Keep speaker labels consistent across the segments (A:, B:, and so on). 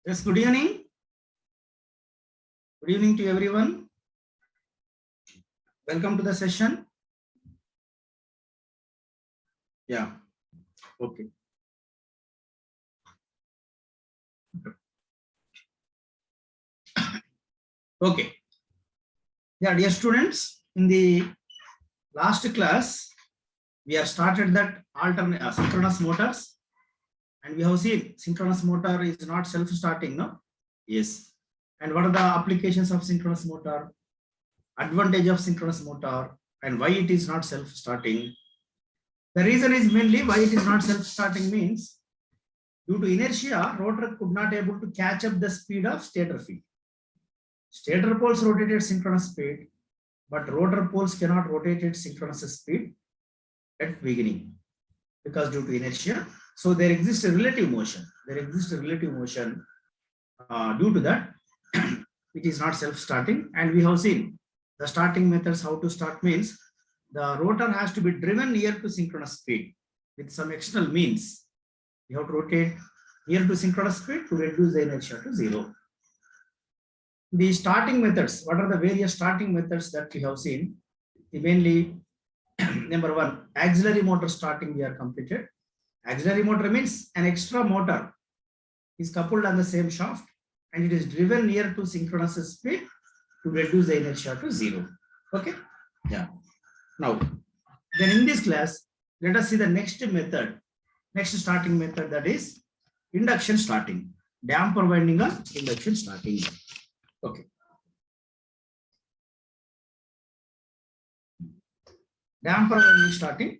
A: Yes, good evening. Good evening to everyone. Welcome to the session. Yeah, okay. Okay. Yeah, dear students, in the last class, we have started that alternate synchronous motors, and we have seen synchronous motor is not self-starting, no? Yes. And what are the applications of synchronous motor? Advantage of synchronous motor, and why it is not self-starting. The reason is mainly why it is not self-starting means due to inertia, rotor could not able to catch up the speed of stator field. Stator poles rotate at synchronous speed, but rotor poles cannot rotate at synchronous speed at beginning because due to inertia. So there exists a relative motion. There exists a relative motion. Due to that, it is not self-starting. And we have seen the starting methods. How to start means the rotor has to be driven near to synchronous speed with some external means. You have to rotate near to synchronous speed to reduce the inertia to zero. The starting methods, what are the various starting methods that we have seen? Mainly, number one, auxiliary motor starting we are completed. Auxiliary motor means an extra motor is coupled on the same shaft and it is driven near to synchronous speed to reduce the inertia to zero. Okay? Yeah. Now, then in this class, let us see the next method, next starting method, that is induction starting. Damper winding of induction starting. Okay. Damper winding starting.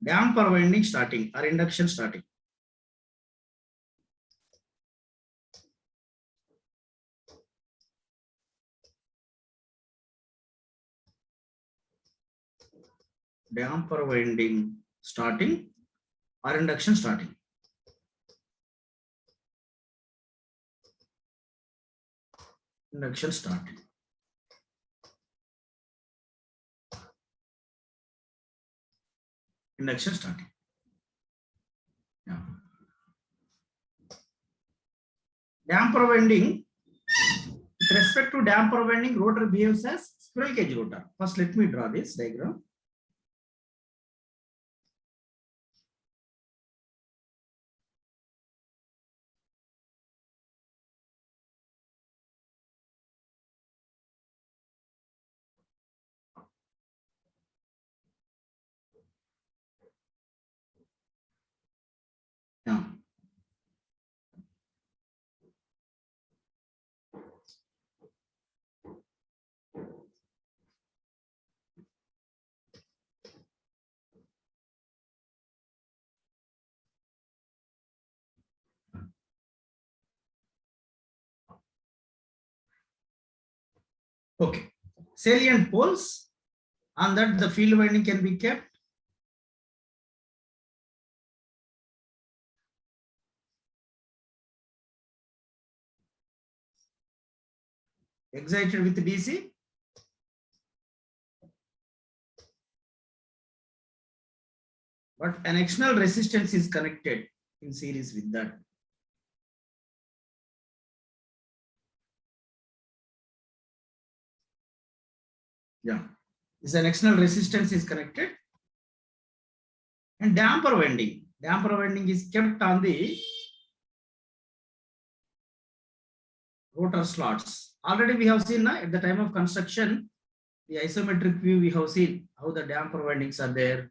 A: Damper winding starting or induction starting. Damper winding starting or induction starting. Induction starting. Induction starting. Yeah. Damper winding. With respect to damper winding, rotor behaves as squirrel cage rotor. First, let me draw this diagram. Yeah. Okay. Salient poles, on that the field winding can be kept. Excited with DC. But an external resistance is connected in series with that. Yeah. This an external resistance is connected. And damper winding. Damper winding is kept on the rotor slots. Already we have seen at the time of construction, the isometric view we have seen how the damper windings are there.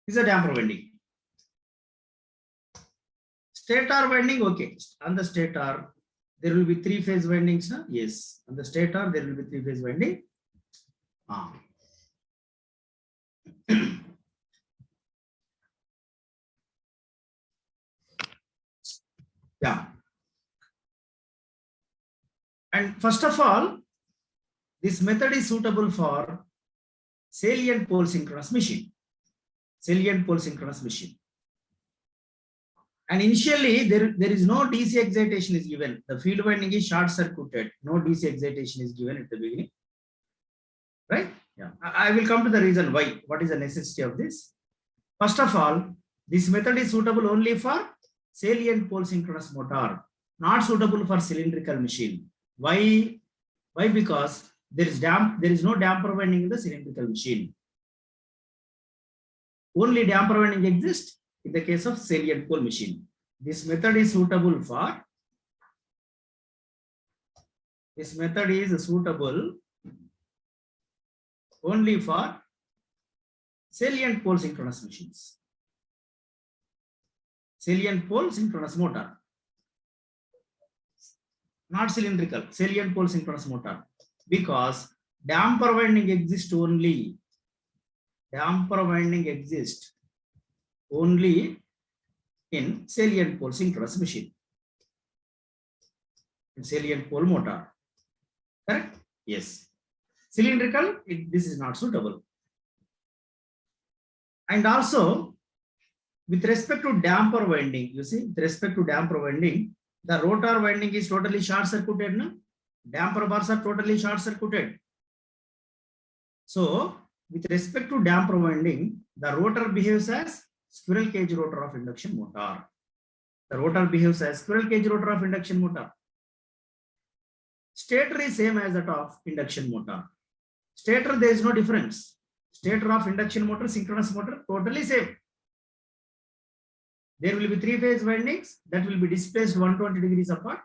A: This is a damper winding. Stator winding, okay. On the stator, there will be three-phase windings. No? Yes. On the stator, there will be three-phase winding. Yeah. And first of all, this method is suitable for salient pole synchronous machine. Salient pole synchronous machine. And initially, there is no DC excitation is given. The field winding is short circuited. No DC excitation is given at the beginning. Right? Yeah. I will come to the reason why. What is the necessity of this? First of all, this method is suitable only for salient pole synchronous motor, not suitable for cylindrical machine. Why? Why? Because there is no damper winding in the cylindrical machine. Only damper winding exists in the case of salient pole machine. This method is suitable for only for salient pole synchronous machines. Salient pole synchronous motor. Not cylindrical, salient pole synchronous motor. Because damper winding exists only. Damper winding exists only in salient pole synchronous machine. In salient pole motor. Correct? Yes. Cylindrical, this is not suitable. And also, with respect to damper winding, you see, with respect to damper winding, the rotor winding is totally short circuited. No? Damper bars are totally short circuited. So, with respect to damper winding, the rotor behaves as squirrel cage rotor of induction motor. The rotor behaves as squirrel cage rotor of induction motor. Stator is same as that of induction motor. Stator, there is no difference. Stator of induction motor, synchronous motor, totally same. There will be three-phase windings that will be displaced 120 degrees apart.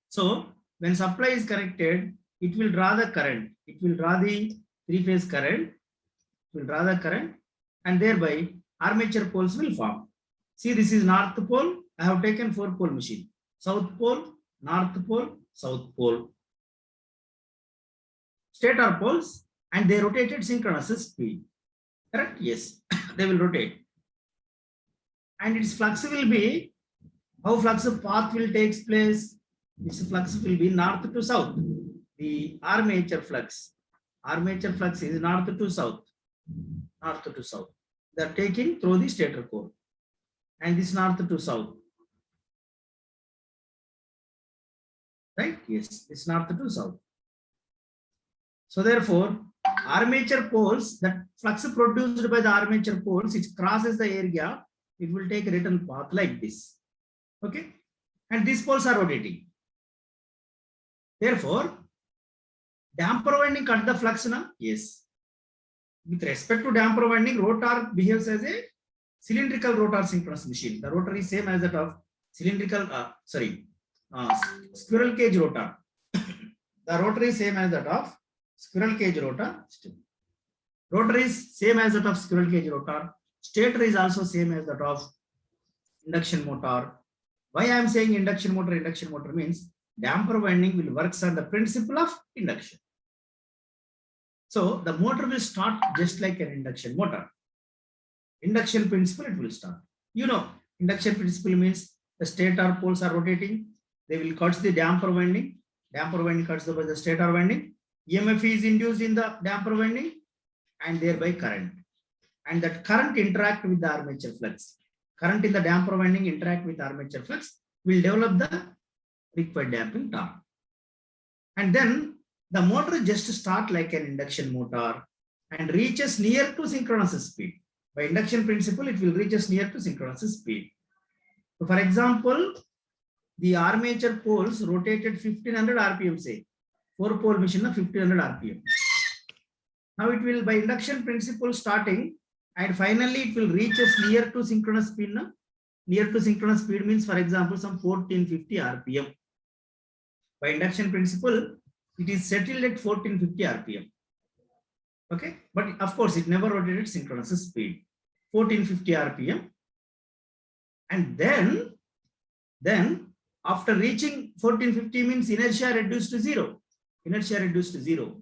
A: So, when supply is connected, it will draw the current. It will draw the three-phase current. It will draw the current, and thereby armature poles will form. See, this is north pole. I have taken 4-pole machine. South pole, north pole, south pole. Stator poles, and they rotated synchronous speed. Correct? Yes, they will rotate. And its flux will be, how flux path will take place? Its flux will be north to south. The armature flux is north to south. North to south. They are taking through the stator core. And this north to south. Right? Yes, it's north to south. So therefore, armature poles, that flux produced by the armature poles, it crosses the air gap, it will take a return path like this. Okay? And these poles are rotating. Therefore, damper winding cut the flux now? Yes. With respect to damper winding, rotor behaves as a cylindrical rotor synchronous machine. The rotor is same as that of cylindrical, squirrel cage rotor. The rotor is same as that of squirrel cage rotor. Rotor is same as that of squirrel cage rotor. Stator is also same as that of induction motor. Why I am saying induction motor? Induction motor means damper winding will work on the principle of induction. So the motor will start just like an induction motor. Induction principle, it will start. You know, induction principle means the stator poles are rotating. They will cut the damper winding. Damper winding cuts by the stator winding. EMF is induced in the damper winding and thereby current. And that current interact with the armature flux. Current in the damper winding interact with armature flux will develop the required damping torque. And then the motor just start like an induction motor and reaches near to synchronous speed. By induction principle, it will reach near to synchronous speed. So for example, the armature poles rotated 1500 RPM, say 4-pole machine 1500 RPM. Now it will by induction principle starting and finally it will reach near to synchronous speed. Near to synchronous speed means, for example, some 1450 RPM. By induction principle, it is settled at 1450 RPM. Okay, but of course it never rotated synchronous speed. 1450 RPM. And then after reaching 1450 means inertia reduced to zero. Inertia reduced to zero.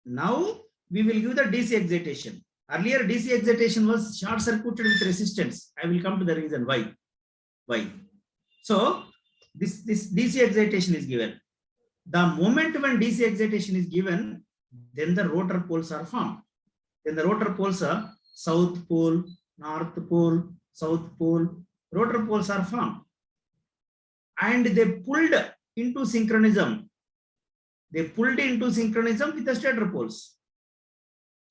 A: Now we will give the DC excitation. Earlier DC excitation was short circuited with resistance. I will come to the reason why. Why? So this DC excitation is given. The moment when DC excitation is given, then the rotor poles are formed. Then the rotor poles are south pole, north pole, south pole, rotor poles are formed and they pulled into synchronism. They pulled into synchronism with the stator poles.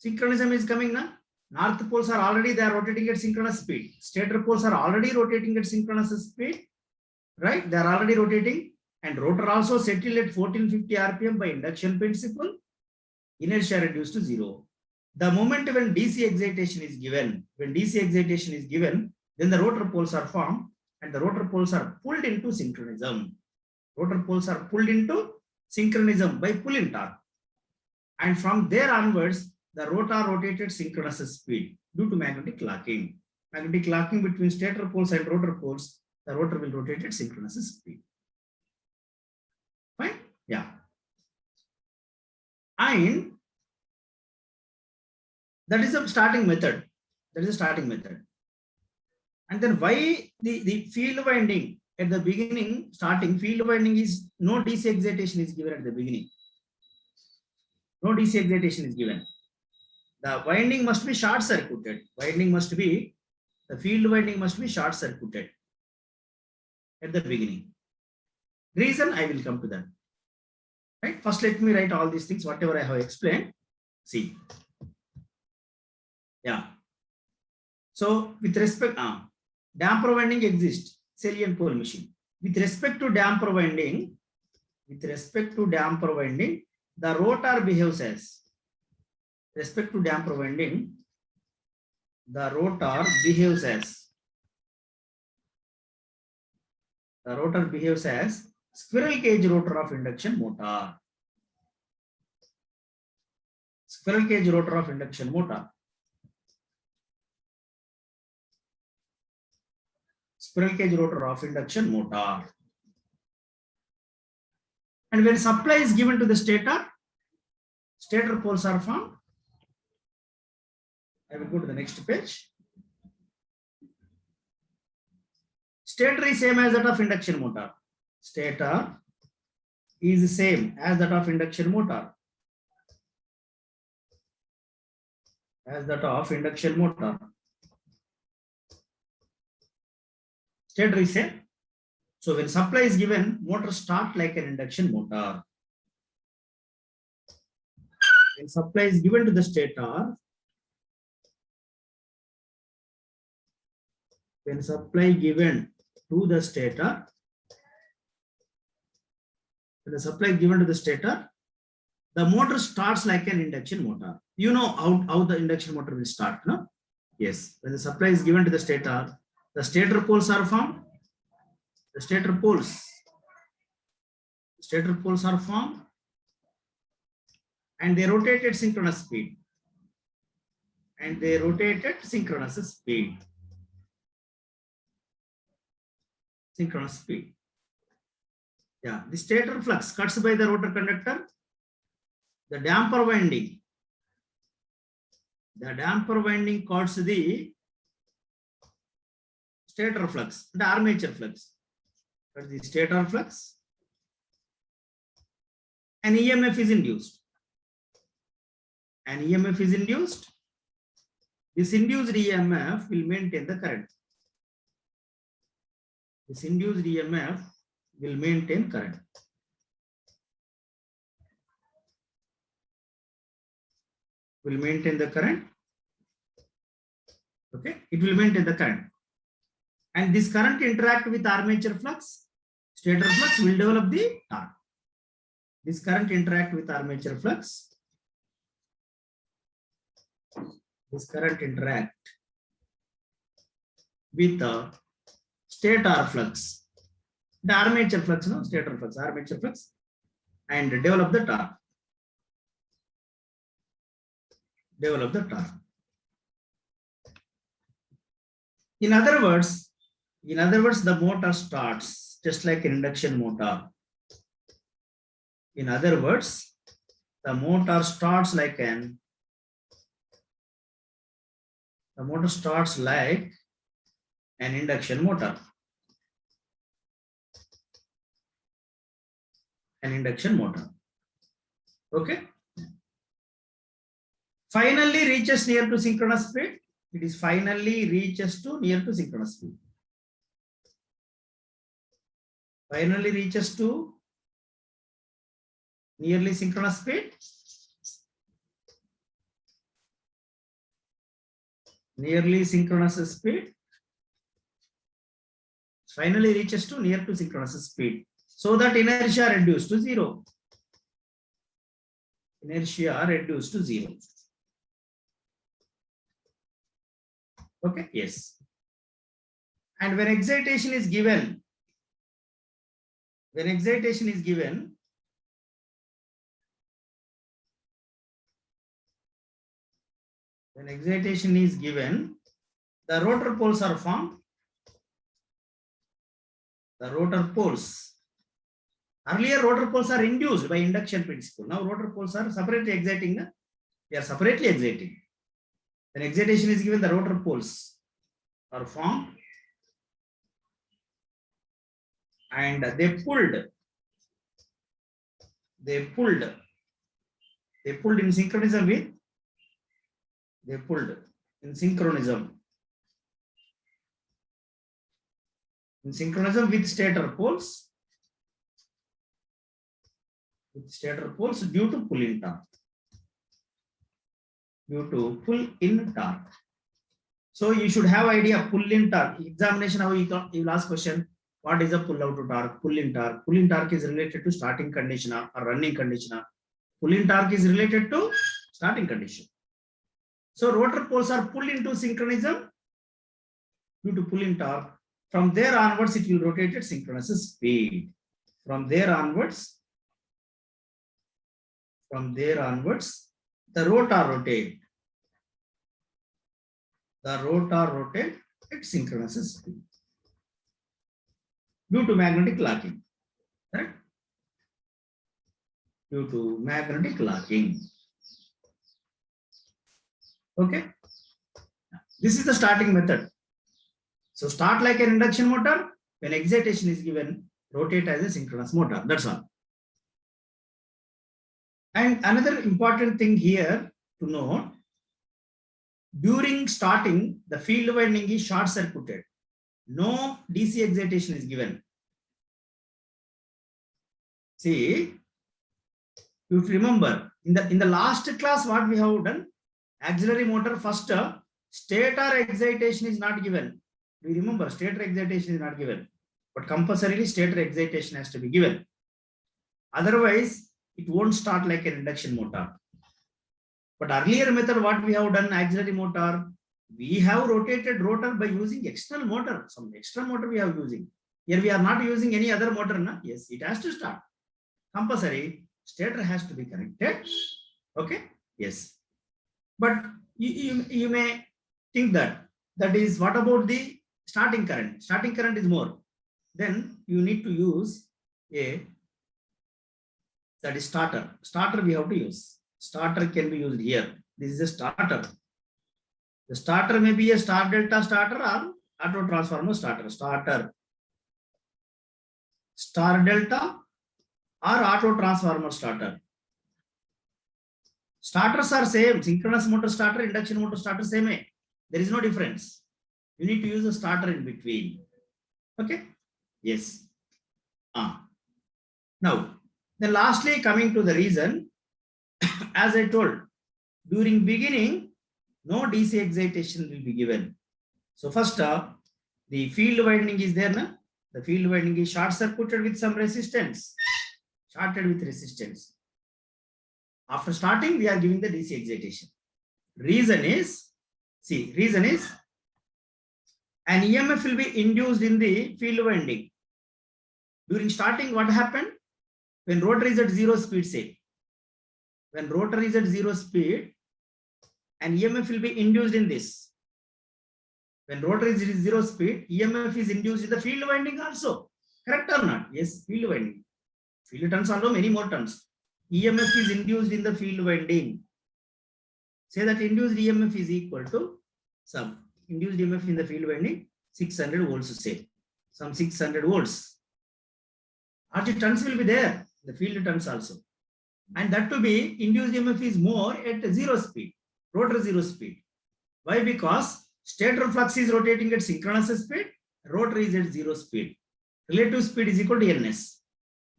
A: Synchronism is coming now. North poles are already, they are rotating at synchronous speed. Stator poles are already rotating at synchronous speed, right? They are already rotating, and rotor also settled at 1450 RPM by induction principle. Inertia reduced to 0. The moment when DC excitation is given, then the rotor poles are formed and the rotor poles are pulled into synchronism. Rotor poles are pulled into synchronism by pulling torque. And from there onwards, the rotor rotated synchronous speed due to magnetic locking. Magnetic locking between stator poles and rotor poles, the rotor will rotate at synchronous speed. Fine? Yeah. And that is a starting method. That is a starting method. And then why the field winding at the beginning, starting field winding is no DC excitation is given at the beginning. No DC excitation is given. The winding must be short circuited. The field winding must be short circuited at the beginning. Reason I will come to that. Right? First, let me write all these things, whatever I have explained. See. Yeah. So with respect, damper winding exists, salient pole machine. With respect to damper winding, the rotor behaves as, squirrel cage rotor of induction motor. Squirrel cage rotor of induction motor. Squirrel cage rotor of induction motor. And when supply is given to the stator poles are formed. I will go to the next page. Stator is same as that of induction motor. Stator is same as that of induction motor. Stator is same. So when supply is given, motor start like an induction motor. When supply is given to the stator, the motor starts like an induction motor. You know how the induction motor will start, no? Yes. When the supply is given to the stator poles are formed. The stator poles are formed and they rotate at synchronous speed. Synchronous speed. Yeah, the stator flux cuts by the rotor conductor. The damper winding cuts the stator flux, the armature flux. But the stator flux, an EMF is induced. This induced EMF will maintain the current. Okay, it will maintain the current. And this current interact with armature flux. Stator flux will develop the torque. This current interact with armature flux. This current interact with the stator flux. The armature flux, no? Stator flux, armature flux, and develop the torque. In other words, the motor starts just like an induction motor. The motor starts like an induction motor. Okay. Finally reaches near to synchronous speed. It is finally reaches to near to synchronous speed. finally reaches to nearly synchronous speed. Nearly synchronous speed. Finally reaches to near to synchronous speed. So that inertia reduced to zero. Inertia reduced to zero. Okay, yes. And when excitation is given, when excitation is given, the rotor poles are formed. The rotor poles. Earlier, rotor poles are induced by induction principle. Now, rotor poles are separately exciting. They are separately exciting. When excitation is given, the rotor poles are formed and they pulled in synchronism with stator poles due to pull-in torque. So you should have idea pull-in torque. Examination, how you will ask question, what is a pull-out torque, pull-in torque? Pull-in torque is related to starting condition or running condition. Pull-in torque is related to starting condition. So rotor poles are pulled into synchronism due to pull-in torque. From there onwards, it will rotate at synchronous speed. From there onwards, the rotor rotate. At synchronous speed due to magnetic locking. Correct? Due to magnetic locking. Okay. This is the starting method. So start like an induction motor. When excitation is given, rotate as a synchronous motor. That's all. And another important thing here to note, during starting, the field winding is short circuited. No DC excitation is given. See, you remember in the last class what we have done, auxiliary motor first stator excitation is not given. We remember stator excitation is not given, but compulsorily stator excitation has to be given. Otherwise, it won't start like an induction motor. But earlier method, what we have done, auxiliary motor, we have rotated rotor by using external motor. Some external motor we are using. Here we are not using any other motor. Na? Yes, it has to start. Compulsory, stator has to be connected. Okay, yes. But you may think that is what about the starting current? Starting current is more. Then you need to use that is starter. Starter we have to use. Starter can be used here. This is a starter. The starter may be a star delta starter or auto transformer starter. Star delta or auto transformer starter. Starters are same. Synchronous motor starter, induction motor starter, same. There is no difference. You need to use a starter in between. Okay? Yes. Now, then lastly, coming to the reason, as I told, during beginning, no DC excitation will be given. So first, the field winding is there. Na? The field winding is short circuited with some resistance. Shorted with resistance. After starting, we are giving the DC excitation. Reason is an EMF will be induced in the field winding. During starting, what happened? When rotor is at zero speed, say. When rotor is at zero speed, an EMF will be induced in this. When rotor is at zero speed, EMF is induced in the field winding also. Correct or not? Yes, field winding. Field turns also many more turns. EMF is induced in the field winding. Say that induced EMF is equal to some induced EMF in the field winding 600 volts, say some 600 volts. RT turns will be there, the field turns also. And that to be induced EMF is more at zero speed, rotor zero speed. Why? Because stator flux is rotating at synchronous speed, rotor is at zero speed. Relative speed is equal to ns.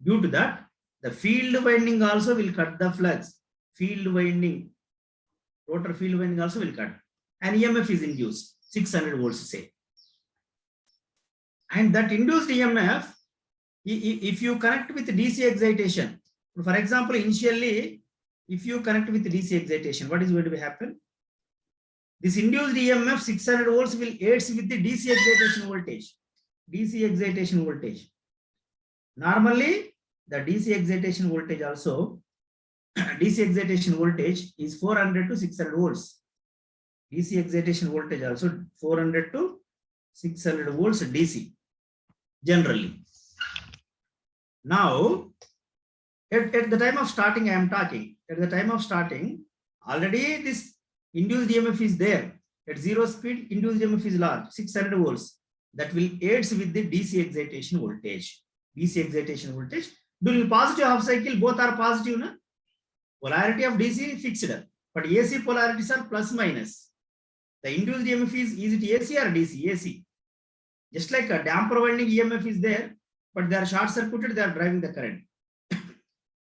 A: Due to that, the field winding also will cut the flux. Field winding, rotor field winding also will cut. And EMF is induced, 600 volts say. And that induced EMF, if you connect with DC excitation, for example, initially, if you connect with DC excitation, what is going to happen? This induced EMF 600 volts will aid with the DC excitation voltage. DC excitation voltage. Normally, the DC excitation voltage also, DC excitation voltage is 400 to 600 volts. DC excitation voltage also 400 to 600 volts DC generally. Now, at the time of starting, I am talking. At the time of starting, already this induced EMF is there. At zero speed, induced EMF is large, 600 volts. That will aid with the DC excitation voltage. DC excitation voltage. During positive half cycle, both are positive. Na? Polarity of DC fixed, but AC polarities are plus minus. The induced EMF is it AC or DC? AC. Just like a damper winding EMF is there, but they are short circuited, they are driving the current.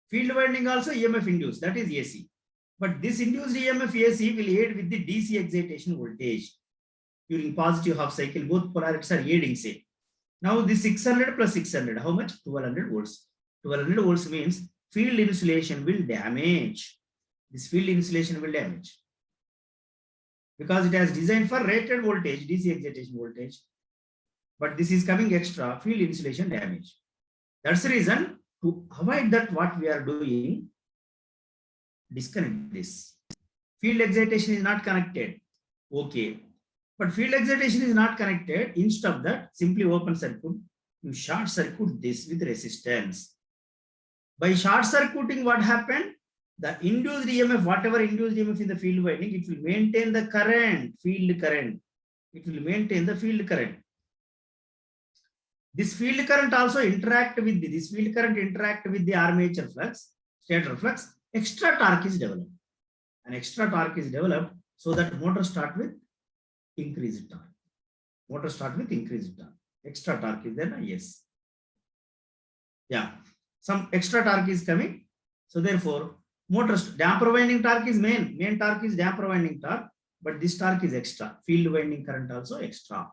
A: Field winding also EMF induced, that is AC. But this induced EMF AC will aid with the DC excitation voltage. During positive half cycle, both polarities are aiding, say. Now this 600 plus 600, how much? 1200 volts. 1200 volts means field insulation will damage. This field insulation will damage. Because it has designed for rated voltage, DC excitation voltage. But this is coming extra, field insulation damage. That's the reason, to avoid that, what we are doing, disconnect this. Field excitation is not connected. Okay. But field excitation is not connected. Instead of that, simply open circuit. You short circuit this with resistance. By short circuiting, what happened? The induced EMF, whatever induced EMF in the field winding, it will maintain the current, field current. It will maintain the field current. This field current also interact with the armature flux, stator flux. Extra torque is developed. An extra torque is developed so that motor start with increased torque. Motor start with increased torque. Extra torque is there, yes. Yeah, some extra torque is coming. So therefore, motor damper winding torque is main torque is damper winding torque, but this torque is extra. Field winding current also extra.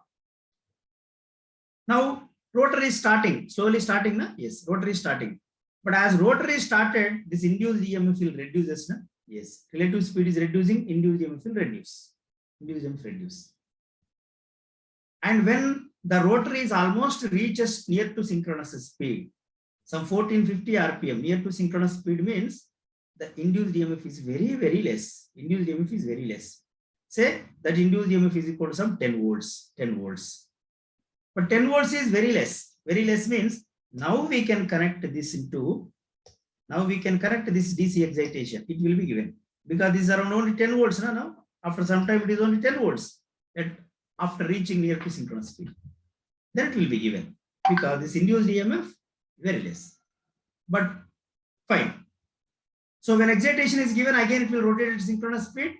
A: Now, rotor is starting, slowly starting, na? Yes, rotor is starting. But as rotor is started, this induced EMF will reduce, na? Yes, relative speed is reducing, induced EMF will reduce. Induced EMF reduce. And when the rotor is almost reaches near to synchronous speed, some 1450 RPM, near to synchronous speed means the induced EMF is very less. Induced EMF is very less. Say that induced EMF is equal to some 10 volts. 10 volts. But 10 volts is very less. Very less means now we can connect this into, now we can connect this DC excitation. It will be given. Because this is around only 10 volts now. After some time it is only 10 volts. After reaching near to synchronous speed. Then it will be given. Because this induced EMF very less. But fine. So when excitation is given, again it will rotate at synchronous speed.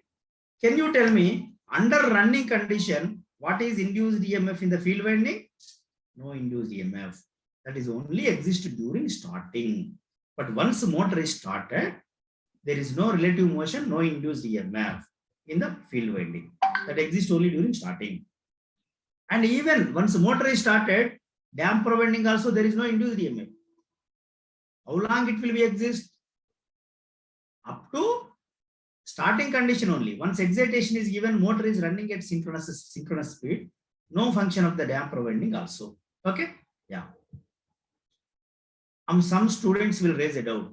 A: Can you tell me, under running condition, what is induced EMF in the field winding? No induced EMF. That is only exists during starting. But once the motor is started, there is no relative motion, no induced EMF in the field winding. That exists only during starting. And even once the motor is started, damper winding also there is no induced EMF. How long it will be exist? Up to starting condition only. Once excitation is given, motor is running at synchronous speed. No function of the damper winding also. Okay? Yeah. Some students will raise a doubt.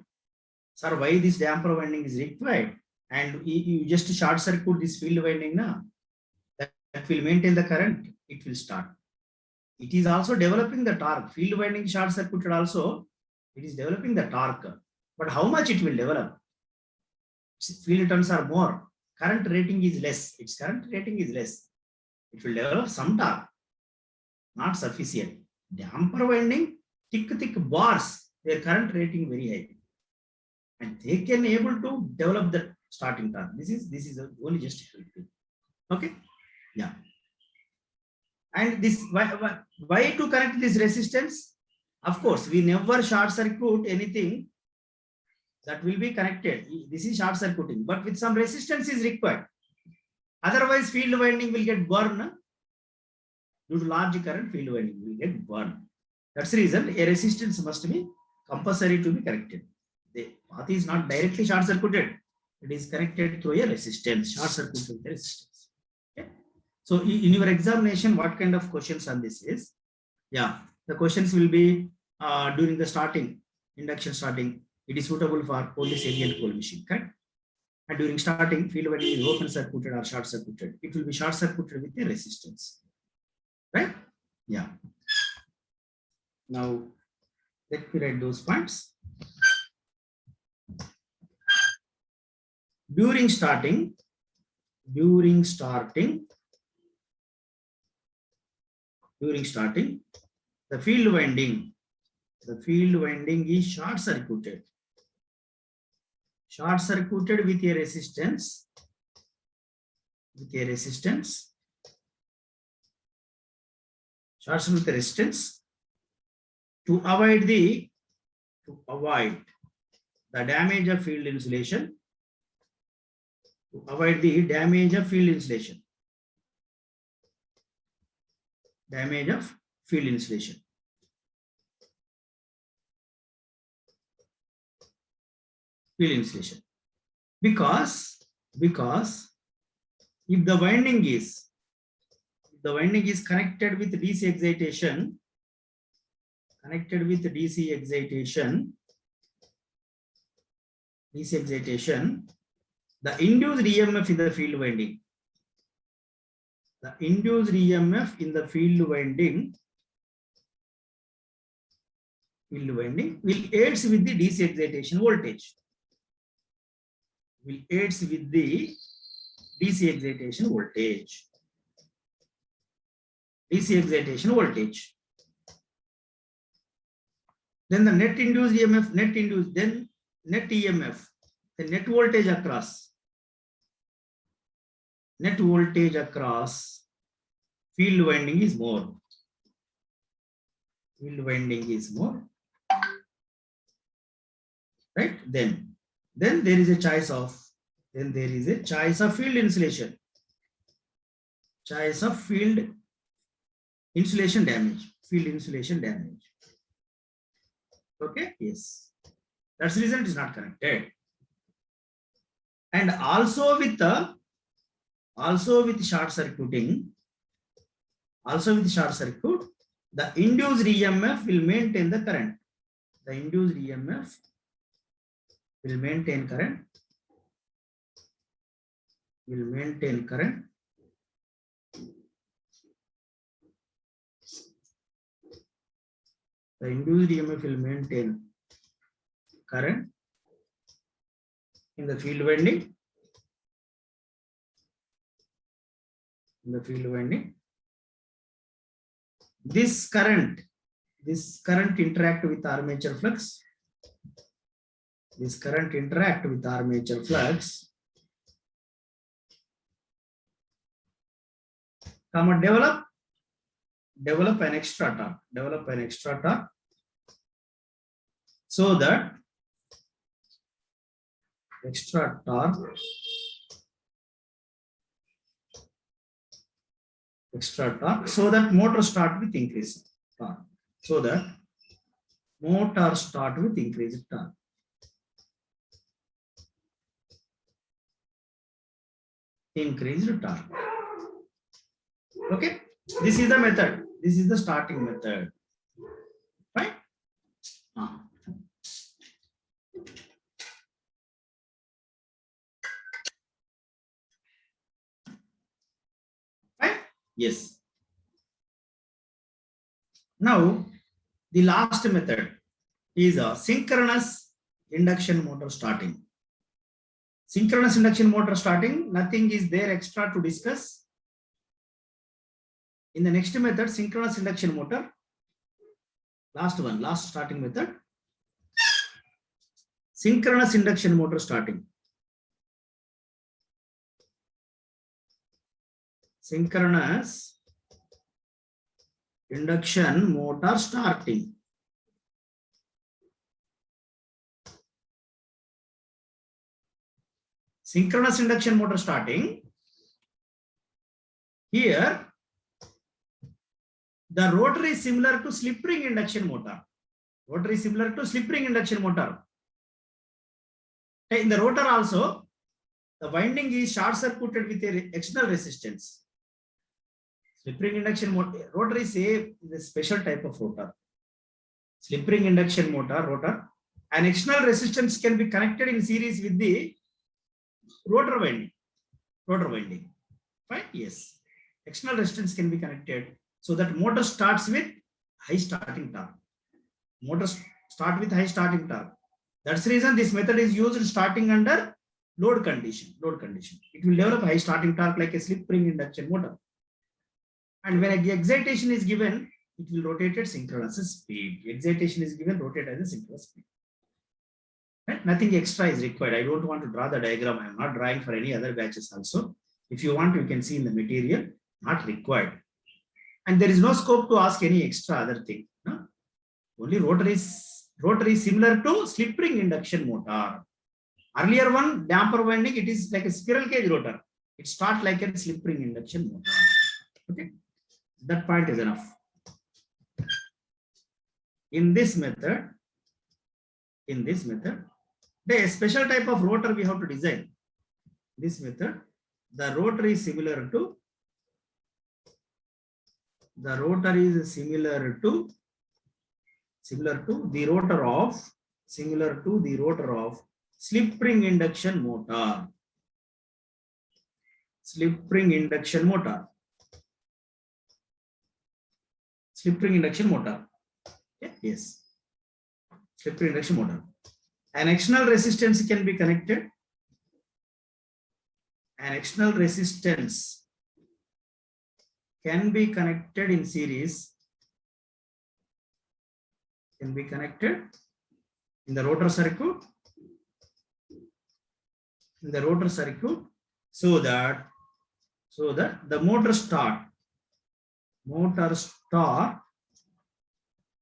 A: Sir, why this damper winding is required? And you just short circuit this field winding now. That will maintain the current. It will start. It is also developing the torque. Field winding short circuited also. It is developing the torque. But how much it will develop? Field turns are more. Current rating is less. Its current rating is less. It will develop some torque. Not sufficient. Damper winding, thick bars, their current rating very high. And they can able to develop the starting torque. This is only just okay. Yeah. And this why to connect this resistance? Of course, we never short circuit anything that will be connected. This is short circuiting, but with some resistance is required. Otherwise, field winding will get burned. Due to large current, field winding will get burned. That's the reason a resistance must be compulsory to be connected. The path is not directly short circuited. It is connected through a resistance, short circuit with the resistance. Okay. So in your examination, what kind of questions on this is? Yeah, the questions will be during the starting, induction starting, it is suitable for only semi and cold machine, correct? And during starting, field winding is open circuited or short circuited. It will be short circuited with a resistance, right? Yeah. Now, let me write those points. During starting, the field winding is short circuited with a resistance, short circuit with a resistance to avoid the damage of field insulation. To avoid the damage of field insulation. Because if the winding is connected with DC excitation, the induced EMF in the field winding, will aids with the DC excitation voltage. Then the net induced EMF, net EMF, the net voltage across field winding is more. Right? Then there is a choice of field insulation. Field insulation damage. Okay, yes. That's the reason it is not connected. And also with short circuiting, the induced EMF will maintain the current. The induced EMF will maintain current. The induced EMF will maintain current in the field winding. This current interact with armature flux. Develop an extra torque. So that extra torque so that motor start with increased torque. Increased torque. Okay, this is the method. This is the starting method. Right? Right? Yes. Now, the last method is a synchronous induction motor starting. Synchronous induction motor starting, nothing is there extra to discuss. In the next method, synchronous induction motor, last starting method, synchronous induction motor starting. Synchronous induction motor starting. synchronous induction motor starting. Here, the rotor is similar to slip ring induction motor. Rotor is similar to slip ring induction motor. In the rotor also, the winding is short circuited with a external resistance. Slip ring induction motor, rotor is a special type of rotor. Slip ring induction motor, rotor, an external resistance can be connected in series with the rotor winding. Rotor winding. Fine? Yes. External resistance can be connected so that motor starts with high starting torque. Motors start with high starting torque. That's the reason this method is used starting under load condition. Load condition. It will develop high starting torque like a slip ring induction motor. And when excitation is given, it will rotate at synchronous speed. Excitation is given, rotate at a synchronous speed. Right? Nothing extra is required. I don't want to draw the diagram. I am not drawing for any other batches also. If you want, you can see in the material. Not required. And there is no scope to ask any extra other thing. No? Only rotor is similar to slip ring induction motor. Earlier one, damper winding, it is like a squirrel cage rotor. It starts like a slip ring induction motor. Okay, that point is enough. In this method, the special type of rotor we have to design. This method, the rotor is similar to the rotor of slip ring induction motor. Slip ring induction motor. Okay. Yes. Slip ring induction motor. An external resistance can be connected. An external resistance can be connected in series. Can be connected in the rotor circuit. So that the motor start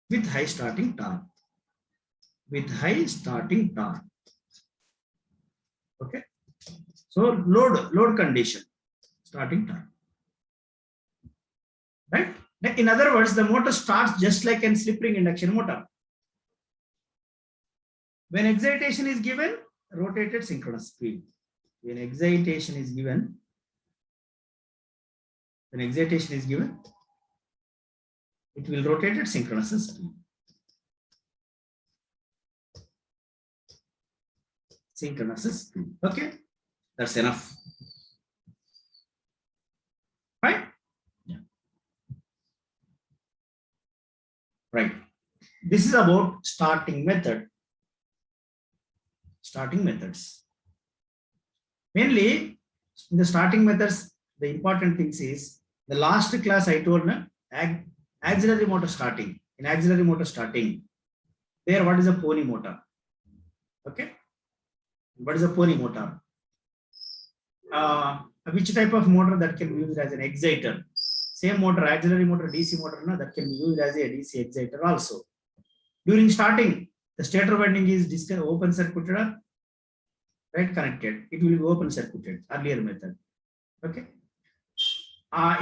A: with high starting torque. Okay. So load condition, starting torque. Right? In other words, the motor starts just like a slip ring induction motor. When excitation is given, rotate at synchronous speed. When excitation is given, it will rotate at synchronous speed. Okay, that's enough. Right? Yeah. Right. This is about starting methods. Mainly, in the starting methods, the important things is the last class I told auxiliary motor starting. In auxiliary motor starting, there what is a pony motor? Okay. What is a pony motor? Which type of motor that can be used as an exciter? Same motor, auxiliary motor, DC motor, that can be used as a DC exciter also. During starting, the stator winding is open circuited, right? Connected. It will be open circuited. Earlier method. Okay.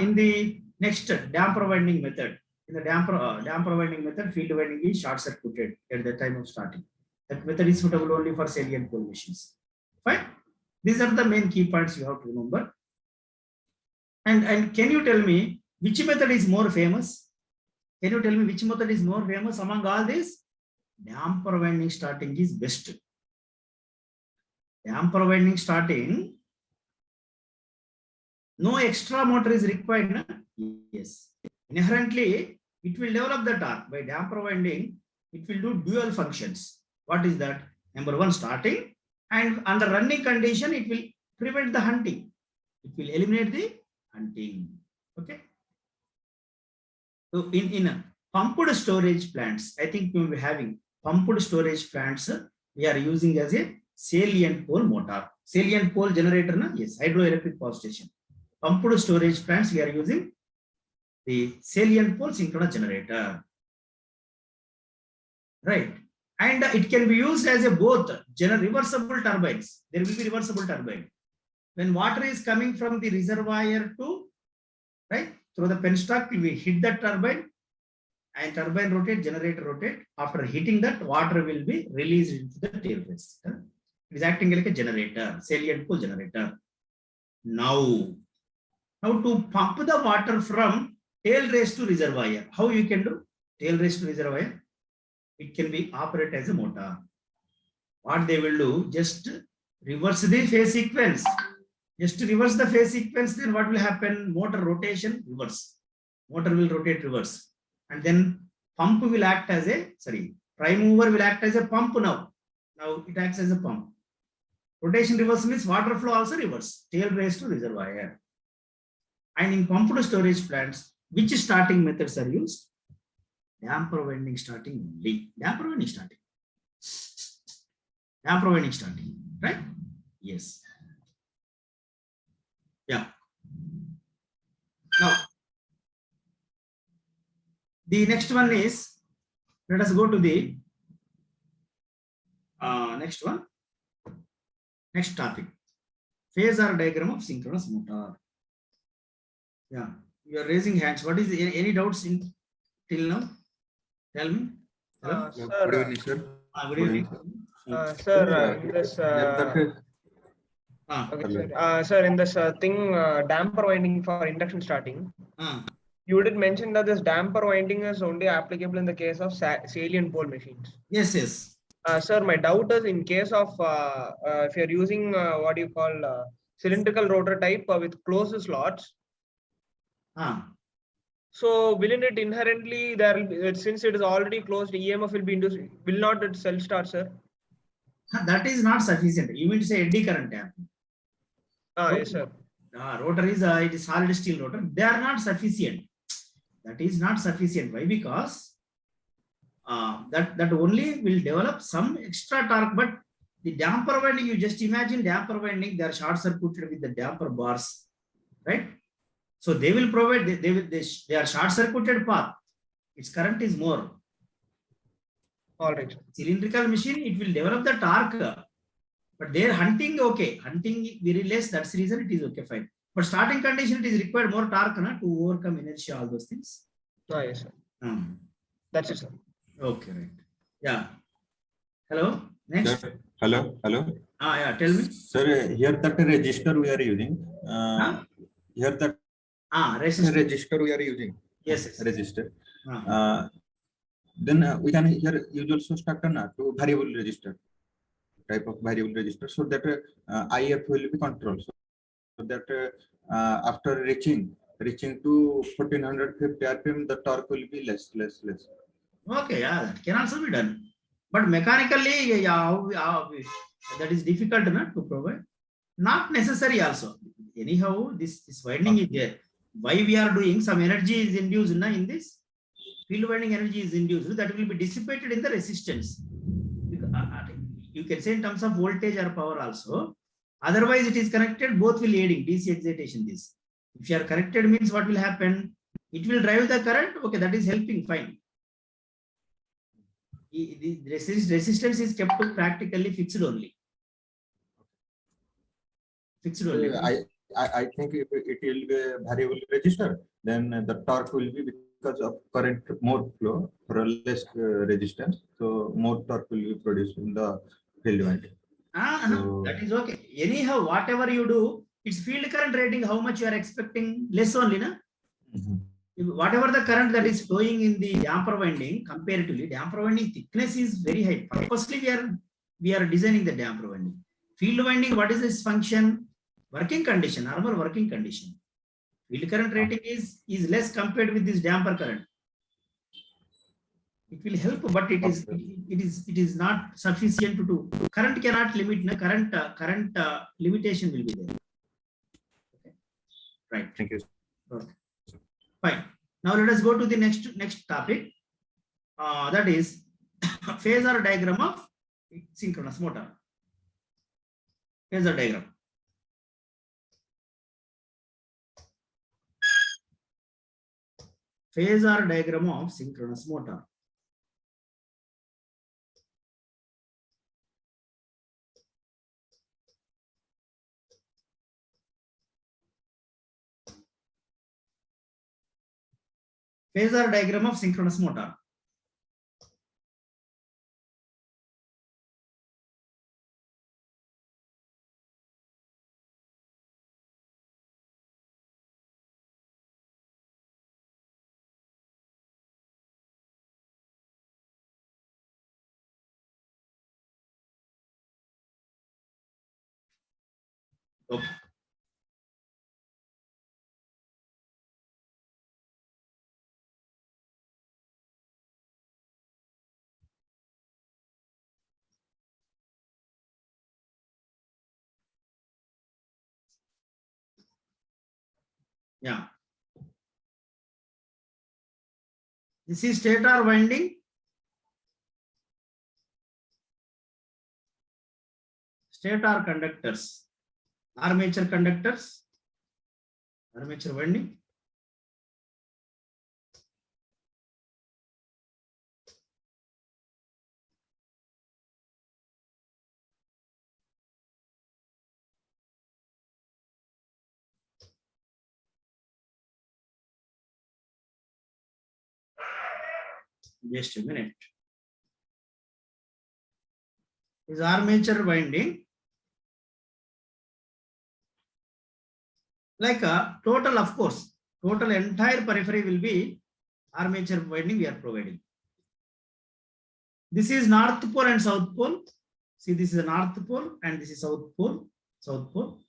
A: In the next damper winding method, damper winding method, field winding is short circuited at the time of starting. That method is suitable only for salient pole machines. Fine. These are the main key points you have to remember. And can you tell me which method is more famous? Can you tell me which method is more famous among all these? Damper winding starting is best. Damper winding starting, no extra motor is required. No? Yes. Inherently, it will develop the torque. By damper winding, it will do dual functions. What is that? Number one, starting, and under running condition, it will prevent the hunting. It will eliminate the hunting. Okay. So in pumped storage plants, I think we will be having pumped storage plants. We are using as a salient pole motor. Salient pole generator, na? Yes, hydroelectric power station. Pumped storage plants, we are using the salient pole synchronous generator. Right. And it can be used as a both reversible turbines. There will be reversible turbine. when water is coming from the reservoir to, right, through the penstock, we hit the turbine, and turbine rotate, generator rotate. After hitting that, water will be released into the tail race. It is acting like a generator, salient pole generator. Now to pump the water from tail race to reservoir, how you can do? Tail race to reservoir, it can be operated as a motor. What they will do, just reverse the phase sequence. Just to reverse the phase sequence, then what will happen? Motor rotation, reverse. Motor will rotate reverse. And then pump will act as a, prime mover will act as a pump now. Now it acts as a pump. Rotation reverse means water flow also reverse. Tail race to reservoir. And in pumped storage plants, which starting methods are used? Damper winding starting only. Damper winding starting. Damper winding starting. Right? Yes. Yeah. Now, the next one is, let us go to the next one. Next topic. Phasor diagram of synchronous motor. Yeah. You are raising hands. What is any doubts in till now? Tell me.
B: Sir,
C: Good evening, sir.
A: Good evening.
B: sir, in this,
C: Okay,
B: sir, in this damper winding for induction starting, you did mention that this damper winding is only applicable in the case of salient pole machines.
A: Yes, yes.
B: Sir, my doubt is in case of if you're using what you call cylindrical rotor type with closed slots. So within it inherently there will be, since it is already closed, EMF will be induced. Will not it self start, sir?
A: That is not sufficient. You mean to say eddy current tap?
B: Yes, sir.
A: Rotor is it is solid steel rotor. They are not sufficient. That is not sufficient. Why? Because that only will develop some extra torque. But the damper winding, you just imagine damper winding, they are short circuited with the damper bars, right? So they will provide, they are short circuited path. Its current is more.
B: All right.
A: Cylindrical machine, it will develop the torque. But their hunting, okay. Hunting very less, that's the reason it is okay, fine. But starting condition, it is required more torque to overcome inertia, all those things.
B: Yes, sir. That's it, sir.
A: Okay, right. Yeah. Hello. Next.
C: sir. Hello.
A: Yeah, tell me.
C: Sir, here that register we are using. Here that register we are using.
A: Yes.
C: Register. Then we can here use also structure to variable register, type of variable register, so that IF will be controlled. So that after reaching to 1450 RPM, the torque will be less.
A: Okay, yeah, that can also be done. But mechanically, that is difficult to provide. Not necessary also. Anyhow, this winding is there. Why we are doing, some energy is induced in this. Field winding energy is induced, that will be dissipated in the resistance. You can say in terms of voltage or power also. Otherwise, it is connected, both will aiding DC excitation. This, if you are connected, means what will happen? It will drive the current. Okay, that is helping, fine. The resistance is kept to practically fixed only. Fixed only.
C: I think if it will be a variable register, then the torque will be because of current more flow for less resistance. So more torque will be produced in the field winding.
A: So, that is okay. Anyhow, whatever you do, it's field current rating, how much you are expecting, less only, na? Whatever the current that is flowing in the damper winding, comparatively, damper winding thickness is very high. Firstly, we are designing the damper winding. Field winding, what is its function? Working condition, normal working condition. Field current rating is less compared with this damper current. It will help, but it is not sufficient to do. Current cannot limit. Current limitation will be there. Okay. Right.
C: Thank you.
A: Okay. Fine. Now let us go to the next topic. That is phasor diagram of synchronous motor. Phasor diagram. Phasor diagram of synchronous motor. Phasor diagram of synchronous motor. Okay. Yeah. This is stator winding. Stator conductors, armature conductors, armature winding. Just a minute. Is armature winding. Like a total, of course, total entire periphery will be armature winding we are providing. This is north pole and south pole. See, this is a north pole and this is south pole. South pole.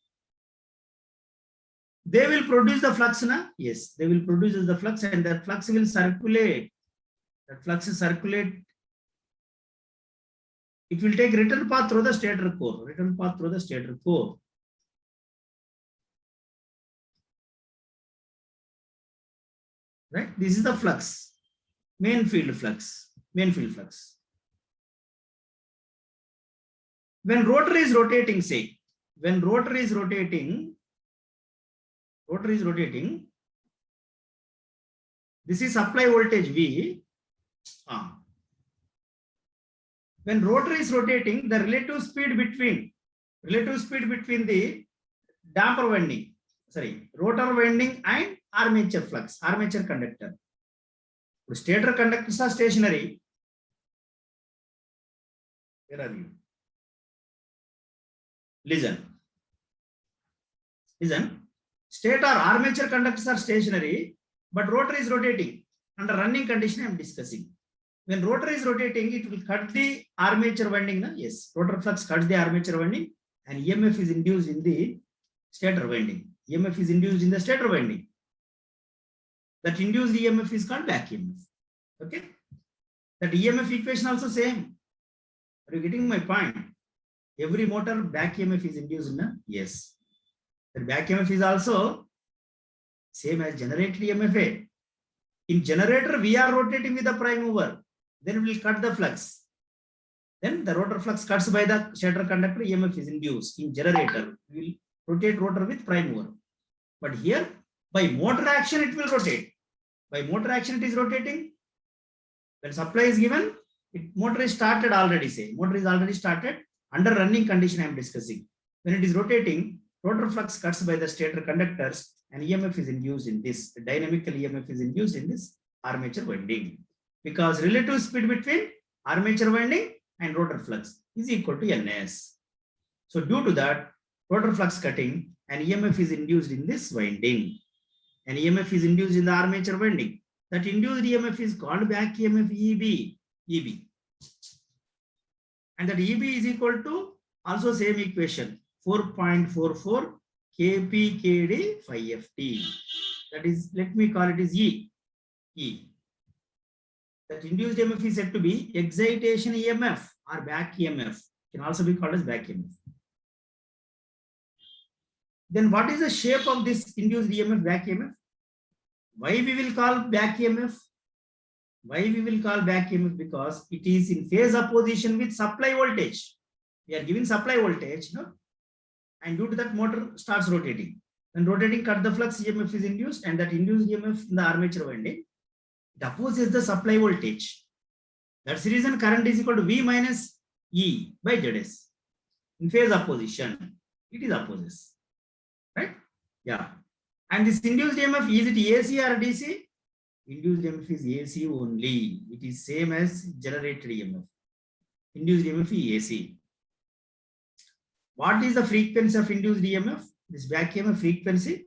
A: They will produce the flux, na? Yes, they will produce the flux, and that flux will circulate. That flux is circulate. It will take return path through the stator core. Return path through the stator core. Right? This is the flux. Main field flux. Main field flux. When rotor is rotating, say, when rotor is rotating, this is supply voltage V. When rotor is rotating, the relative speed between the damper winding, rotor winding and armature flux, armature conductor. Stator conductors are stationary. Where are you? Listen. Stator armature conductors are stationary, but rotor is rotating. Under running condition, I am discussing. When rotor is rotating, it will cut the armature winding. Na? Yes, rotor flux cuts the armature winding, and EMF is induced in the stator winding. EMF is induced in the stator winding. That induced EMF is called back EMF. Okay? That EMF equation also same. Are you getting my point? Every motor back EMF is induced, na? Yes. The back EMF is also same as generator EMF. In generator, we are rotating with the prime mover. Then we will cut the flux. Then the rotor flux cuts by the stator conductor, EMF is induced. In generator, we will rotate rotor with prime mover. But here, by motor action, it will rotate. By motor action, it is rotating. When supply is given, motor is started already, say. Motor is already started. Under running condition, I am discussing. When it is rotating, rotor flux cuts by the stator conductors and EMF is induced in this. The dynamical EMF is induced in this armature winding. Because relative speed between armature winding and rotor flux is equal to NS. So due to that, rotor flux cutting and EMF is induced in this winding. And EMF is induced in the armature winding. That induced EMF is called back EMF EB. And that EB is equal to also same equation 4.44 kpkd phi ft. That is, let me call it as E. That induced EMF is said to be excitation EMF or back EMF. Can also be called as back EMF. Then what is the shape of this induced EMF, back EMF? Why we will call back EMF? Why we will call back EMF? Because it is in phase opposition with supply voltage. We are giving supply voltage, no? And due to that, motor starts rotating. When rotating, cut the flux, EMF is induced, and that induced EMF in the armature winding, it opposes the supply voltage. That's the reason current is equal to V minus E by ZS. In phase opposition, it is opposes. Right? Yeah. And this induced EMF, is it AC or DC? Induced EMF is AC only. It is same as generated EMF. Induced EMF is AC. What is the frequency of induced EMF? This back EMF frequency.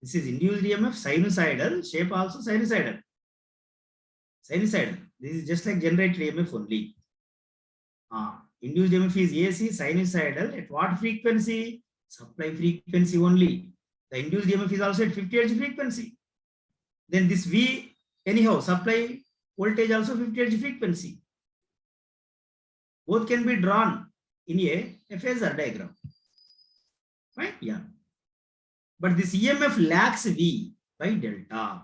A: This is induced EMF, sinusoidal, shape also sinusoidal. Sinusoidal. This is just like generated EMF only. Induced EMF is AC, sinusoidal. At what frequency? Supply frequency only. The induced EMF is also at 50 Hz frequency. Then this V, anyhow, supply voltage also 50 Hz frequency. Both can be drawn in a phasor diagram. Right? Yeah. But this EMF lags V by delta.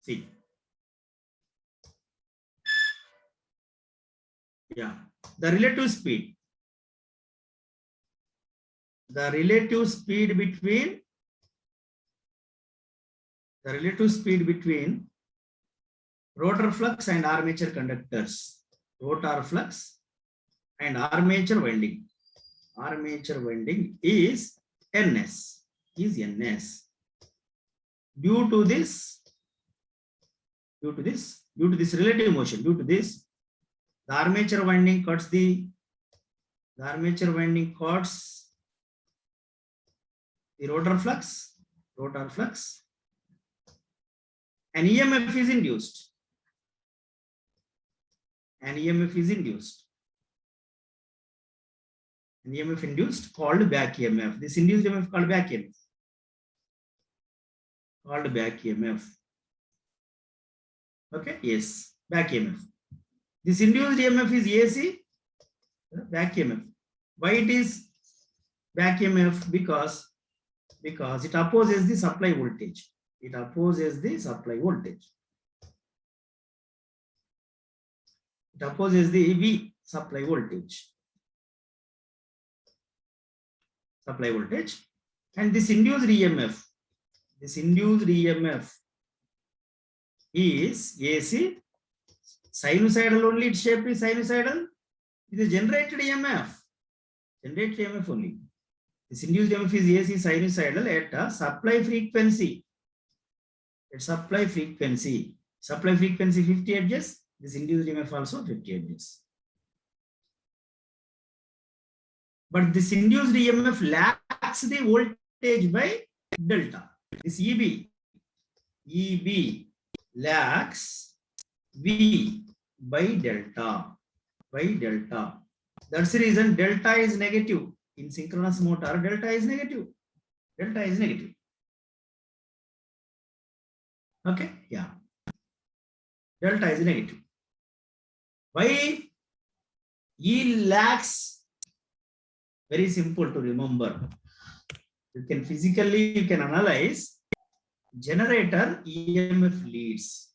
A: See. Yeah. The relative speed. The relative speed between rotor flux and armature conductors. Rotor flux and armature winding. Armature winding is NS. Due to this relative motion, the armature winding cuts the rotor flux, and EMF is induced. An EMF induced called back EMF. This induced EMF called back EMF. Okay, yes, back EMF. This induced EMF is AC, back EMF. Why it is back EMF? Because it opposes the supply voltage. It opposes the V supply voltage. And this induced EMF is AC, sinusoidal only. Its shape is sinusoidal. It is generated EMF only. This induced EMF is AC, sinusoidal at a supply frequency. Supply frequency 50 Hz. This induced EMF also 50 Hz. But this induced EMF lags the voltage by delta. This EB lags V by delta. That's the reason delta is negative. In synchronous motor, delta is negative. Okay, yeah. Delta is negative. Why E lags? Very simple to remember. You can analyze. Generator EMF leads.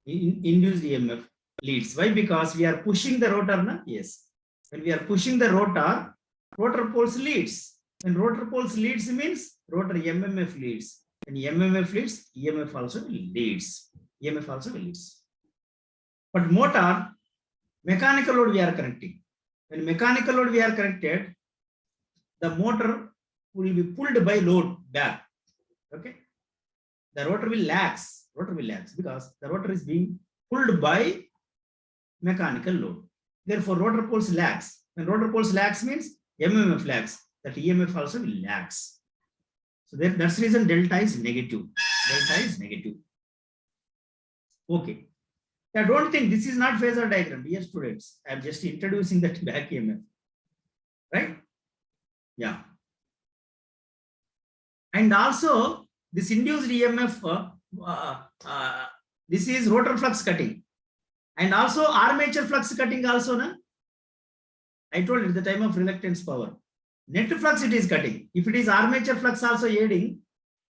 A: Induced EMF leads. Why? Because we are pushing the rotor. Na? Yes. When we are pushing the rotor poles leads. When rotor poles leads means rotor MMF leads. When MMF leads, EMF also leads. But motor, mechanical load we are connecting. When mechanical load we are connected, the motor will be pulled by load back. Okay. The rotor will lags because the rotor is being pulled by mechanical load. Therefore, rotor poles lags. When rotor poles lags means MMF lags. That EMF also will lags. So that's the reason delta is negative. Okay. I don't think this is not phasor diagram, dear students. I am just introducing that back EMF. Right? Yeah. And also this induced EMF, this is rotor flux cutting. And also armature flux cutting also. Na? I told you at the time of reluctance power. Net flux it is cutting. If it is armature flux also aiding,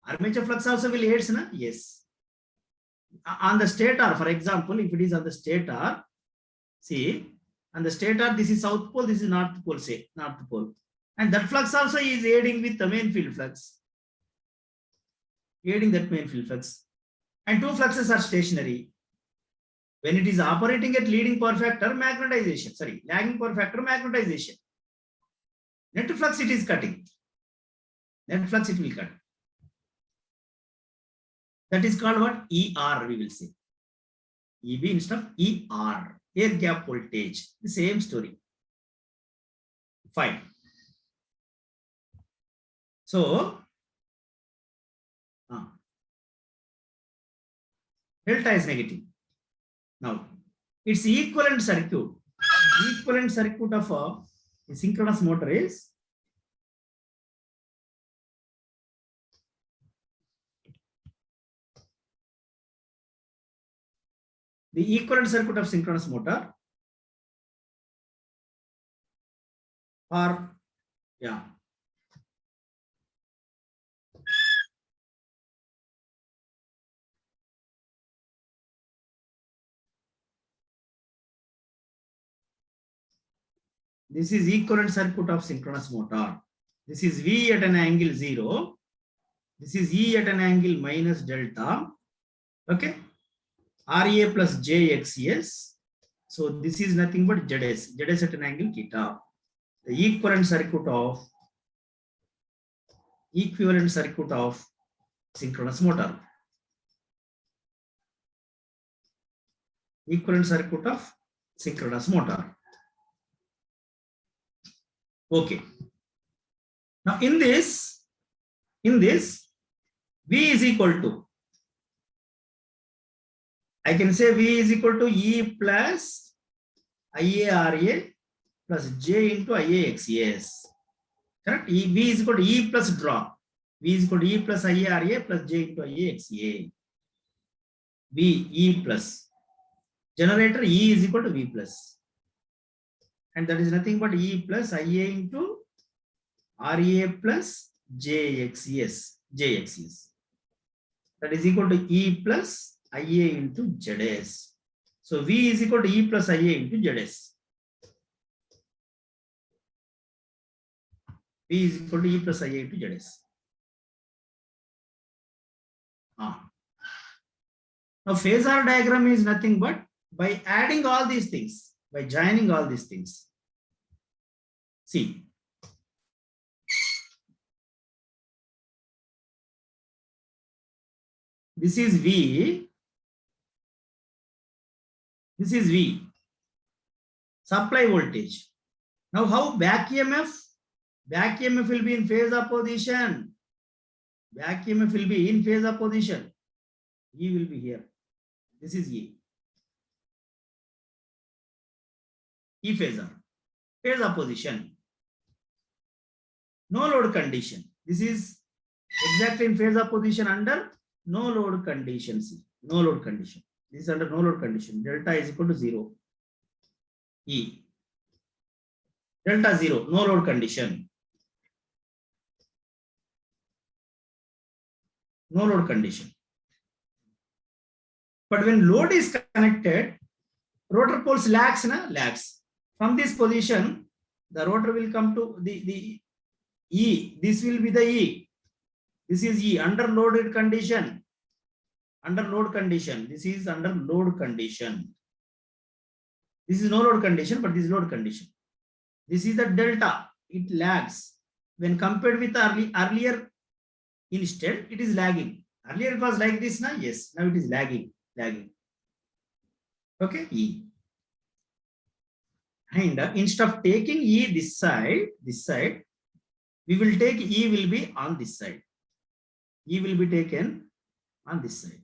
A: armature flux also will aid. Na? Yes. On the stator, for example, if it is on the stator, see, on the stator, this is south pole, this is north pole, say, north pole. And that flux also is aiding with the main field flux. And two fluxes are stationary. When it is operating at leading power factor, lagging power factor, magnetization. Net flux it is cutting. Net flux it will cut. That is called what? ER, we will say. EB instead of ER, air gap voltage. The same story. Fine. So, delta is negative. Now, its equivalent circuit. Equivalent circuit of a synchronous motor is the equivalent circuit of synchronous motor, or yeah, this is equivalent circuit of synchronous motor. This is V at an angle 0. This is E at an angle minus delta. Okay. RA plus JXS. So this is nothing but ZS. ZS at an angle theta. The equivalent circuit of synchronous motor. Equivalent circuit of synchronous motor. Okay. Now in this, V is equal to, I can say V is equal to E plus IARA plus J into IAXS. Correct? V is equal to E plus drop. V is equal to E plus IARA plus J into IAXA. V, E plus. Generator E is equal to V plus. And that is nothing but E plus IA into RA plus JXS. That is equal to E plus IA into ZS. So V is equal to E plus IA into ZS. V is equal to E plus IA into ZS. Now phasor diagram is nothing but by adding all these things, by joining all these things. See. This is V. This is V. Supply voltage. Now how back EMF? Back EMF will be in phase opposition. Back EMF will be in phase opposition. E will be here. This is E. E phasor. Phase opposition. No load condition. This is exactly in phase opposition under no load condition. See, no load condition. This is under no load condition. Delta is equal to 0. E. Delta 0, no load condition. No load condition. But when load is connected, rotor poles lags. From this position, the rotor will come to the E. This will be the E. This is E under loaded condition. Under load condition. This is under load condition. This is no load condition, but this is load condition. This is the delta. It lags. When compared with earlier instant, it is lagging. Earlier it was like this, na? Yes. Now it is lagging. Okay. E. And instead of taking E this side, we will take E will be on this side. E will be taken on this side.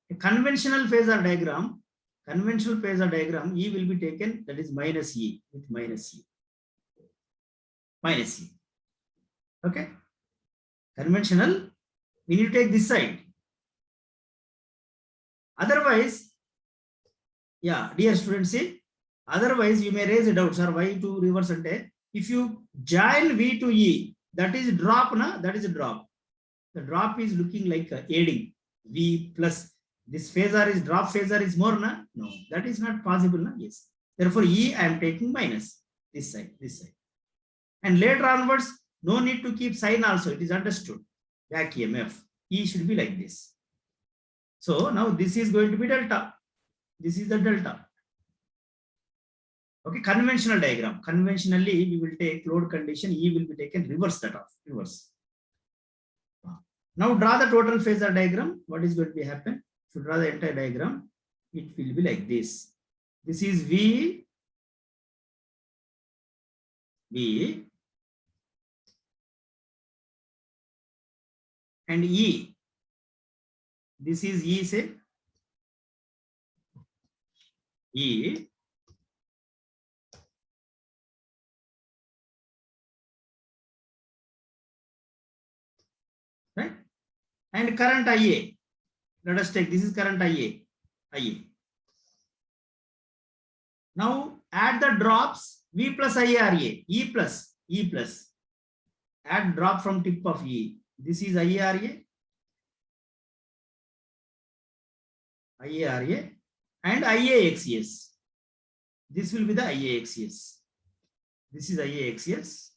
A: A conventional phasor diagram, E will be taken, that is minus E, with minus E. Minus E. Okay. Conventional, we need to take this side. Otherwise, yeah, dear students, see, otherwise you may raise a doubt, sir, why to reverse ante? If you join V to E, that is drop, na? That is a drop. The drop is looking like aiding. V plus this phasor is drop phasor is more, na? No, that is not possible, na? Yes. Therefore, E I am taking minus this side. And later onwards, no need to keep sign also. It is understood. Back EMF. E should be like this. So now this is going to be delta. This is the delta. Okay, conventional diagram. Conventionally, we will take load condition. E will be taken reverse that off. Reverse. Now draw the total phasor diagram. What is going to be happen? To draw the entire diagram, it will be like this. This is V, and E. This is E, say E, right? And current IA. Let us take, this is current IA. Now add the drops V plus IRA, E plus. Add drop from tip of E. This is IRA, and IAXS. This will be the IAXS. This is IAXS.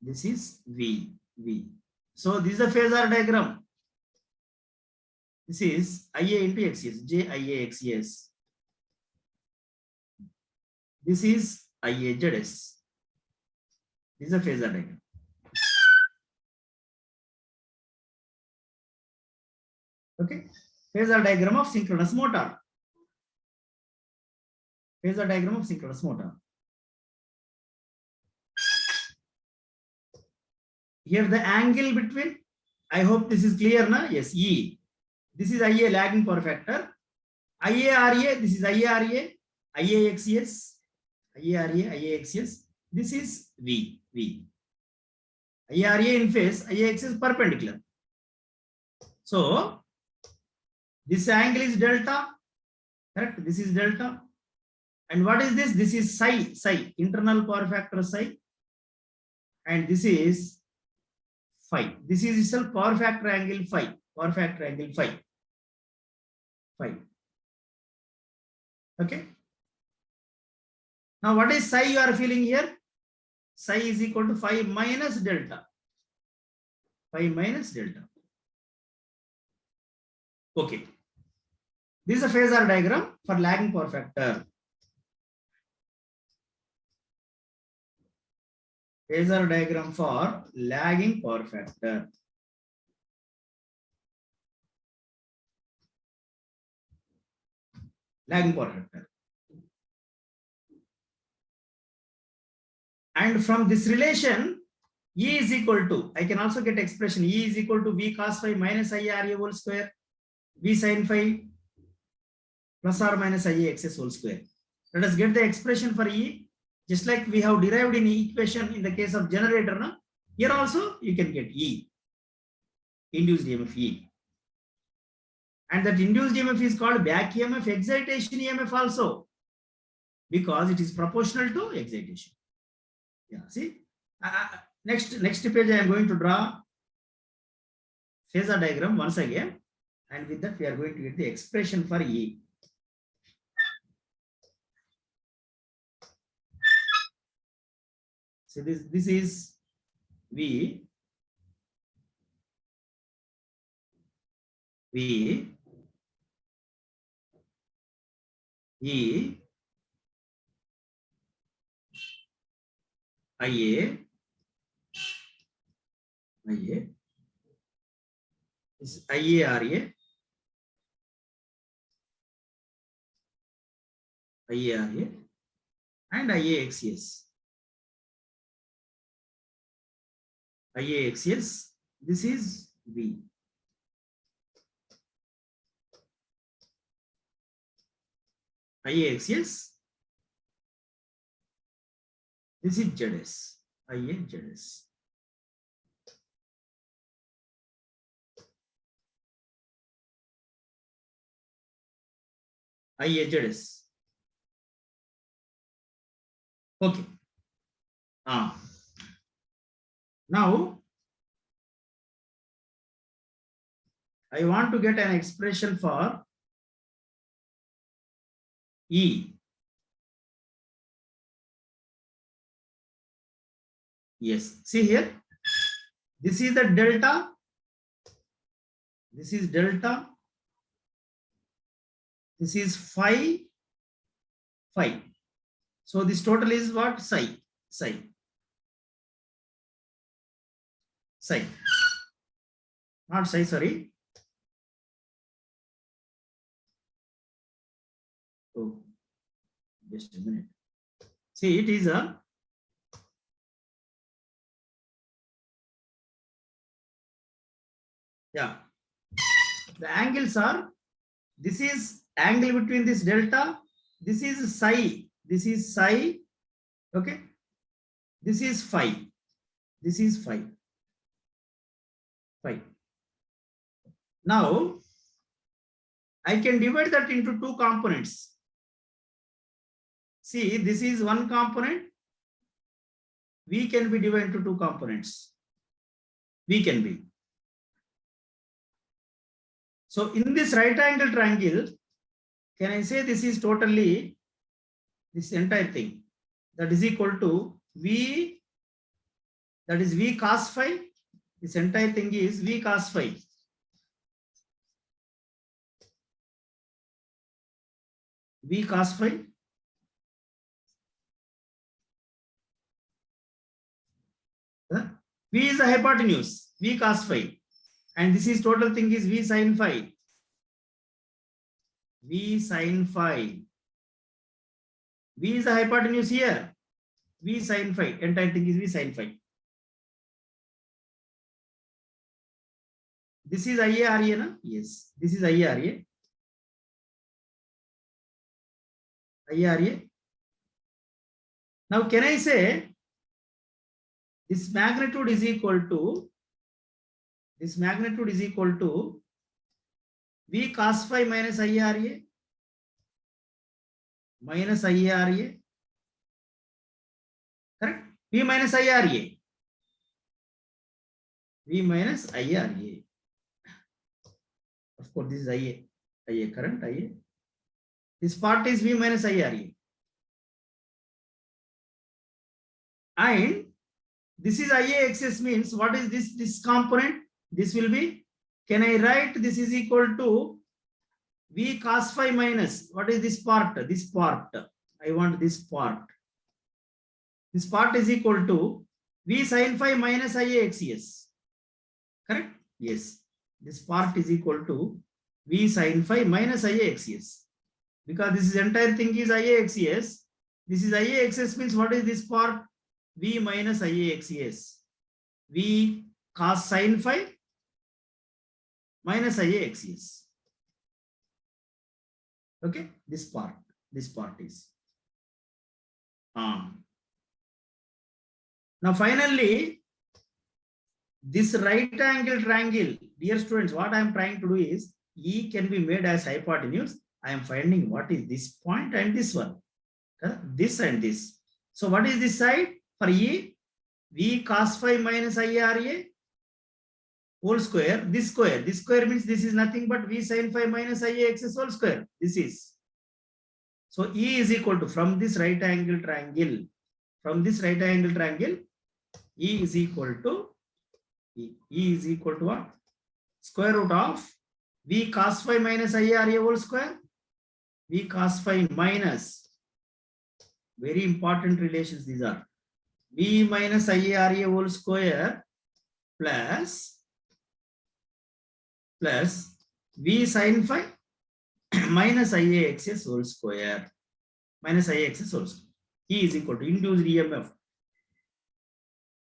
A: This is V. So this is a phasor diagram. This is IA into XS, JIAXS. This is IAZS. This is a phasor diagram. Okay, phasor diagram of synchronous motor. Here the angle between, I hope this is clear now. Yes, E. This is IA, lagging power factor. IARA, this is IARA, IAXS. This is V. IARA in phase, IAXS perpendicular. So this angle is delta, correct? This is delta. And what is this? This is psi, internal power factor psi. And this is phi. This is itself power factor angle phi. Okay. Now what is psi you are feeling here? Psi is equal to phi minus delta. Okay. This is a phasor diagram for lagging power factor. Phasor diagram for lagging power factor. And from this relation, E is equal to, I can also get expression, E is equal to V cos phi minus IRA whole square, V sin phi plus or minus IAXS whole square. Let us get the expression for E, just like we have derived in equation in the case of generator. No? Here also you can get E, induced EMF E. And that induced EMF is called back EMF, excitation EMF also, because it is proportional to excitation. Yeah, see, next page I am going to draw phasor diagram once again, and with that we are going to get the expression for E. So this is V, E, IA, is IARA, and IAXS. This is V. IAXS. This is ZS, IAZS. IAZS. Okay. Now I want to get an expression for E. Yes, see here, this is the delta, this is delta, this is phi. So this total is what? Psi. psi. Not psi, sorry. Oh, just a minute. See, it is a the angles are, this is angle between this delta, this is psi, okay, this is phi, phi. Now I can divide that into two components. See, this is one component, V can be divided into two components, V can be. So in this right angle triangle, can I say this is totally, this entire thing, that is equal to V, that is V cos phi, this entire thing is V cos phi. V cos phi V is the hypotenuse, V cos phi, and this is total thing is V sin phi. V sin phi. V is the hypotenuse here. V sin phi. Entire thing is V sin phi. This is IARA, na? Yes. This is IARA. IARA. Now can I say this magnitude is equal to V cos phi minus IARA minus IARA, correct? V minus IARA, V minus IARA. Of course, this is IA current, IA. This part is V minus IARA. And this is IAXS means what is this component? This will be, can I write this is equal to V cos phi minus, what is this part? This part, I want this part. This part is equal to V sin phi minus IAXS. Correct? Yes. This part is equal to V sin phi minus IAXS. Because this is entire thing is IAXS. This is IAXS means what is this part? V minus IAXS. V cos sin phi minus IAXS. Okay, this part is. Now finally, this right angle triangle, dear students, what I am trying to do is E can be made as hypotenuse. I am finding what is this point and this one, this and this. So what is this side for E? V cos phi minus IARA whole square. This square means this is nothing but V sin phi minus IAXS whole square. This is. So E is equal to, from this right angle triangle, E is equal to what? Square root of V cos phi minus IARA whole square. V cos phi minus, very important relations these are. V minus IARA whole square plus V sin phi minus IAXS whole square. E is equal to induced EMF.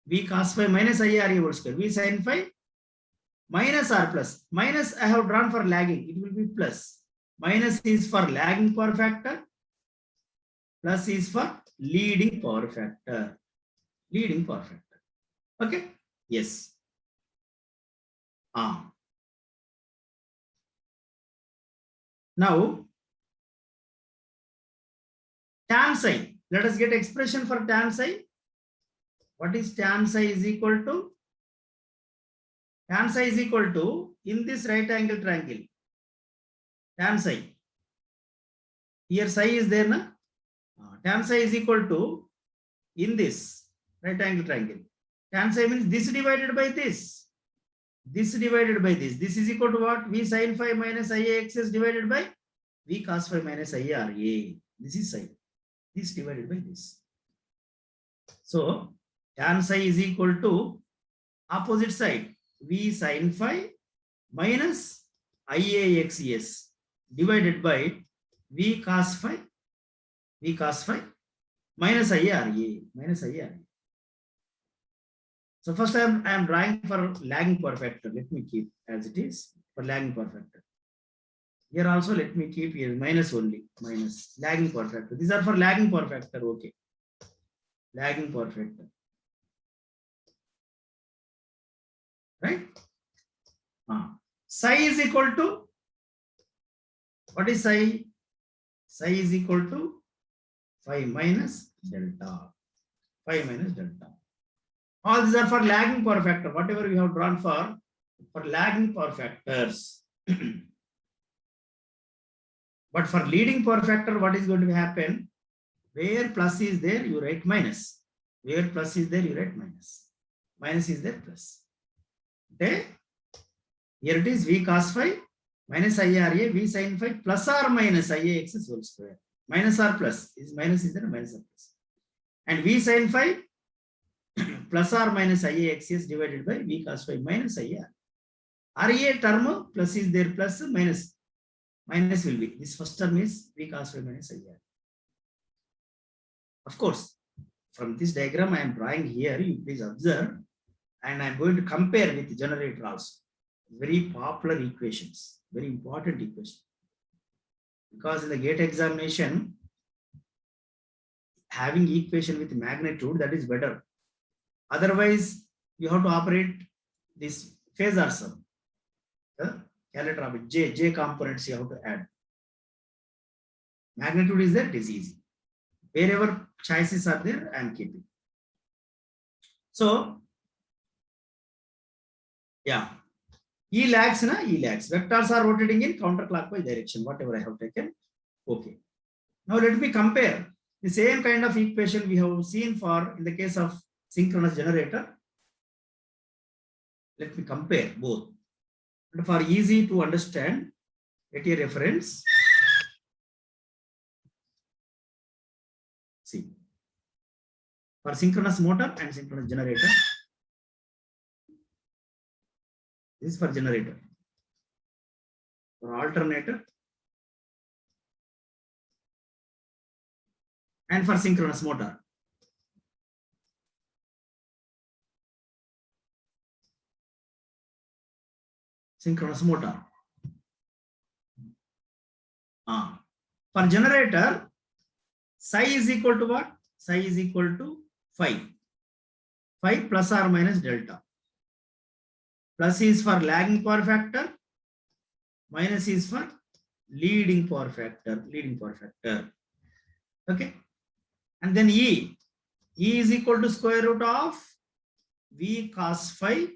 A: V cos phi minus IARA whole square. V sin phi minus or plus. Minus I have drawn for lagging. It will be plus. Minus is for lagging power factor. Plus is for leading power factor. Okay. Yes. Now, tan psi. Let us get expression for tan psi. What is tan psi is equal to? Tan psi is equal to, in this right angle triangle, tan psi. Here psi is there, na? Tan psi is equal to, in this right angle triangle, tan psi means this divided by this. This divided by this. This is equal to what? V sin phi minus IAXS divided by V cos phi minus IARA. This is psi. This divided by this. So tan psi is equal to opposite side, V sin phi minus IAXS divided by V cos phi minus IARA. So first I am drawing for lagging power factor. Let me keep as it is for lagging power factor. Here also let me keep here minus only, minus lagging power factor. These are for lagging power factor, okay. Lagging power factor. Right? Psi is equal to, what is psi? Psi is equal to phi minus delta. Phi minus delta. All these are for lagging power factor. Whatever we have drawn for lagging power factors. But for leading power factor, what is going to happen? Where plus is there, you write minus. Where plus is there, you write minus. Minus is there, plus. Okay? Here it is V cos phi minus IRA, V sin phi plus or minus IAXS whole square. Minus or plus. Minus is there, minus or plus. And V sin phi plus or minus IAXS divided by V cos phi minus IR. RA term plus is there, plus minus. Minus will be. This first term is V cos phi minus IR. Of course, from this diagram I am drawing here, you please observe, and I am going to compare with generator also. Very popular equations, very important equation. Because in the gate examination, having equation with magnitude, that is better. Otherwise, you have to operate this phasor sum. Calculator of J components you have to add. Magnitude is there, it is easy. Wherever choices are there, I am keeping. So, yeah. E lags, E lags. Vectors are rotating in counterclockwise direction, whatever I have taken. Okay. Now let me compare the same kind of equation we have seen for in the case of synchronous generator. Let me compare both. And for easy to understand, get a reference. See. For synchronous motor and synchronous generator. This is for generator. For alternator. And for synchronous motor. Synchronous motor. For generator, psi is equal to what? Psi is equal to phi. Phi plus or minus delta. Plus is for lagging power factor. Minus is for leading power factor. Okay. And then E. E is equal to square root of V cos phi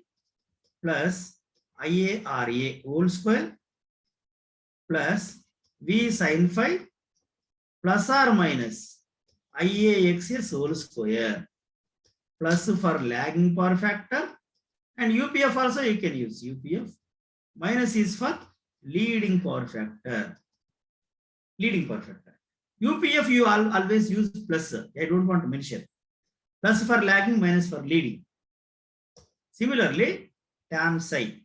A: plus IARA whole square plus V sin phi plus or minus IAXS whole square plus for lagging power factor, and UPF also you can use UPF. Minus is for leading power factor. UPF you always use plus. I don't want to mention. Plus for lagging, minus for leading. Similarly, tan psi.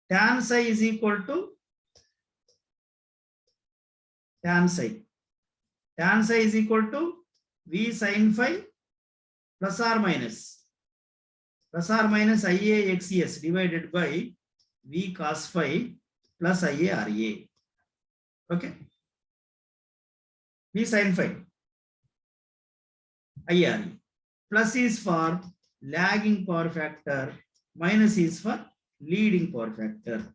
A: Tan psi is equal to tan psi. Tan psi is equal to V sin phi plus or minus IAXS divided by V cos phi plus IARA. Okay. V sin phi IARA. Plus is for lagging power factor, minus is for leading power factor.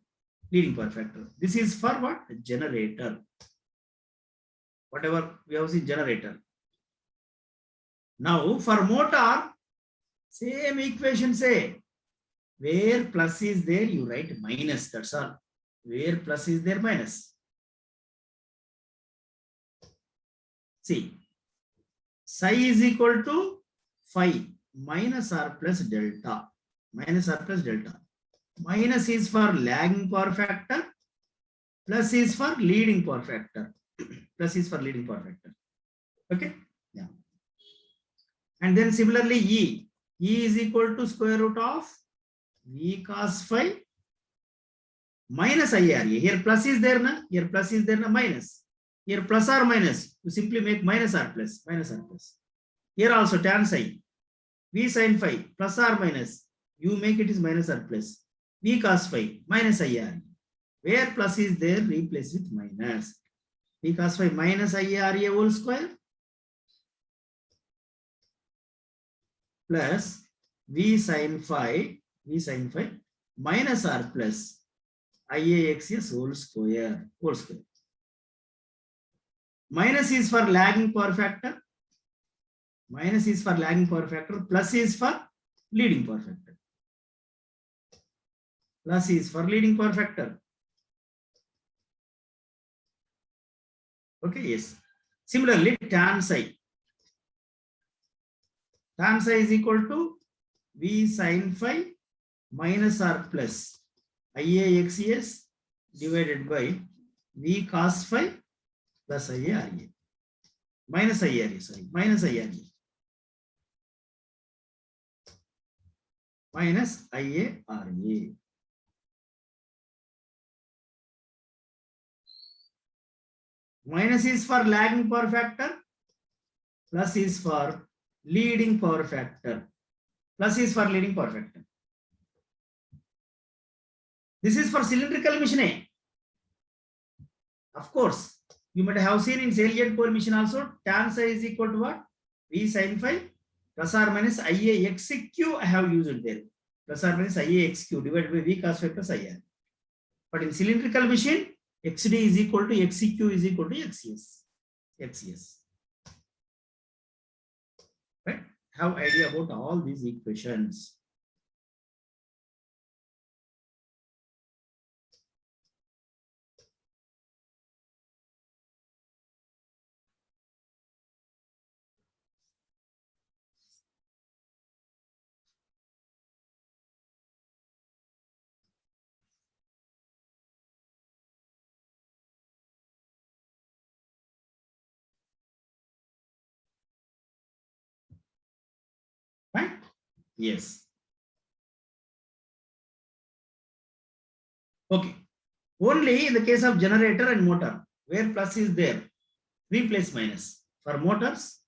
A: This is for what? Generator. Whatever we have seen, generator. Now for motor, same equation say, where plus is there, you write minus, that's all. Where plus is there, minus. See, psi is equal to phi minus or plus delta. Minus is for lagging power factor. Plus is for leading power factor. Okay. Yeah. And then similarly E is equal to square root of V cos phi minus IRA. Here plus is there, na? Here plus is there, na? Minus. Here plus or minus. You simply make minus or plus. Minus or plus. Here also tan psi. V sin phi plus or minus. You make it is minus or plus. V cos phi minus IRA. Where plus is there, replace with minus. V cos phi minus IRA whole square plus V sin phi minus or plus IAXS whole square. Minus is for lagging power factor. Minus is for lagging power factor. Plus is for leading power factor. Plus is for leading power factor. Okay, yes. Similarly, tan psi. Tan psi is equal to V sin phi minus or plus IAXS divided by V cos phi plus IARA. Minus IRA, sorry. Minus IRA. Minus IARA. Minus is for lagging power factor. Plus is for leading power factor. Plus is for leading power factor. This is for cylindrical machine. Of course, you might have seen in salient pole machine also, tan psi is equal to what? V sin phi plus or minus IAXQ I have used there. Plus or minus IAXQ divided by V cos phi plus IR. But in cylindrical machine, XD is equal to XCQ is equal to XCS. Right? Have idea about all these equations. Right? Yes. Okay. Only in the case of generator and motor, where plus is there, replace minus. For motors,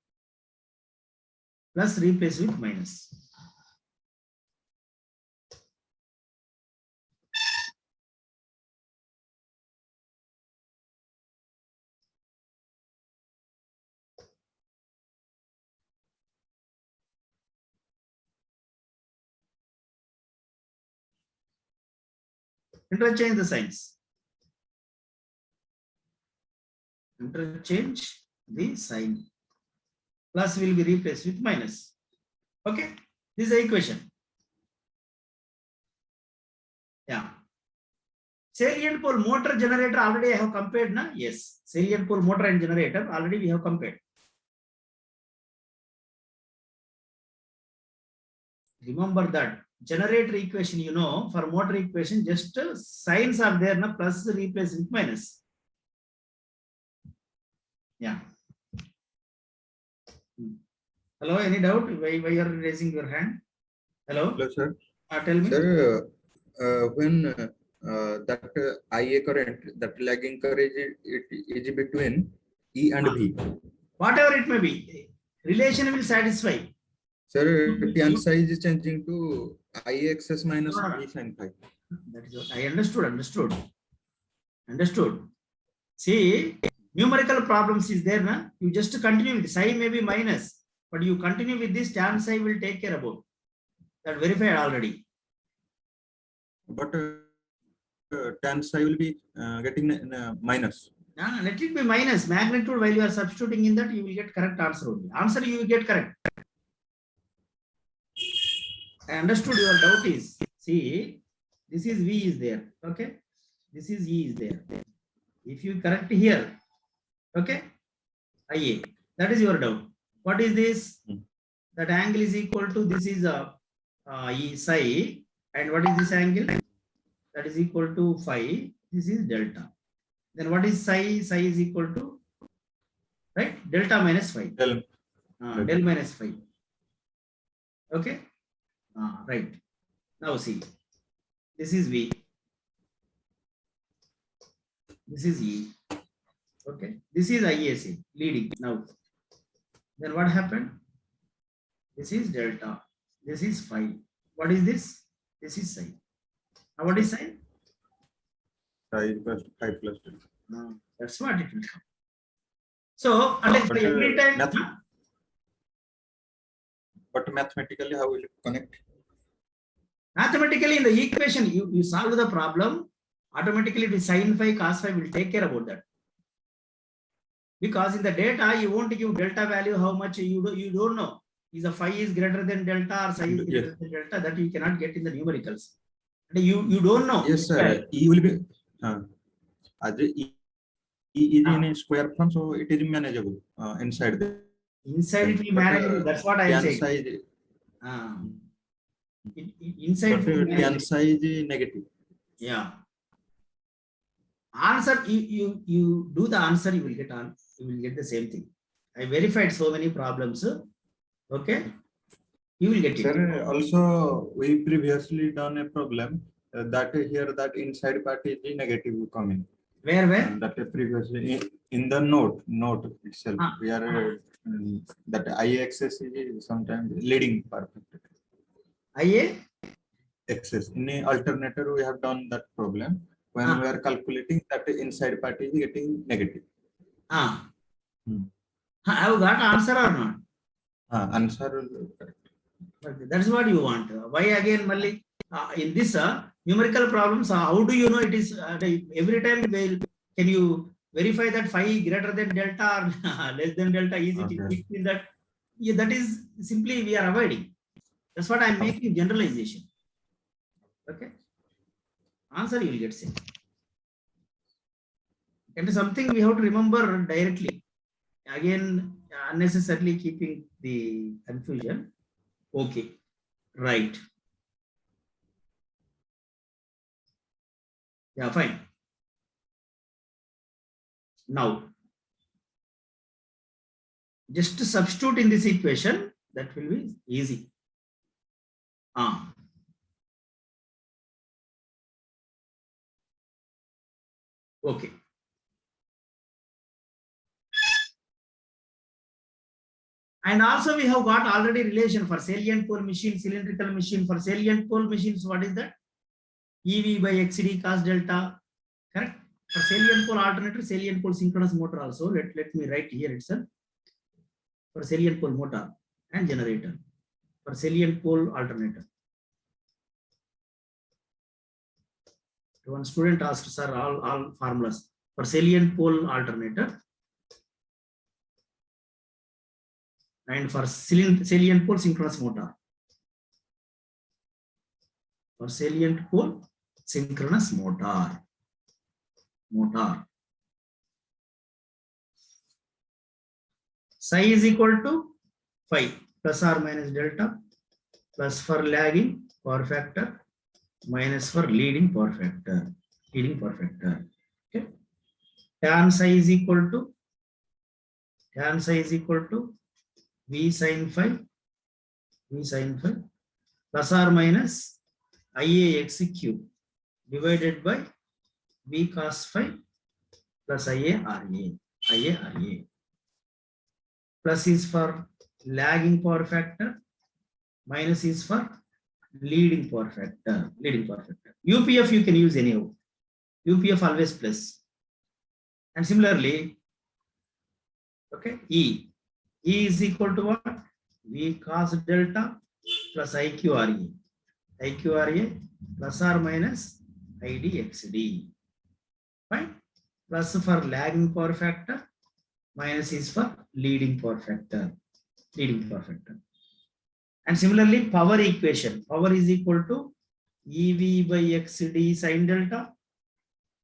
A: plus replace with minus. Interchange the signs. Interchange the sign. Plus will be replaced with minus. Okay, this is the equation. Yeah. Salient pole motor generator already I have compared, na? Yes. Salient pole motor and generator already we have compared. Remember that generator equation, you know, for motor equation, just signs are there, na? Plus replace with minus. Yeah. Hello, any doubt? Why you are raising your hand? Hello?
C: Hello, sir.
A: Tell me.
C: Sir, when that IA current, that lagging current is between E and V.
A: Whatever it may be, relation will satisfy.
C: Sir, tan psi is changing to IAXS minus V sin phi.
A: That is what I understood. Understood. See, numerical problems is there, na? You just continue with psi may be minus, but you continue with this, tan psi will take care about. That verified already.
C: But tan psi will be getting minus.
A: Let it be minus. Magnitude, while you are substituting in that, you will get correct answer only. Answer you will get correct. I understood your doubt is, see, this is V is there, okay? This is E is there. If you correct here, okay, IA, that is your doubt. What is this? That angle is equal to, this is E psi, and what is this angle? That is equal to phi, this is delta. Then what is psi? Psi is equal to, right, delta minus phi. Del minus phi. Okay, right. Now see, This is V. This is E. Okay. This is IAC leading now. Then what happened? This is delta. This is phi. What is this? This is psi. Now what is psi?
C: Psi is equals to 5 plus delta.
A: No, that's what it will come. So unless
C: But,
A: every time.
C: But mathematically, how will it connect?
A: Mathematically, in the equation, you solve the problem, automatically the sin phi, cos phi will take care about that. Because in the data, you won't give delta value, how much you don't know. Is a phi is greater than delta or psi is greater than delta, that you cannot get in the numericals. You don't know.
C: Yes, sir. E will be as E is in a square form, so it is manageable inside the.
A: Inside it will manage. That's what I am saying. Inside
C: tan psi is negative.
A: Yeah. Answer, you do the answer, you will get the same thing. I verified so many problems. Okay, you will get it.
C: Sir, also we previously done a problem that here that inside part is the negative coming.
A: Where?
C: That previously in the note itself we are that IA access is sometimes leading perfect.
A: IA
C: Access in a alternator we have done that problem when we are calculating that the inside part is getting negative.
A: Have you got answer or not?
C: Answer correct.
A: Okay, that's what you want. Why again, Mali? In this numerical problems, how do you know it is every time? Can you verify that phi greater than delta or less than delta? Is it in that? Yeah, that is simply we are avoiding. That's what I am making generalization. Okay. Answer you will get same. And something we have to remember directly. Again, unnecessarily keeping the confusion. Okay, right. Yeah, fine. Now, just to substitute in this equation, that will be easy. Okay. And also we have got already relation for salient pole machine, cylindrical machine. For salient pole machines, what is that? EV by XD cos delta, correct? For salient pole alternator, salient pole synchronous motor also. Let me write here itself. For salient pole motor and generator. For salient pole alternator. One student asked, sir, all formulas. For salient pole alternator. And for salient pole synchronous motor. For salient pole synchronous motor. Psi is equal to phi plus or minus delta, plus for lagging power factor minus for leading power factor. Okay. Tan psi is equal to V sin phi plus or minus IAX cube divided by V cos phi plus IA RA. Plus is for lagging power factor, minus is for leading power factor. UPF you can use anyhow. UPF always plus. And similarly, okay, E is equal to what? V cos delta plus IQRA plus or minus IDXD. Fine. Plus for lagging power factor, minus is for leading power factor. And similarly, power equation. Power is equal to EV by XD sin delta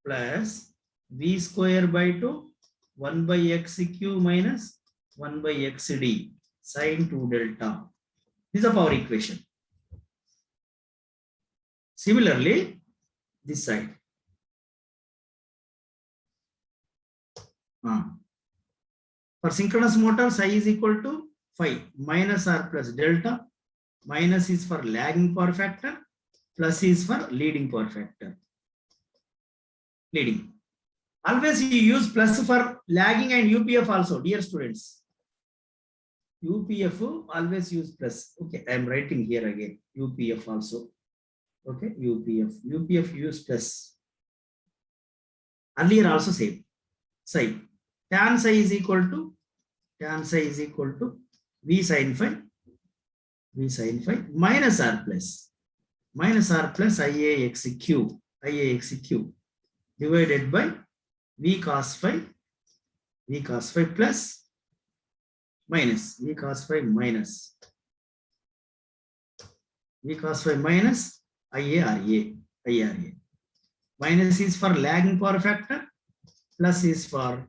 A: plus V square by 2 1 by XQ minus 1 by XD sin 2 delta. This is a power equation. Similarly, this side. For synchronous motor, psi is equal to phi minus r plus delta. Minus is for lagging power factor plus is for leading power factor. Leading. Always you use plus for lagging and UPF also, dear students. UPF always use plus. Okay, I am writing here again. UPF also. Okay, UPF use plus. Earlier also same. Psi. Tan psi is equal to V sin phi minus R plus IAXQ divided by V cos phi plus minus V cos phi minus IARA. Minus is for lagging power factor, plus is for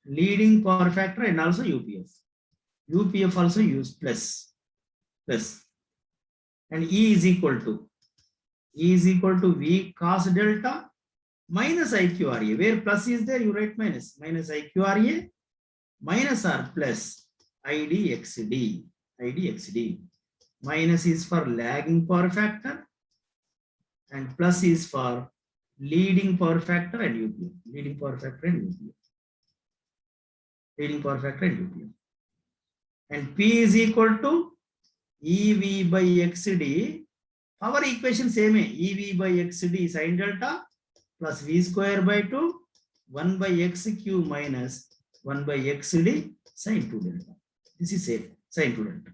A: leading power factor, and also UPF. UPF also use plus. And E is equal to V cos delta minus IQRA. Where plus is there, you write minus IQRA minus R plus IDXD. Minus is for lagging power factor and plus is for leading power factor and UPF. Leading power factor and UPF. And P is equal to EV by XD. Power equation same. EV by XD sin delta plus V square by 2 1 by XQ minus 1 by XD sin 2 delta. This is same, sin 2 delta.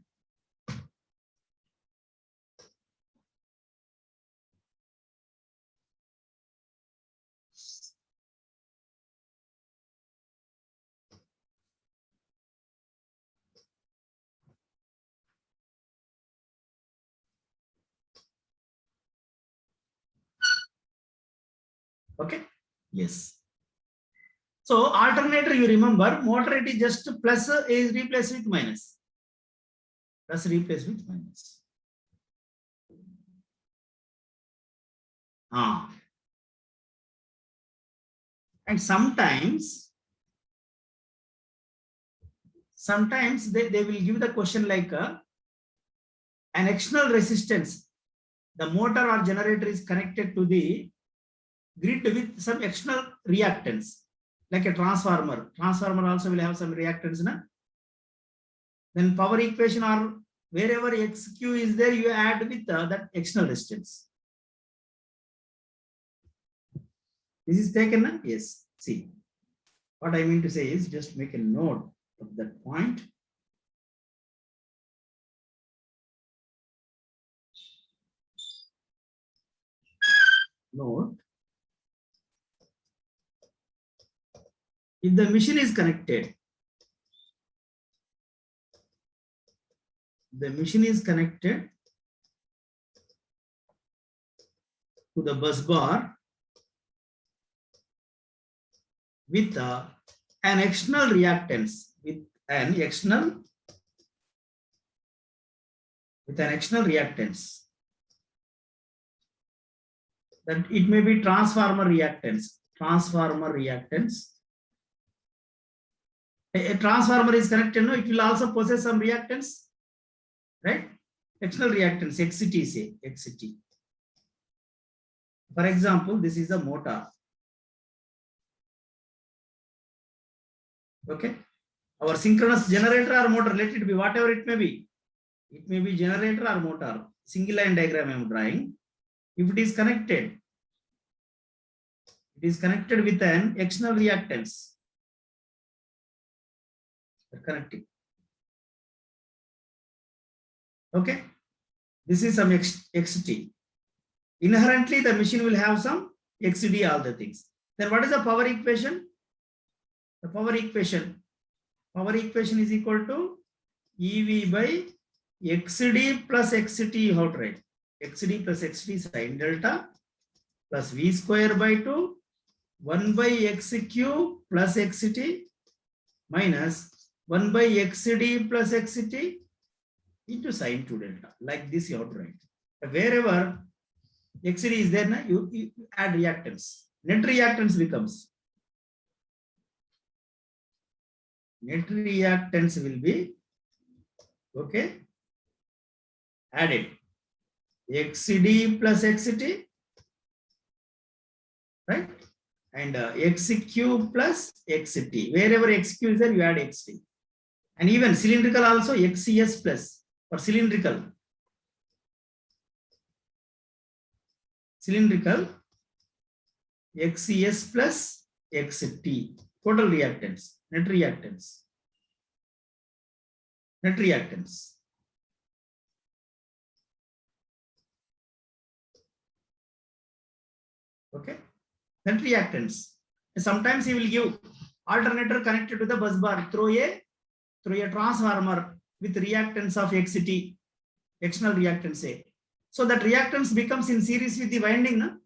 A: Okay, yes. So alternator, you remember, motor it is just plus is replaced with minus. And sometimes they will give the question like an external resistance. The motor or generator is connected to the grid with some external reactance, like a transformer. Transformer also will have some reactance. Then power equation, or wherever XQ is there, you add with that external resistance. This is taken? Yes. See, what I mean to say is just make a note of that point. Note. If the machine is connected, to the bus bar with an external reactance, that it may be transformer reactance. A transformer is connected, no, it will also possess some reactance, right? External reactance, XT, say, XT. For example, this is a motor. Okay. Our synchronous generator or motor, let it be whatever it may be. It may be generator or motor. Single line diagram I am drawing. If it is connected with an external reactance. Connecting. Okay. This is some XT. Inherently, the machine will have some XD, all the things. Then what is the power equation? The power equation is equal to EV by XD plus XT outright. XD plus XT sin delta plus V square by 2 1 by XQ plus XT minus 1 by XD plus XT into sin 2 delta. Like this you have to write. Wherever XD is there, you add reactance. Net reactance becomes. Net reactance will be, okay, added. xd plus xt, right? And xq plus xt. Wherever xq is there, you add xt. And even cylindrical also xcs plus for cylindrical. Cylindrical xcs plus xt. Total reactants, net reactants. Net reactants. Okay. Net reactants. Sometimes he will give alternator connected to the bus bar through a transformer with reactance of xt, external reactance A. So that reactance becomes in series with the winding. No?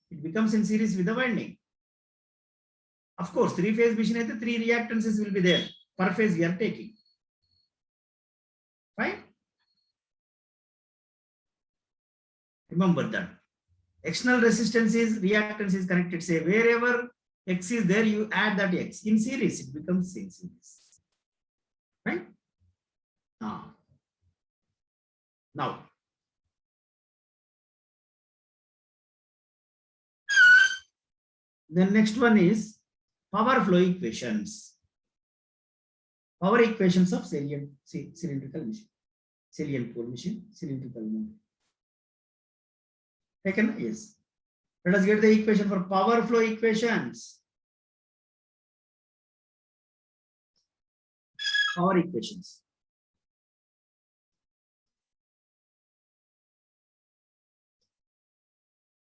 A: It becomes in series with the winding. Of course, three-phase machine, 3 reactances will be there. Per phase we are taking. Fine. Remember that. External resistance is reactance is connected. Say wherever X is there, you add that X. In series, it becomes in series. Right? Now. The next one is power flow equations. Power equations of cylindrical machine. Salient pole machine, cylindrical mode. Taken? Yes. Let us get the equation for power flow equations. Power equations.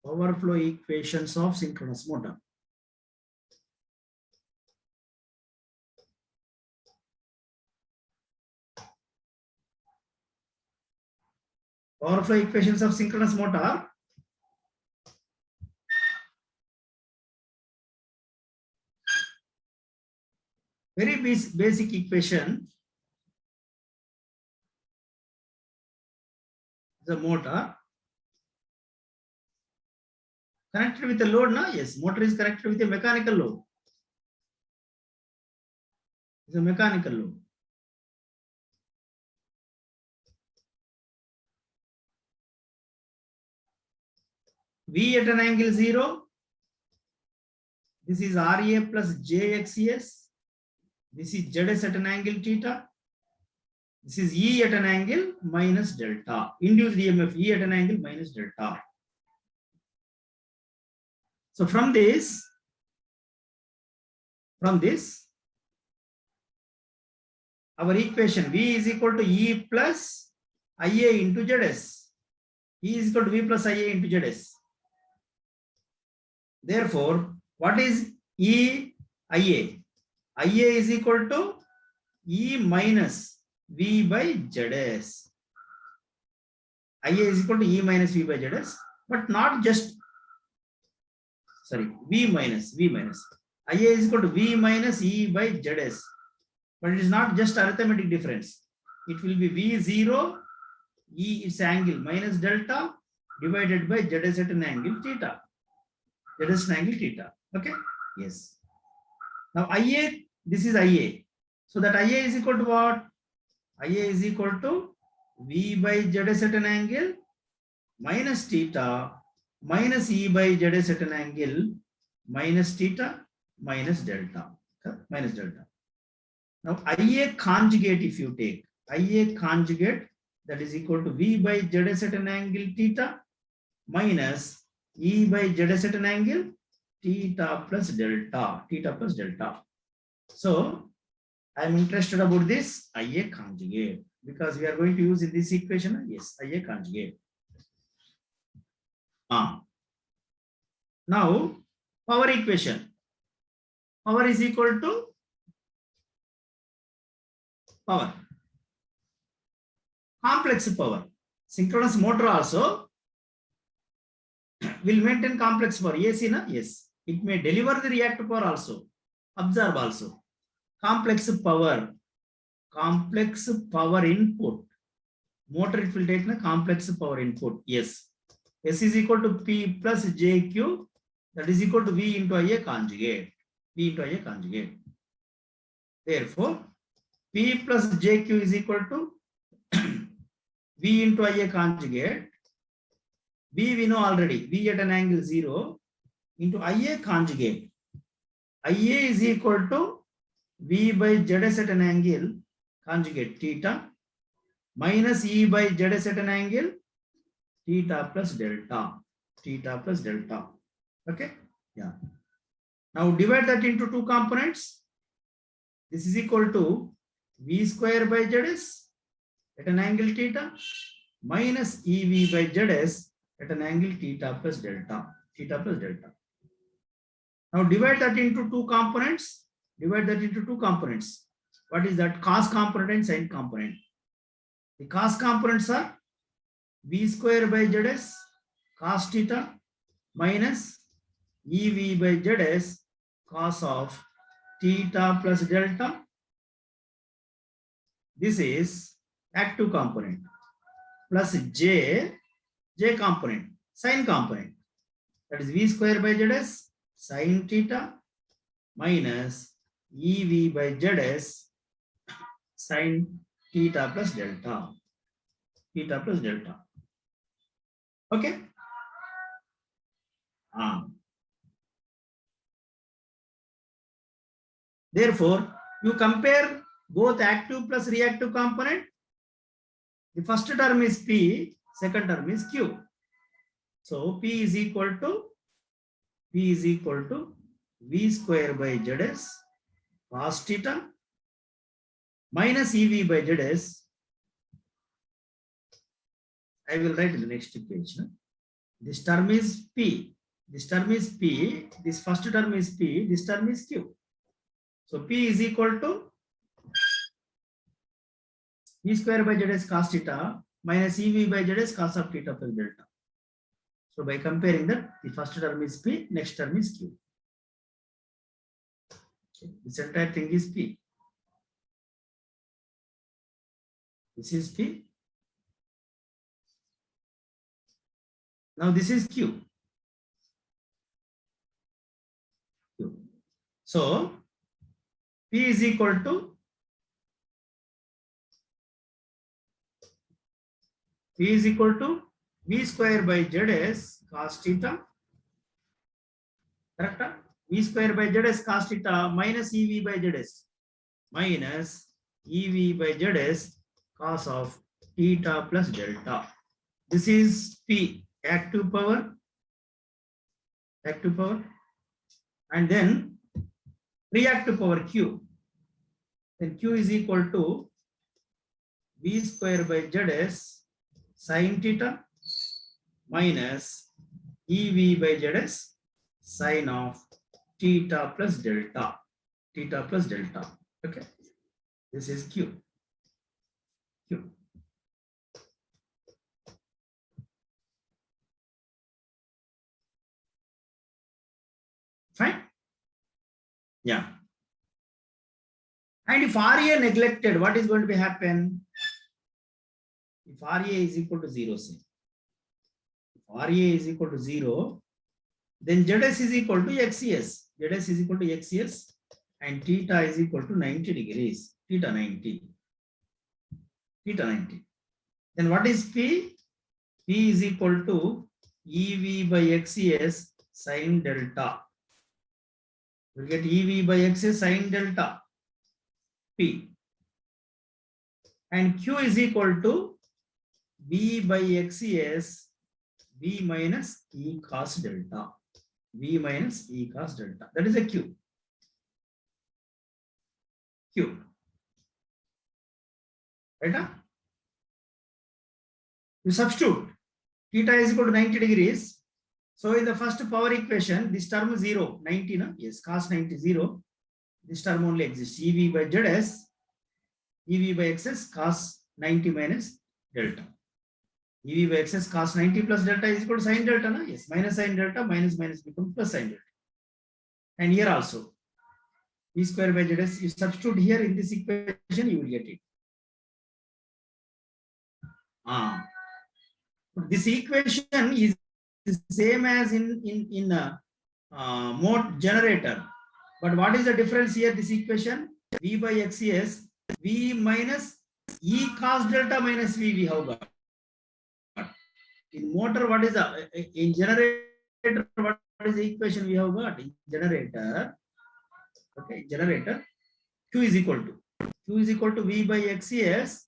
A: Power flow equations of synchronous motor. Power flow equations of synchronous motor. Very basic equation. The motor connected with a load, no? Yes, motor is connected with a mechanical load. It's a mechanical load. V at an angle 0. This is RA plus JXES. This is ZS at an angle theta. This is E at an angle minus delta. Induced EMF E at an angle minus delta. So from this, our equation V is equal to E plus IA into ZS. E is equal to V plus IA into ZS. Therefore, what is E IA? IA is equal to E minus V by ZS. IA is equal to E minus V by ZS, but not just, sorry, V minus. IA is equal to V minus E by ZS. But it is not just arithmetic difference. It will be V0, E its angle minus delta divided by ZS at an angle theta. ZS at an angle theta. Okay? Yes. Now IA, this is IA. So that IA is equal to what? IA is equal to V by ZS at an angle minus theta minus E by ZS at an angle minus theta minus delta. Minus delta. Now IA conjugate, if you take IA conjugate, that is equal to V by ZS at an angle theta minus E by ZS at an angle theta plus delta. So I am interested about this IA conjugate because we are going to use in this equation. Yes, IA conjugate. Now power equation. Power is equal to power. Complex power. Synchronous motor also will maintain complex power. AC, na? Yes. It may deliver the reactive power also. Absorb also. Complex power input. Motor it will take the complex power input. Yes. S is equal to P plus JQ. That is equal to V into IA conjugate. Therefore, P plus JQ is equal to V into IA conjugate V we know already. V at an angle 0 into Ia conjugate. Ia is equal to V by Zs at an angle conjugate theta minus E by Zs at an angle theta plus delta. Theta plus delta. Okay? Yeah. Now divide that into two components. This is equal to V square by Zs at an angle theta minus EV by Zs at an angle theta plus delta. Theta plus delta. Now divide that into two components. Divide that into two components. What is that? Cos component and sin component. The cos components are V square by Zs cos theta minus EV by Zs cos of theta plus delta. This is active component plus J component, sin component. That is V square by Zs sin theta minus EV by Zs sin theta plus delta. Theta plus delta. Okay? Therefore, you compare both active plus reactive component. The first term is P, second term is Q. So P is equal to V square by Zs cos theta minus EV by Zs. I will write in the next equation. This term is P. This term is P. This first term is P. This term is Q. So P is equal to V square by Zs cos theta minus EV by Zs cos of theta plus delta. So by comparing that, the first term is P, next term is Q. Okay. This entire thing is P. This is P. Now this is Q. So P is equal to V square by Zs cos theta. Correct? V square by Zs cos theta minus EV by Zs minus EV by Zs cos of theta plus delta. This is P, active power, and then reactive power Q. Then Q is equal to V square by Zs sin theta minus EV by Zs sin of theta plus delta. Okay. This is Q. Fine? Yeah. And if RA neglected, what is going to be happen? If RA is equal to 0, say. If RA is equal to 0, then Zs is equal to XCS. Zs is equal to XCS and theta is equal to 90 degrees. Theta 90. Then what is P? P is equal to EV by XCS sin delta. We get EV by XCS sin delta P. And Q is equal to V by XCS V minus E cos delta. V minus E cos delta. That is a Q. Right? You substitute. Theta is equal to 90 degrees. So in the first power equation, this term is 0. 90, no? Yes, cos 90 0. This term only exists. EV by Zs, EV by XS cos 90 minus delta. EV by XS cos 90 plus delta is equal to sin delta, no? Yes, minus sin delta, minus becomes plus sin delta. And here also, V square by Zs, you substitute here in this equation, you will get it. This equation is the same as in mode generator. But what is the difference here? This equation, V by XCS, V minus E cos delta minus VV, how got? in motor, what is the, in generator, what is the equation we have got? In generator, okay, generator, Q is equal to V by XCS,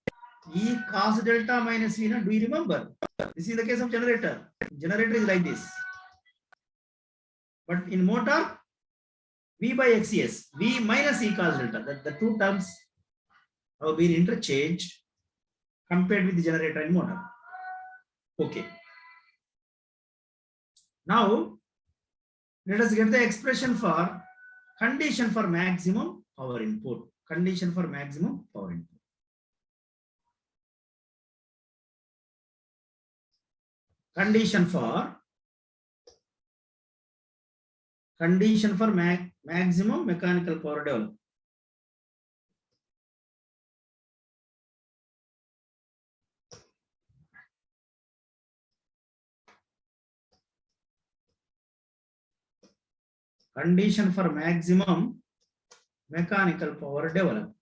A: E cos delta minus V. Do you remember? This is the case of generator. Generator is like this. But in motor, V by XCS, V minus E cos delta. That the two terms have been interchanged compared with the generator and motor. Okay. Now, let us get the expression for condition for maximum power input. Condition for maximum power input. Condition for maximum mechanical power development. Condition for maximum mechanical power development,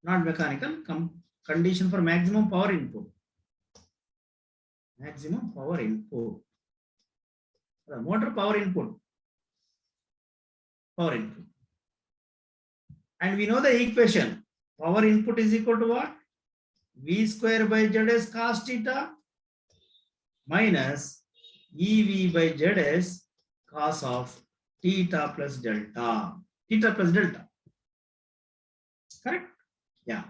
A: not mechanical, condition for maximum power input. Maximum power input. The motor power input. Power input. And we know the equation. Power input is equal to what? V square by Zs cos theta minus EV by Zs cos of theta plus delta. Theta plus delta. Correct? Yeah.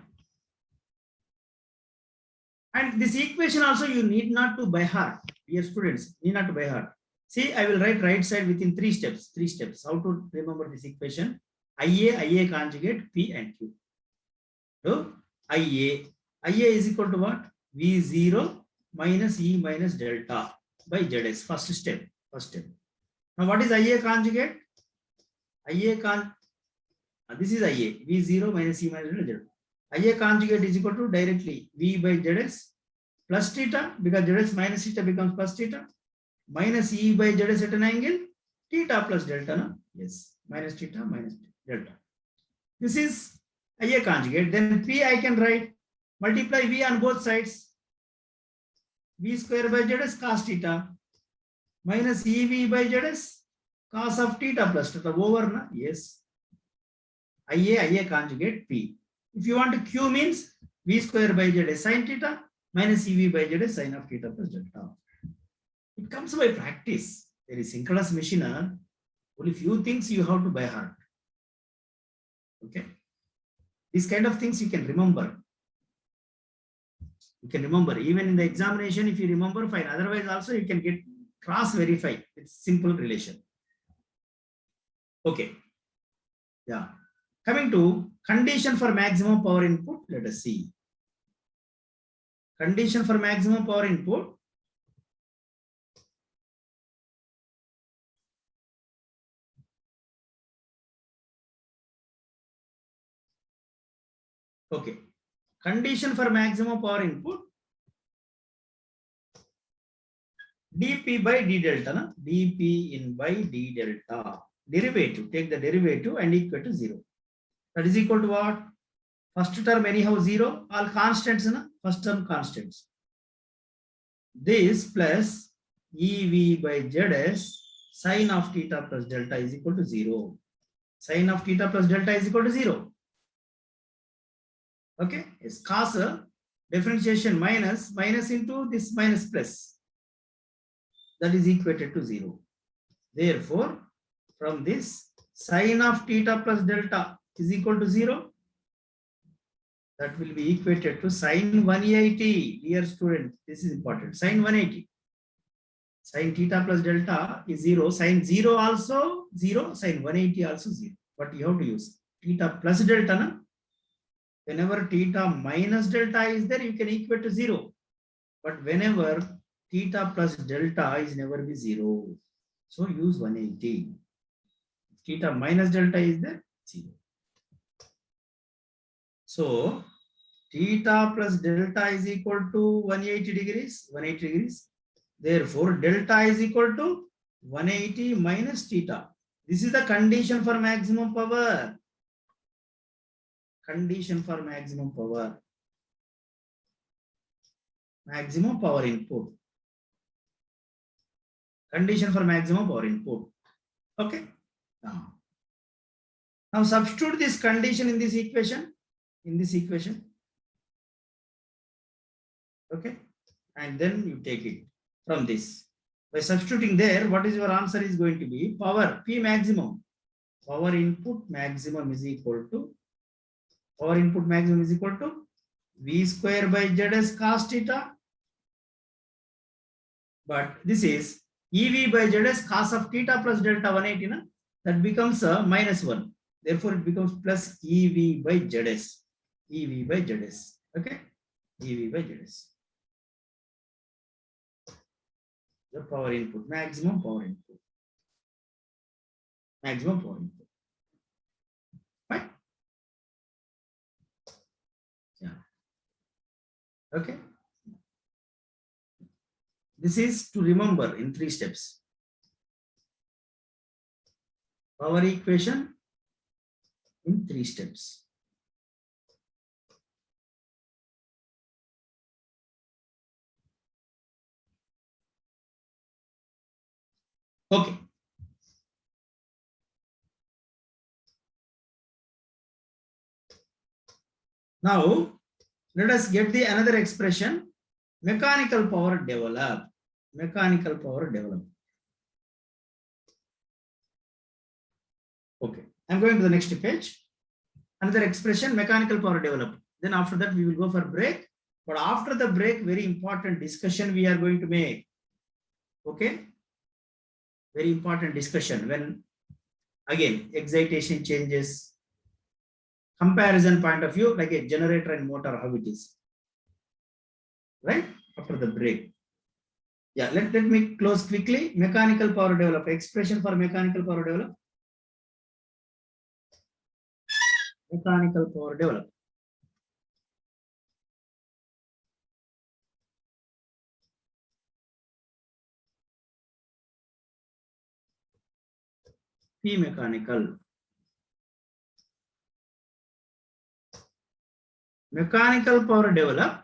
A: And this equation also you need not to by heart. Dear students, need not to by heart. See, I will write right side within 3 steps. 3 steps. How to remember this equation? IA conjugate, P and Q. So, IA is equal to what? V0 minus E minus delta by Zs. First step. Now, what is IA conjugate? This is IA. V0 minus E minus delta. IA conjugate is equal to directly V by Zs plus theta, because Zs minus theta becomes plus theta, minus E by Zs at an angle, theta plus delta. No? Yes, minus theta minus delta. This is IA conjugate. Then P I can write, multiply V on both sides. V square by Zs cos theta minus EV by Zs cos of theta plus theta over. Na? Yes. IA conjugate P. If you want Q means V square by Zs sin theta minus EV by Zs sin of theta plus delta. It comes by practice. There is synchronous machinery. Only few things you have to by heart. Okay. These kind of things you can remember. You can remember. Even in the examination, if you remember, fine. Otherwise, also you can get cross verify. It's simple relation. Okay. Yeah. Coming to condition for maximum power input, let us see. Condition for maximum power input. Okay. Condition for maximum power input. dP by d delta. Na? dP in by d delta. Derivative. Take the derivative and equal to 0. That is equal to what? First term anyhow 0. All constants. Na? First term constants. This plus EV by Zs sin of theta plus delta is equal to 0. Sin of theta plus delta is equal to 0. Okay. It's cos differentiation minus into this minus plus. That is equated to 0. Therefore, from this sin of theta plus delta is equal to 0. That will be equated to sin 180. Dear student, this is important. Sin 180. Sin theta plus delta is 0. Sin 0 also 0. Sin 180 also 0. But you have to use theta plus delta. Na? Whenever theta minus delta is there, you can equate to 0. But whenever theta plus delta is never be 0. So use 180. Theta minus delta is there, 0. So theta plus delta is equal to 180 degrees. Therefore, delta is equal to 180 minus theta. This is the condition for maximum power. Condition for maximum power. Maximum power input. Condition for maximum power input. Okay. Now substitute this condition in this equation. Okay. And then you take it from this. By substituting there, what is your answer is going to be power P maximum. Power input maximum is equal to V square by ZS cos theta. But this is EV by ZS cos of theta plus delta 180. Na? That becomes a -1. Therefore, it becomes plus EV by ZS. Okay. EV by ZS. The power input, maximum power input. Right? Yeah. Okay. This is to remember in 3 steps. Power equation in 3 steps. Okay. Now, let us get the another expression, mechanical power developed. Okay, I'm going to the next page. Another expression, mechanical power developed. Then after that, we will go for break. But after the break, very important discussion we are going to make. Okay, very important discussion when again excitation changes. Comparison point of view, like a generator and motor, how it is. Right? After the break. Yeah, let me close quickly. Mechanical power developed. Expression for mechanical power developed. Mechanical power developed. P mechanical. Mechanical power developed.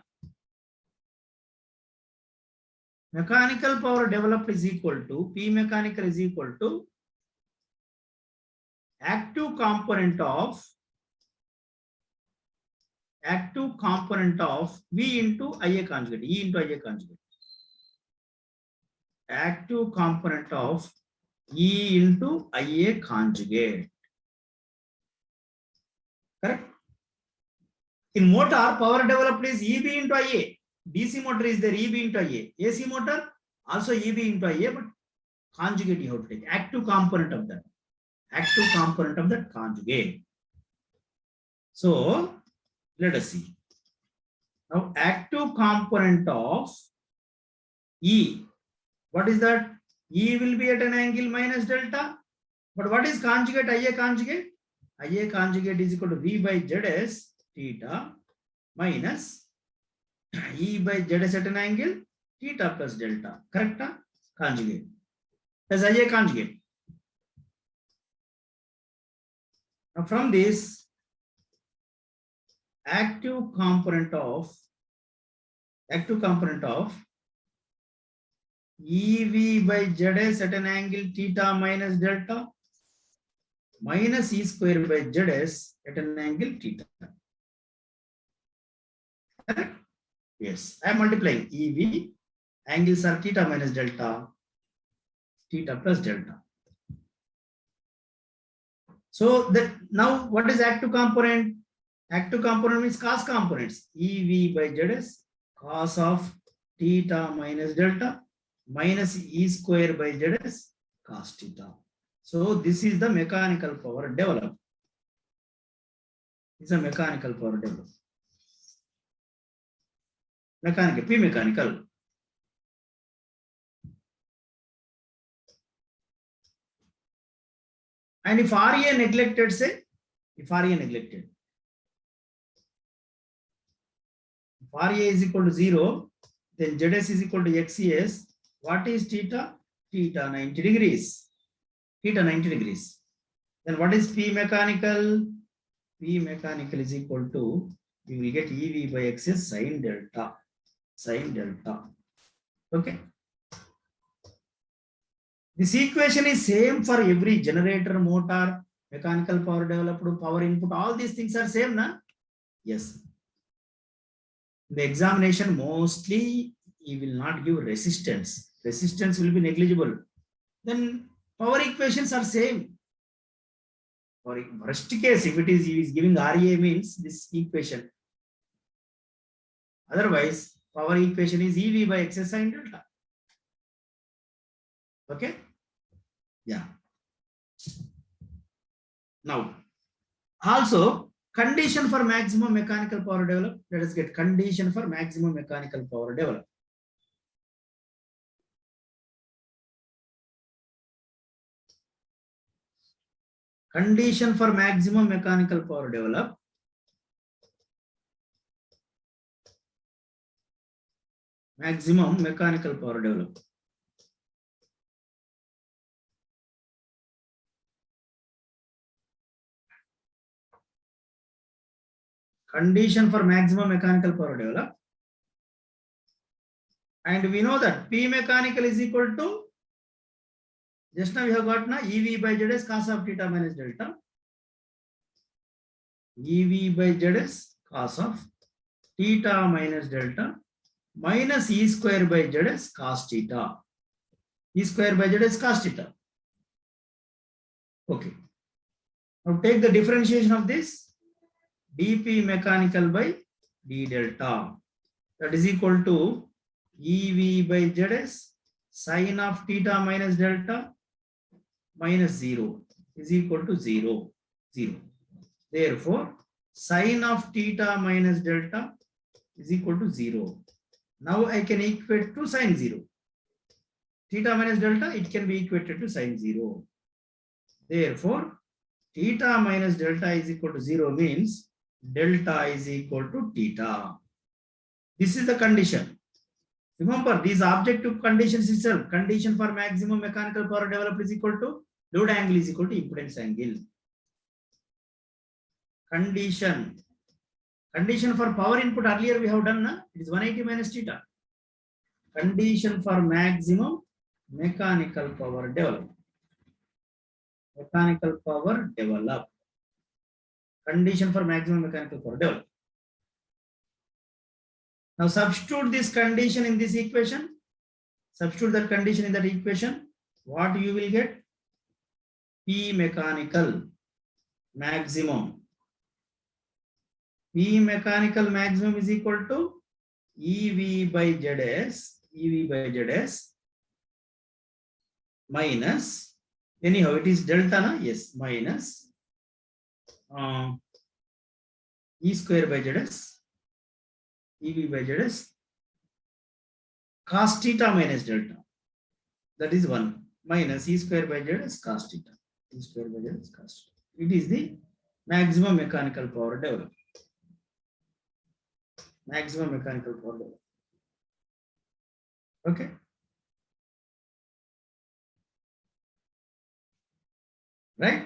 A: Mechanical power developed is equal to P mechanical is equal to active component of V into IA conjugate, E into IA conjugate. Active component of E into IA conjugate. Correct? In motor, power developed is EB into IA. DC motor is there, EB into IA. AC motor, also EB into IA, but conjugate you have to take. Active component of that. Conjugate. So, let us see. Now, active component of E. What is that? E will be at an angle minus delta. But what is conjugate? IA conjugate? IA conjugate is equal to V by ZS theta minus E by ZS at an angle theta plus delta. Correct? Conjugate. As IA conjugate. Now from this, active component of EV by ZS at an angle theta minus delta minus E square by ZS at an angle theta. Correct? Yes, I am multiplying EV, angles are theta minus delta, theta plus delta. So that now what is active component? Active component means cos components. EV by ZS, cos of theta minus delta minus E square by ZS, cos theta. So this is the mechanical power developed. It's a mechanical power developed. Mechanical, P mechanical. And if RA neglected, say, if RA neglected, if RA is equal to 0, then ZS is equal to XCS. What is theta? Theta 90 degrees. Theta 90 degrees. Then what is P mechanical? P mechanical is equal to, we will get EV by XS sin delta. Sin delta. Okay. This equation is same for every generator, motor, mechanical power developed, power input, all these things are same, na? Yes. The examination mostly you will not give resistance. Resistance will be negligible. Then power equations are same. For worst case, if it is he is giving RA means this equation. Otherwise, power equation is EV by XS sin delta. Okay? Yeah. Now, also condition for maximum mechanical power developed. Let us get condition for maximum mechanical power developed. Condition for maximum mechanical power developed. Maximum mechanical power developed. Condition for maximum mechanical power developed. And we know that P mechanical is equal to, just now we have got na EV by ZS cos of theta minus delta. EV by ZS cos of theta minus delta minus E square by ZS cos theta. E square by ZS cos theta. Okay. Now take the differentiation of this. dP mechanical by d delta. That is equal to EV by ZS sine of theta minus delta minus 0 is equal to 0. Therefore, sine of theta minus delta is equal to 0. Now I can equate to sine 0. Theta minus delta, it can be equated to sine 0. Therefore, theta minus delta is equal to 0 means delta is equal to theta. This is the condition. Remember, these objective conditions itself, condition for maximum mechanical power developed is equal to load angle is equal to impedance angle. Condition for power input earlier we have done, na? It is 180 minus theta. Condition for maximum mechanical power developed. Mechanical power developed. Condition for maximum mechanical power developed. Now substitute this condition in this equation. Substitute that condition in that equation. What you will get? P mechanical maximum. P mechanical maximum is equal to EV by ZS minus, anyhow it is delta, na? Yes, minus E square by ZS, EV by ZS cos theta minus delta. That is 1 minus E square by ZS cos theta. E square by ZS cos theta. It is the maximum mechanical power developed. Maximum mechanical power developed. Okay. Right?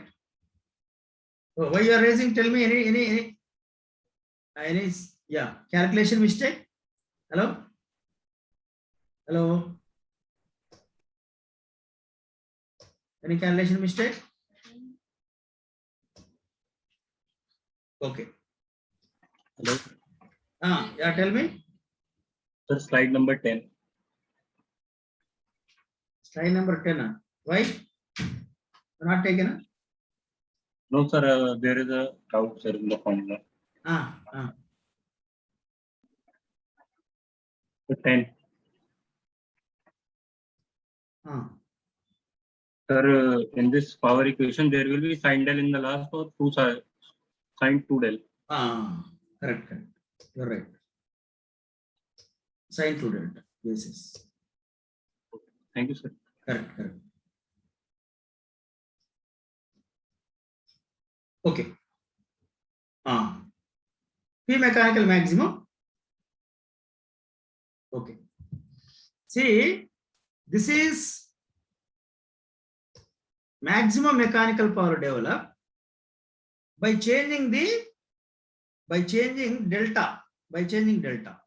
A: So why you are raising? Tell me any yeah, calculation mistake. Hello? Hello? Any calculation mistake? Okay.
D: Hello.
A: Yeah, tell me.
D: Sir, slide number 10.
A: Slide number 10. Why? You're not taken?
D: No, sir, there is a doubt, sir, in the formula. The 10. Sir, in this power equation, there will be sin del in the last or sin 2 del.
A: Correct. You're right. Sin 2 delta. Yes.
D: Thank you, sir.
A: Correct. Okay. P mechanical maximum. Okay. See, this is maximum mechanical power developed by changing delta.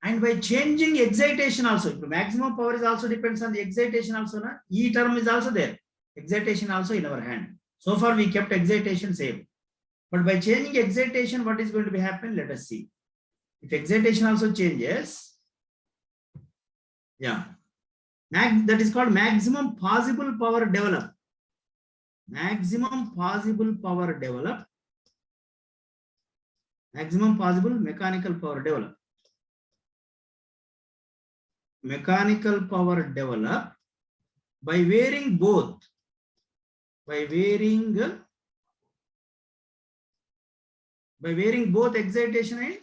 A: And by changing excitation also, maximum power is also depends on the excitation also. Na? E term is also there. Excitation also in our hand. So far we kept excitation same. But by changing excitation, what is going to be happen? Let us see. If excitation also changes, yeah, that is called maximum possible power develop. Maximum possible power develop. Maximum possible mechanical power develop. Mechanical power develop by varying both. By varying both excitation and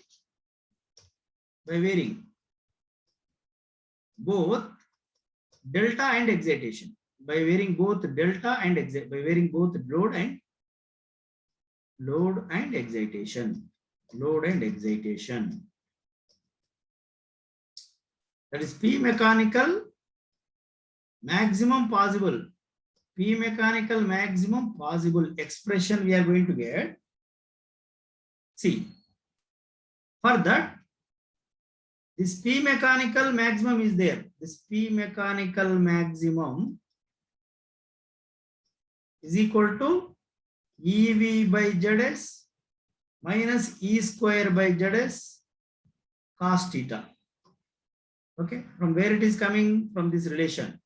A: by varying both delta and excitation. By varying both delta and by varying both load and excitation. Load and excitation. That is P mechanical maximum possible. P mechanical maximum possible expression we are going to get. See, for that, this P mechanical maximum is there. This P mechanical maximum is equal to EV by ZS minus E square by ZS cos theta. Okay, from where it is coming? From this relation.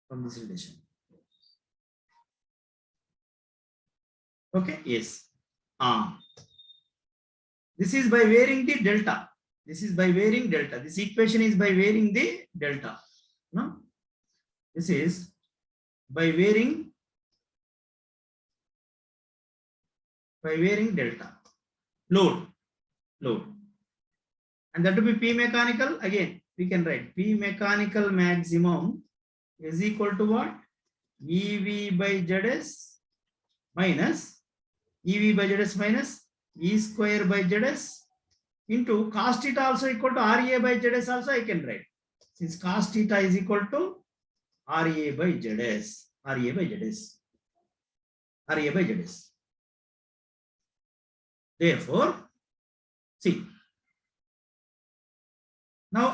A: From this relation. Okay, yes. This is by varying the delta. This is by varying delta. This equation is by varying the delta. No? This is by varying delta. Load. And that will be P mechanical. Again, we can write P mechanical maximum is equal to what? EV by ZS minus EV by ZS minus E square by ZS into cos theta also equal to RA by ZS also I can write. Since cos theta is equal to RA by ZS. Therefore, see. Now,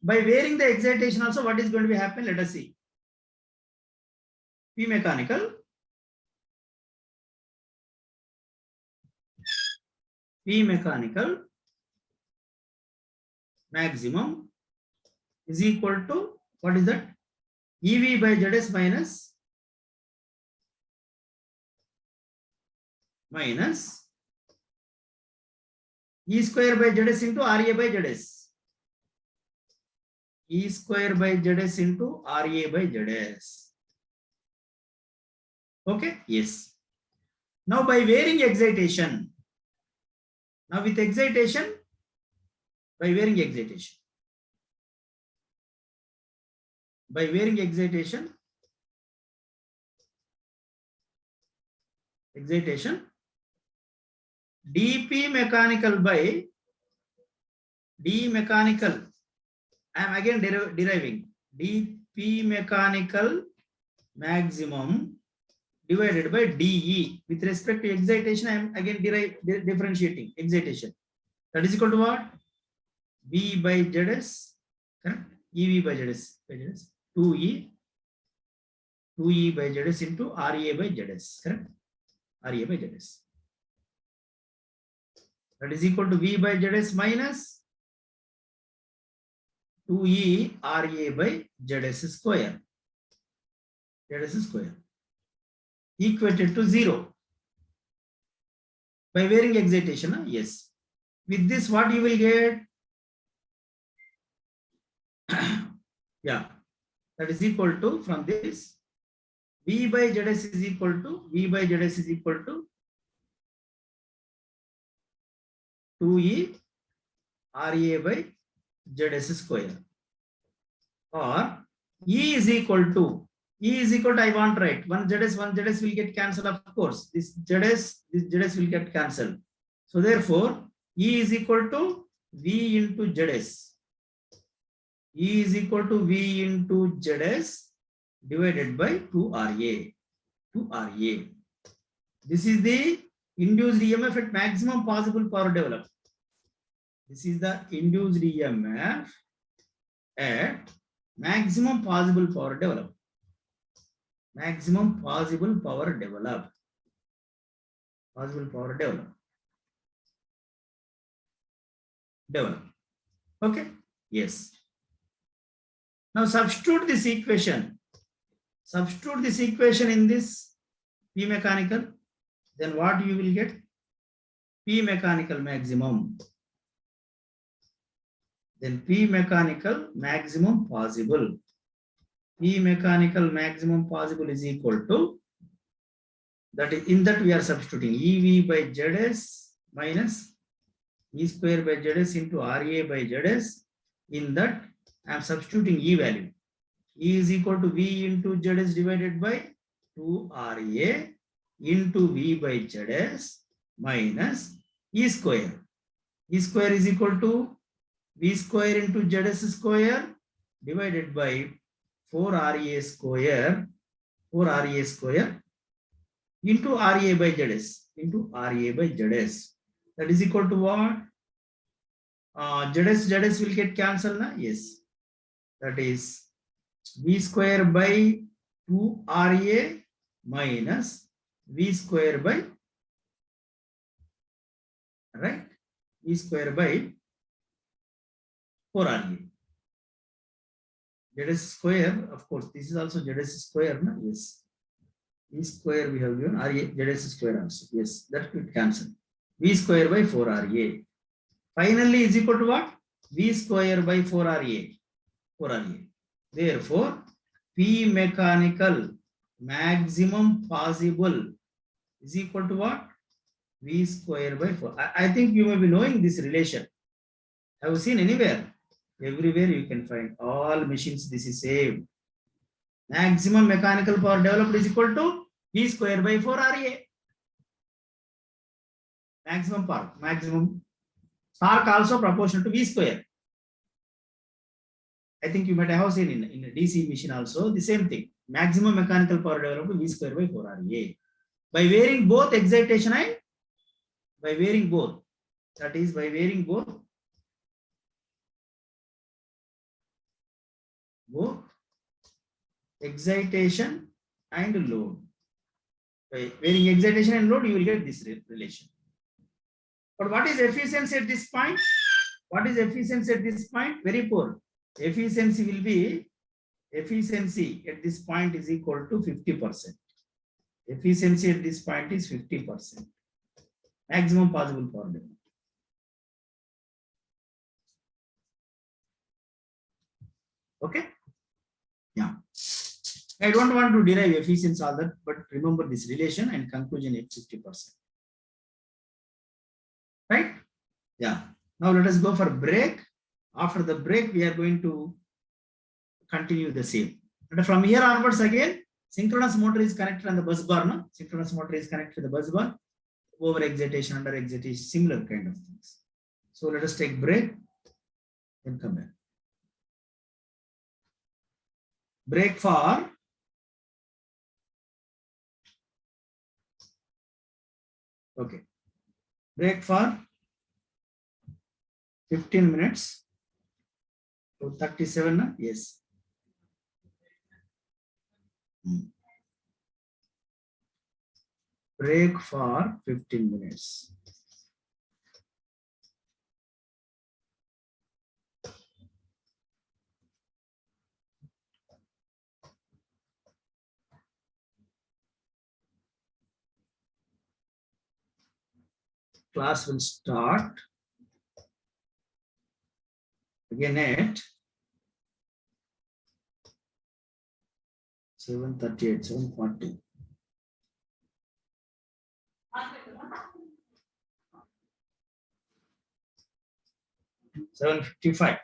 A: by varying the excitation also, what is going to be happen? Let us see. P mechanical maximum is equal to, what is that? EV by ZS minus E square by ZS into RA by ZS. E square by ZS into RA by ZS. Okay, yes. Now by varying excitation. Now with excitation, by varying excitation. By varying excitation, dP mechanical by D mechanical. I am again deriving dP mechanical maximum divided by dE. With respect to excitation, I am again differentiating excitation. That is equal to what? V by ZS, correct? EV by ZS, 2E by ZS into RA by ZS, correct? RA by ZS. That is equal to V by ZS minus 2E RA by ZS square. Equated to 0. By varying excitation, yes. With this, what you will get? Yeah, that is equal to, from this, V by ZS is equal to 2E RA by ZS square. Or E is equal to, I want to write, one ZS will get cancelled, of course. This ZS will get cancelled. So therefore, E is equal to V into ZS. E is equal to V into ZS divided by 2RA. This is the induced EMF at maximum possible power developed. This is the induced EMF at maximum possible power developed. Maximum possible power developed. Possible power developed. Develop. Okay. Yes. Now substitute this equation. Substitute this equation in this P mechanical. Then what you will get? P mechanical maximum. Then P mechanical maximum possible. P mechanical maximum possible is equal to, that is, in that we are substituting EV by ZS minus E square by ZS into RA by ZS. In that I am substituting E value. E is equal to V into ZS divided by 2RA into V by ZS minus E square. E square is equal to V square into ZS square divided by 4RA square, 4RA square into RA by ZS, into RA by ZS. That is equal to what? ZS will get cancelled, na? Yes. That is V square by 2RA minus V square by, right? V square by 4RA. ZS square, of course, this is also ZS square, na? Yes. V square we have given, RA, ZS square also. Yes, that will cancel. V square by 4RA. Finally is equal to what? V square by 4RA. 4RA. Therefore, P mechanical maximum possible is equal to what? V square by 4. I think you may be knowing this relation. Have you seen anywhere? Everywhere you can find. All machines, this is same. Maximum mechanical power developed is equal to V square by 4RA. Maximum power, maximum torque also proportional to V square. I think you might have seen in a DC machine also the same thing. Maximum mechanical power developed V square by 4RA. By varying both excitation and by varying both, that is by varying both excitation and load. By varying excitation and load, you will get this relation. But what is efficiency at this point? What is efficiency at this point? Very poor. Efficiency will be, efficiency at this point is equal to 50%. Efficiency at this point is 50%. Maximum possible power development. Okay? Yeah. I don't want to derive efficiency all that, but remember this relation and conclusion at 50%. Right? Yeah. Now let us go for break. After the break, we are going to continue the same. And from here onwards again, synchronous motor is connected on the bus bar. No? Synchronous motor is connected to the bus bar. Over excitation, under excitation, similar kind of things. So let us take break and come back. Break for okay. Break for 15 minutes. So 37, yes. Break for 15 minutes. Class will start again at 7:38, 7:40. 7:55.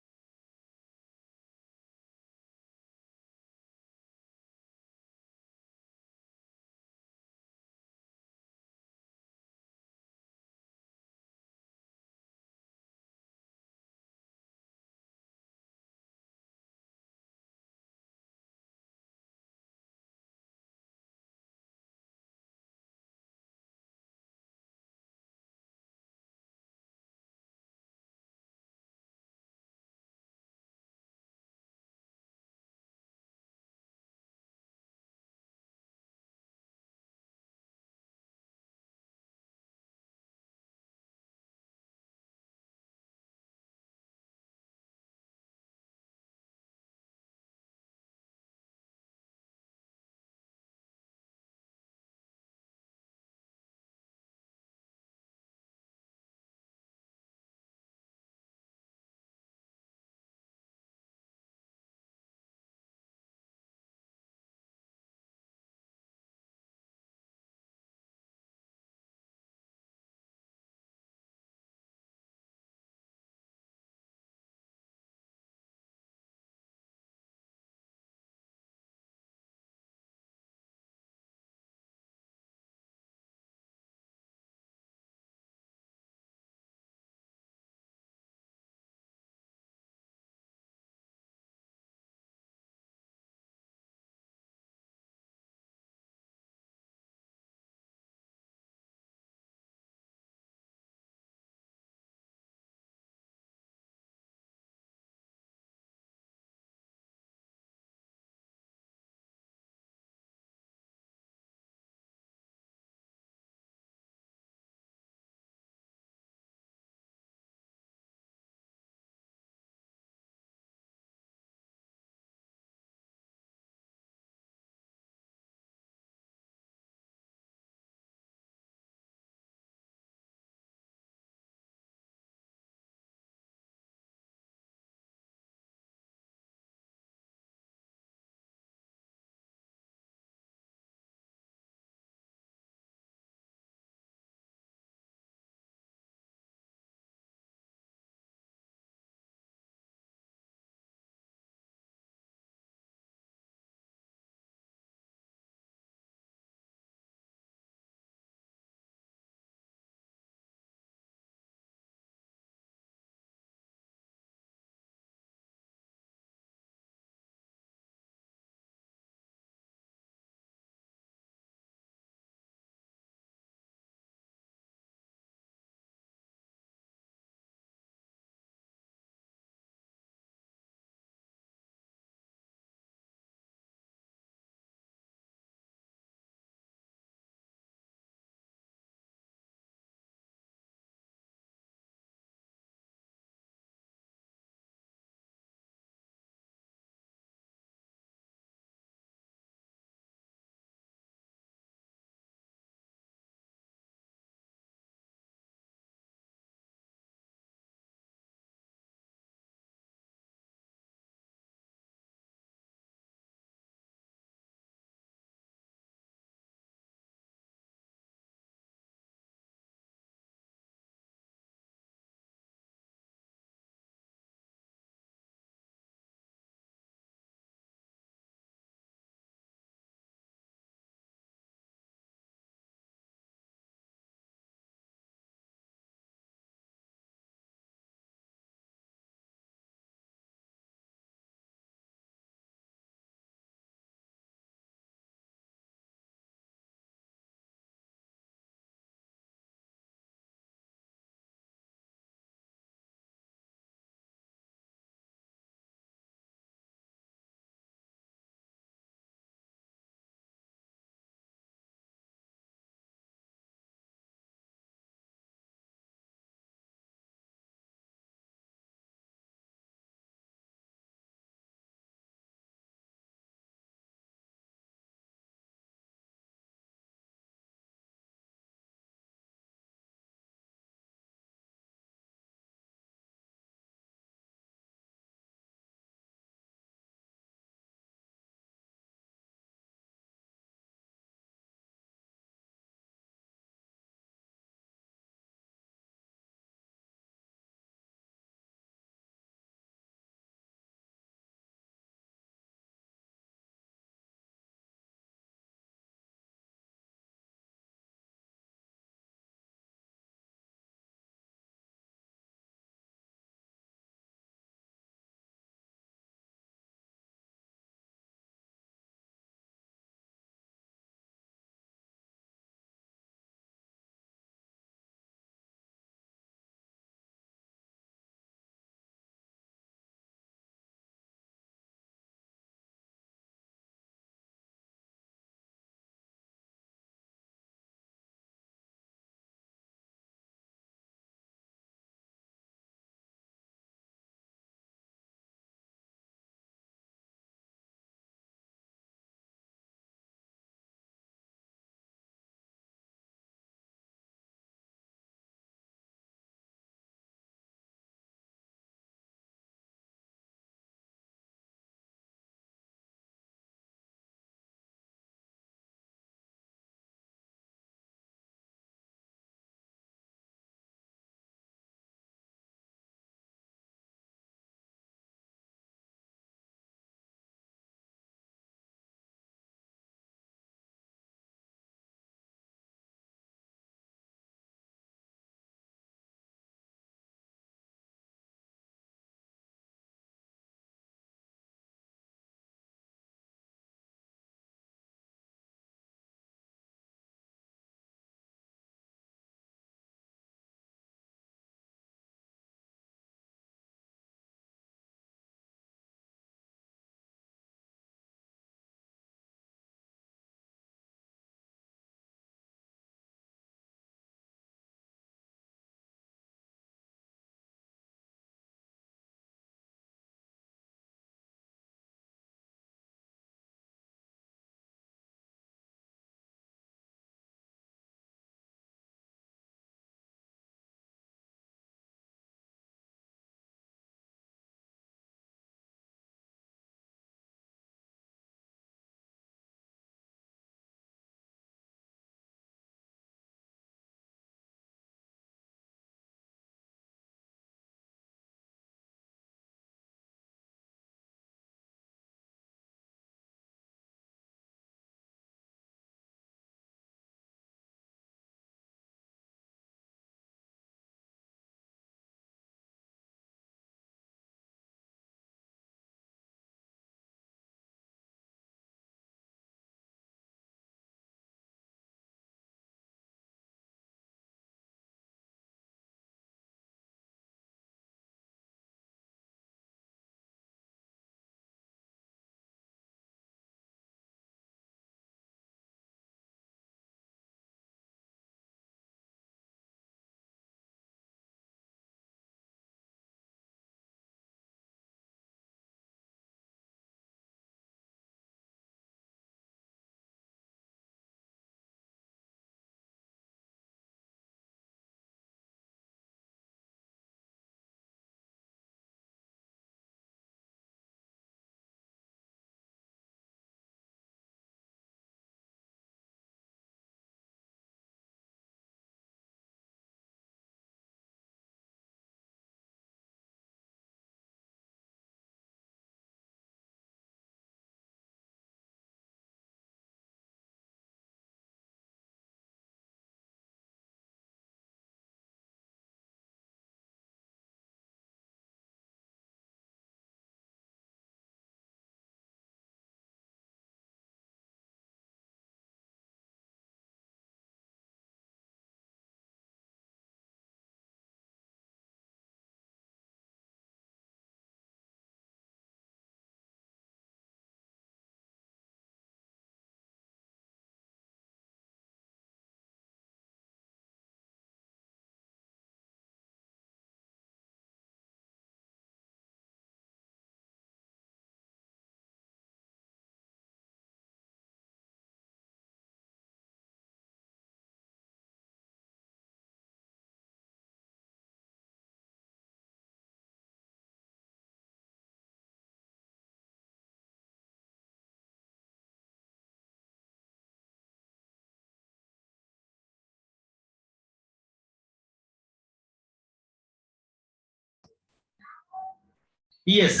A: Yes.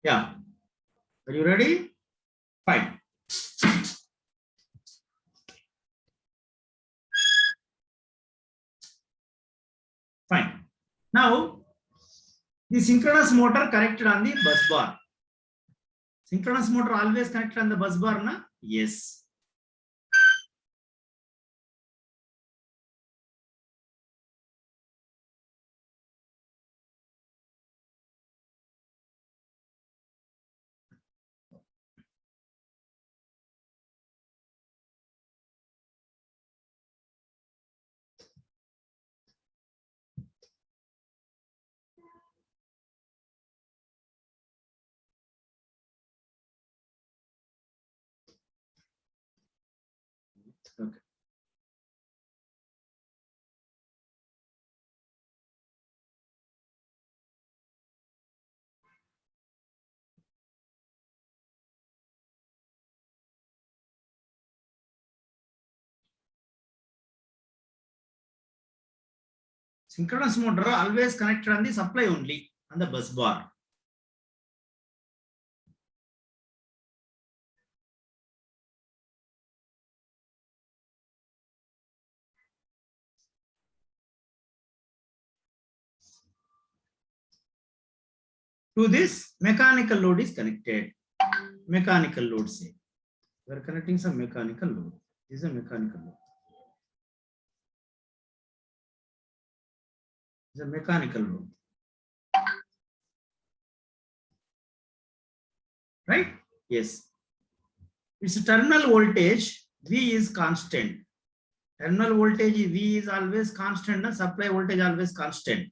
A: Yeah. Are you ready? Fine. Fine. Now, the synchronous motor connected on the bus bar. Synchronous motor always connected on the bus bar, na? Yes. Okay. Synchronous motor always connected on the supply only, on the bus bar. To this, mechanical load is connected. Mechanical load, say. We are connecting some mechanical load. This is a mechanical load. This is a mechanical load. Right? Yes. Its terminal voltage V is constant. Terminal voltage V is always constant, and supply voltage always constant.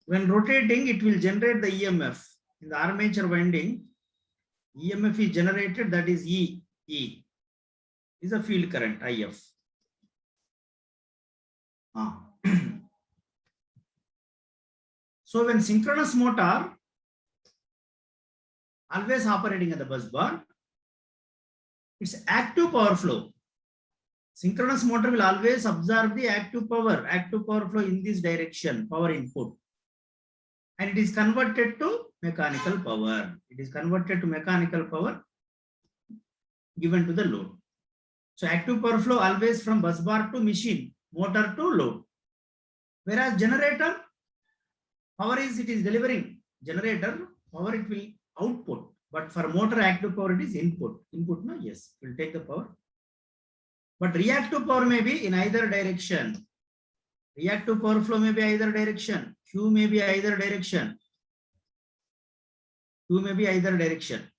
A: When rotating, it will generate the EMF. In the armature winding, EMF is generated, that is E. E is a field current, IF. So when synchronous motor always operating at the bus bar, it's active power flow. Synchronous motor will always absorb the active power flow in this direction, power input. And it is converted to mechanical power. It is converted to mechanical power given to the load. So active power flow always from bus bar to machine, motor to load. Whereas generator, power is it is delivering. Generator, power it will output. But for motor active power it is input. Input, no? Yes, it will take the power. But reactive power may be in either direction. Reactive power flow may be either direction. Q may be either direction. Q may be either direction.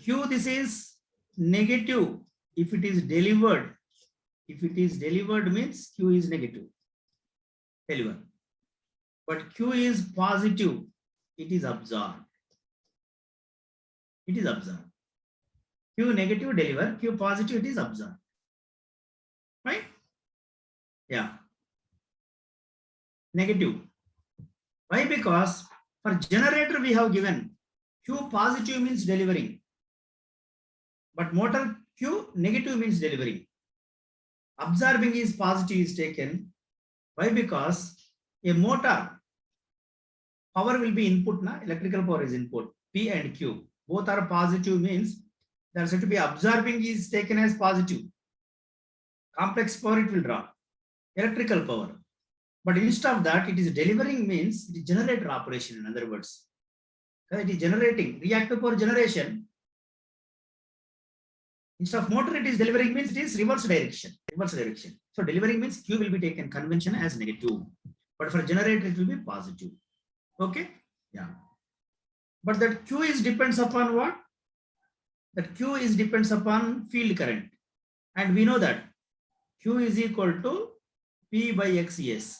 A: Q, this is negative if it is delivered. If it is delivered means Q is negative. Deliver. But Q is positive. It is absorbed. It is absorbed. Q negative deliver. Q positive it is absorbed. Right? Yeah. Negative. Why? Because for generator we have given Q positive means delivering. But motor Q negative means delivering. Absorbing is positive is taken. Why? Because a motor power will be input, na? Electrical power is input. P and Q. Both are positive means there has to be absorbing is taken as positive. Complex power it will draw. Electrical power. But instead of that, it is delivering means it is generator operation, in other words. It is generating. Reactive power generation. Instead of motor, it is delivering means it is reverse direction. Reverse direction. So delivering means Q will be taken convention as negative. But for generator, it will be positive. Okay? Yeah. But that Q is depends upon what? That Q is depends upon field current. And we know that Q is equal to P by XES.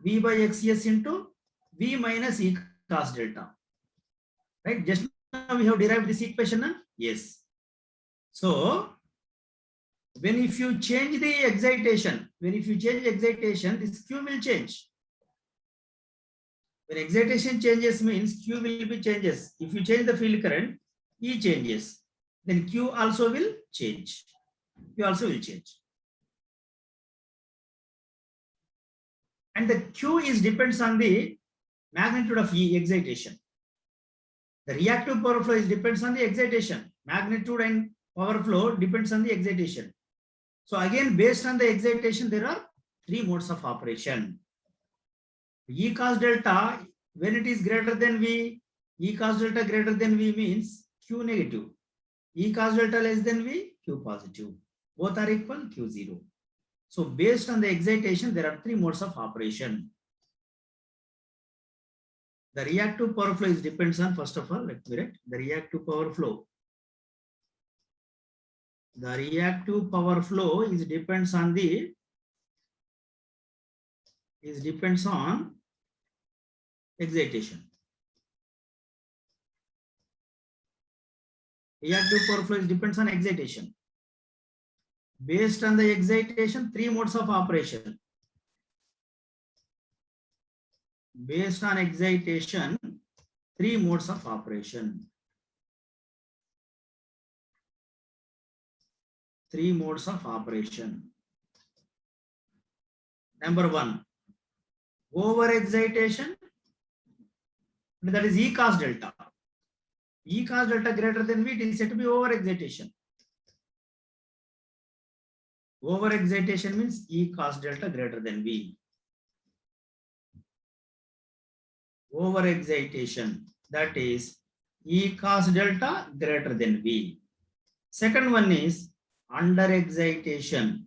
A: V by XES into V minus E cos delta. Right? Just now we have derived this equation. Huh? Yes. So, when if you change the excitation, this Q will change. When excitation changes means Q will be changes. If you change the field current, E changes. Then Q also will change. Q also will change. and the Q is depends on the magnitude of E excitation. The reactive power flow is depends on the excitation. Magnitude and power flow depends on the excitation. So again, based on the excitation, there are three modes of operation. E cos delta, when it is greater than V, E cos delta greater than V means Q negative. E cos delta less than V, Q positive. Both are equal, Q zero. So based on the excitation, there are three modes of operation. The reactive power flow is depends on, first of all, let me write the reactive power flow. The reactive power flow is depends on excitation. Reactive power flow is depends on excitation. Based on the excitation, three modes of operation. Based on excitation, three modes of operation. Three modes of operation. Number one, over excitation, that is E cos delta. E cos delta greater than V, it is said to be over excitation. Over excitation means E cos delta greater than V. Over excitation, that is E cos delta greater than V. Second one is under excitation.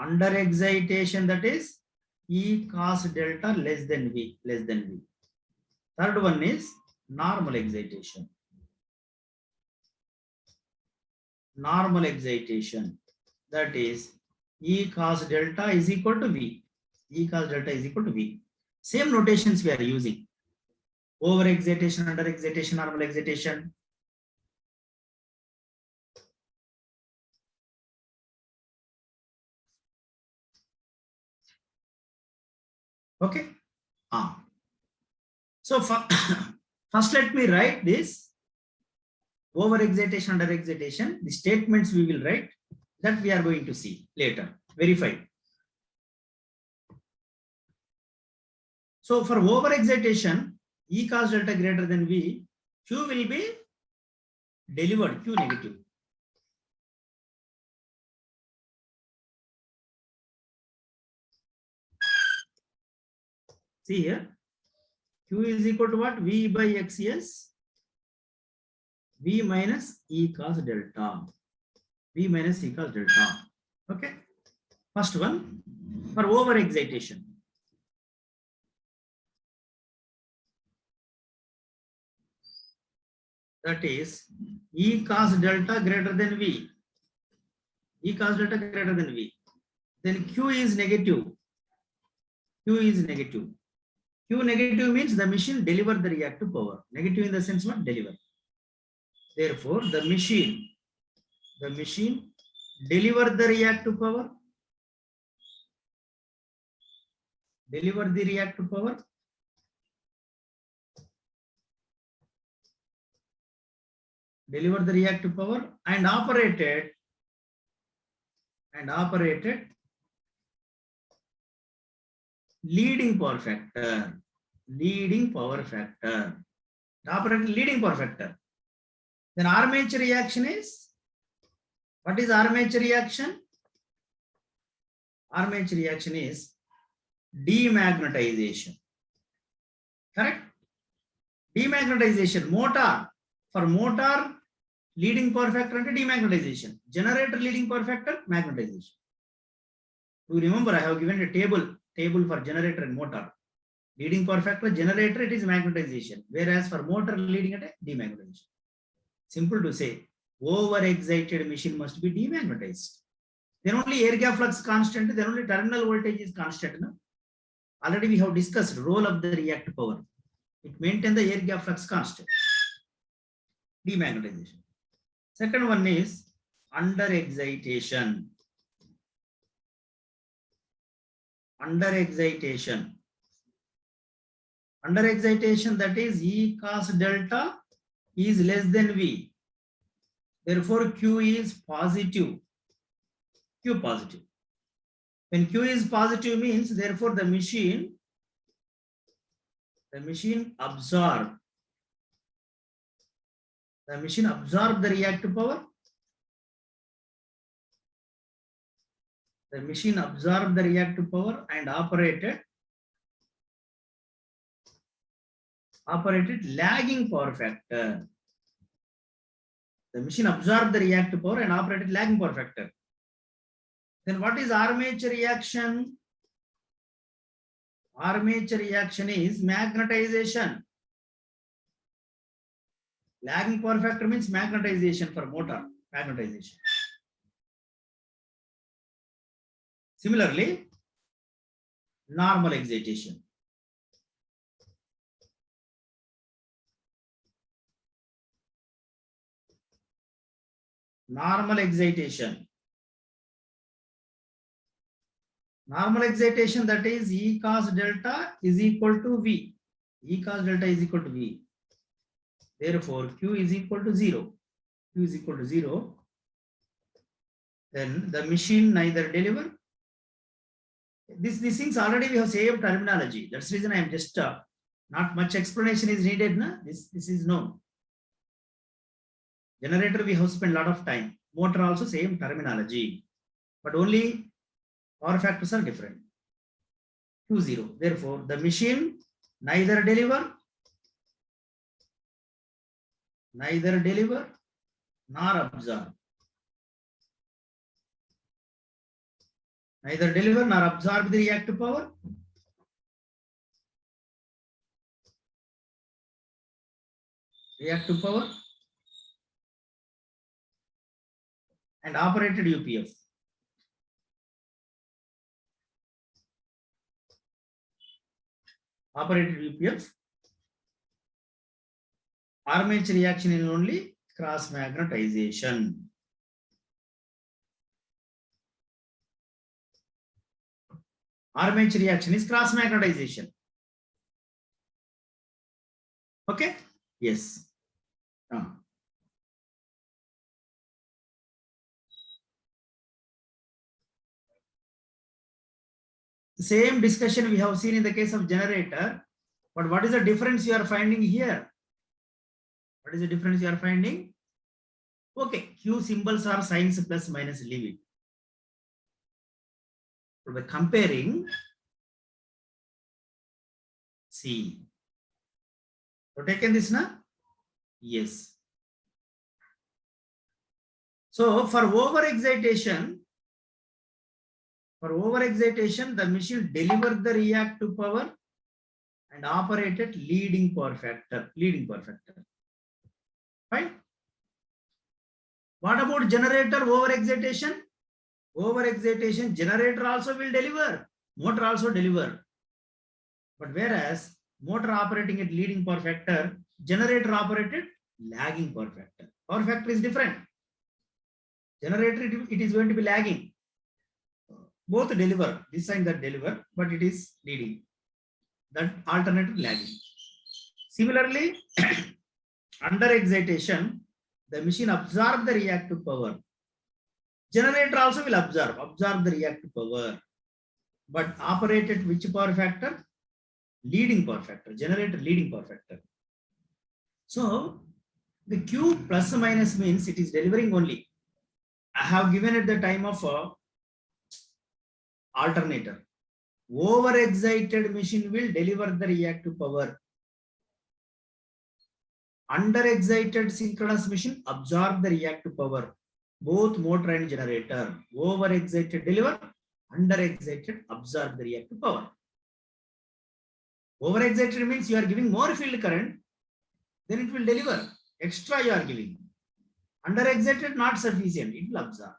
A: Under excitation, that is E cos delta less than V. Third one is normal excitation. Normal excitation, that is E cos delta is equal to V. E cos delta is equal to V. Same notations we are using. Over excitation, under excitation, normal excitation. Okay. So first let me write this over excitation, under excitation. The statements we will write that we are going to see later. Verify. So for over excitation, E cos delta greater than V, Q will be delivered, Q negative. See here, Q is equal to what? V by XS, V minus E cos delta. V minus E cos delta. Okay. First one, for over excitation. That is E cos delta greater than V. E cos delta greater than V. Then Q is negative. Q is negative. Q negative means the machine deliver the reactive power. Negative in the sense what? Deliver. Therefore, the machine deliver the reactive power. Deliver the reactive power. Deliver the reactive power and operated leading power factor. Leading power factor. Operated leading power factor. Then armature reaction is, what is armature reaction? Armature reaction is demagnetization. Correct? Demagnetization. Motor. For motor, leading power factor and demagnetization. Generator leading power factor, magnetization. You remember I have given a table for generator and motor. Leading power factor, generator, it is magnetization. Whereas for motor leading at demagnetization. Simple to say, over-excited machine must be demagnetized. Then only air gap flux constant, then only terminal voltage is constant. No? Already we have discussed role of the reactive power. It maintains the air gap flux constant. Demagnetization. Second one is under excitation. Under excitation. Under excitation, that is E cos delta is less than V. Therefore, Q is positive. Q positive. When Q is positive means therefore the machine absorb. The machine absorb the reactive power. The machine absorb the reactive power and operated lagging power factor. The machine absorbed the reactive power and operated lagging power factor. Then what is armature reaction? Armature reaction is magnetization. Lagging power factor means magnetization for motor, magnetization. Similarly, normal excitation. Normal excitation. Normal excitation, that is E cos delta is equal to V. E cos delta is equal to V. Therefore, Q is equal to 0. Q is equal to 0. Then the machine neither deliver. These things already we have saved terminology. That's the reason I am just not much explanation is needed. Na? This is known. Generator we have spent a lot of time. Motor also same terminology, but only power factors are different. Q0. Therefore, the machine neither deliver nor absorb. Neither deliver nor absorb the reactive power. And operated UPF. Operated UPF. Armature reaction is only cross magnetization. Armature reaction is cross magnetization. Okay? Yes. Same discussion we have seen in the case of generator, but what is the difference you are finding here? What is the difference you are finding? Okay, Q symbols are signs plus minus, leave it. So by comparing, see. So taken this now? Yes. So for overexcitation, the machine delivered the reactive power and operated leading power factor. Right? What about generator overexcitation? Overexcitation, generator also will deliver, motor also deliver. But whereas motor operating at leading power factor, generator operated lagging power factor. Power factor is different. Generator, it is going to be lagging. Both deliver, this and that deliver, but it is leading. That alternative lagging. Similarly, under excitation, the machine absorbs the reactive power. Generator also will absorb the reactive power, but operated which power factor? Leading power factor, generator leading power factor. So the Q plus minus means it is delivering only. I have given at the time of alternator. Overexcited machine will deliver the reactive power. Underexcited synchronous machine absorb the reactive power. Both motor and generator. Overexcited deliver, underexcited absorb the reactive power. Overexcited means you are giving more field current, then it will deliver. Extra you are giving. Underexcited not sufficient, it will absorb.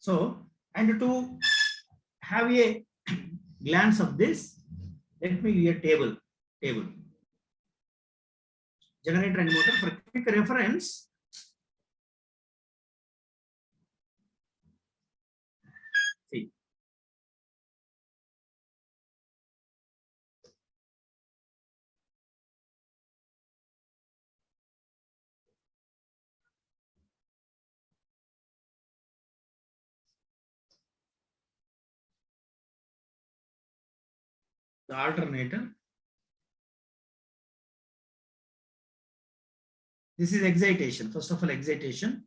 A: So, and to have a glance of this, let me give a table. Generator and motor for quick reference. See. the alternator. This is excitation. First of all, excitation.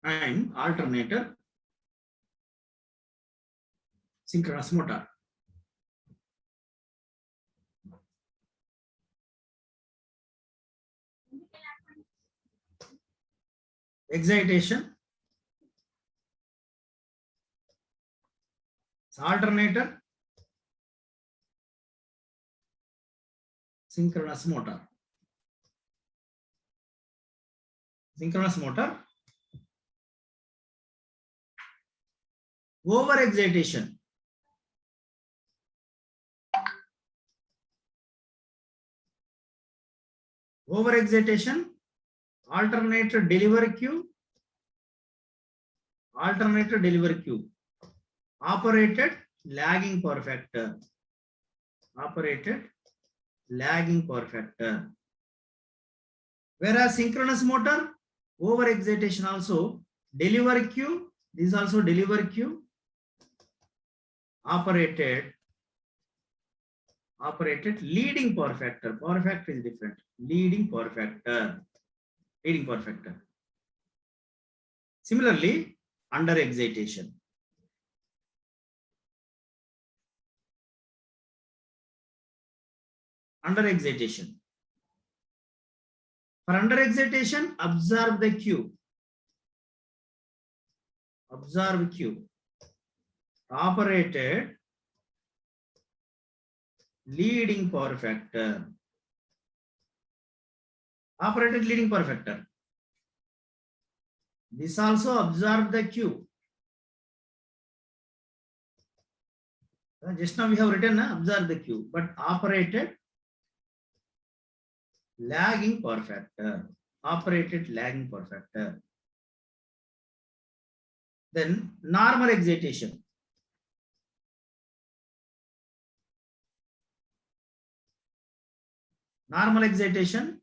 A: And alternator, synchronous motor. Excitation, alternator, synchronous motor. Synchronous motor, over excitation. Over excitation, alternator deliver Q, alternator deliver Q, operated lagging power factor, operated lagging power factor. Whereas synchronous motor, over excitation also deliver Q, this also deliver Q, operated leading power factor. Power factor is different. Leading power factor. Leading power factor. Similarly, under excitation. Under excitation. For under excitation, observe the Q. Observe Q. Operated leading power factor. Operated leading power factor. This also observe the Q. Just now we have written observe the Q, but operated lagging power factor. Operated lagging power factor. Then normal excitation. Normal excitation,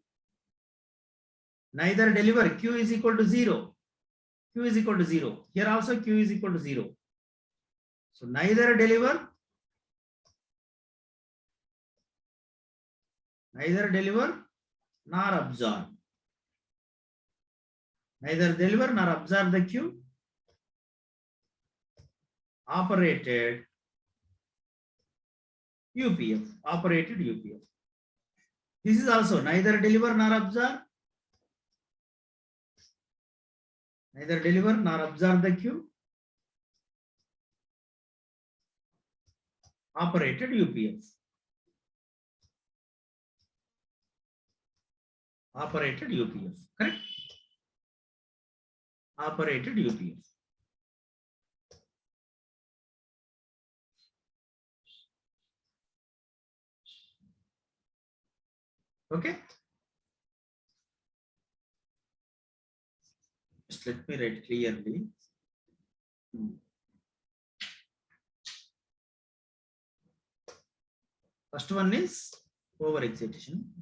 A: neither deliver. Q is equal to 0. Q is equal to 0. Here also Q is equal to 0. So neither deliver nor absorb. Neither deliver nor absorb the Q. Operated UPF. Operated UPF. This is also neither deliver nor absorb. Neither deliver nor absorb the Q. Operated UPF. Operated UPF. Correct? Operated UPF. Okay. Just let me write clearly. First one is over excitation.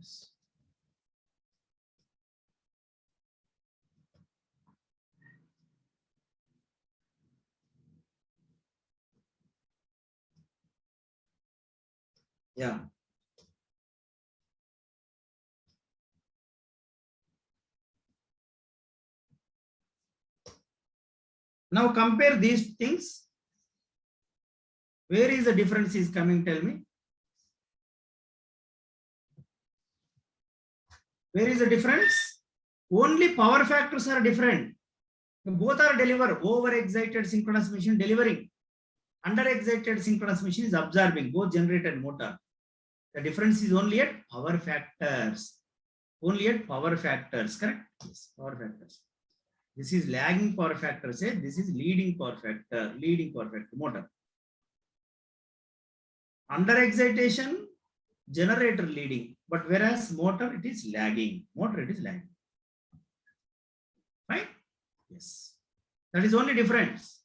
A: Yeah. Now compare these things. Where is the difference is coming? Tell me. Where is the difference? Only power factors are different. Both are deliver. Over excited synchronous machine delivering. Under excited synchronous machine is absorbing, both generator and motor. The difference is only at power factors. Only at power factors, correct? Yes, power factors. This is lagging power factor, say this is leading power factor, motor. Under excitation, generator leading, but whereas motor it is lagging. Motor it is lagging. Right? Yes. That is only difference.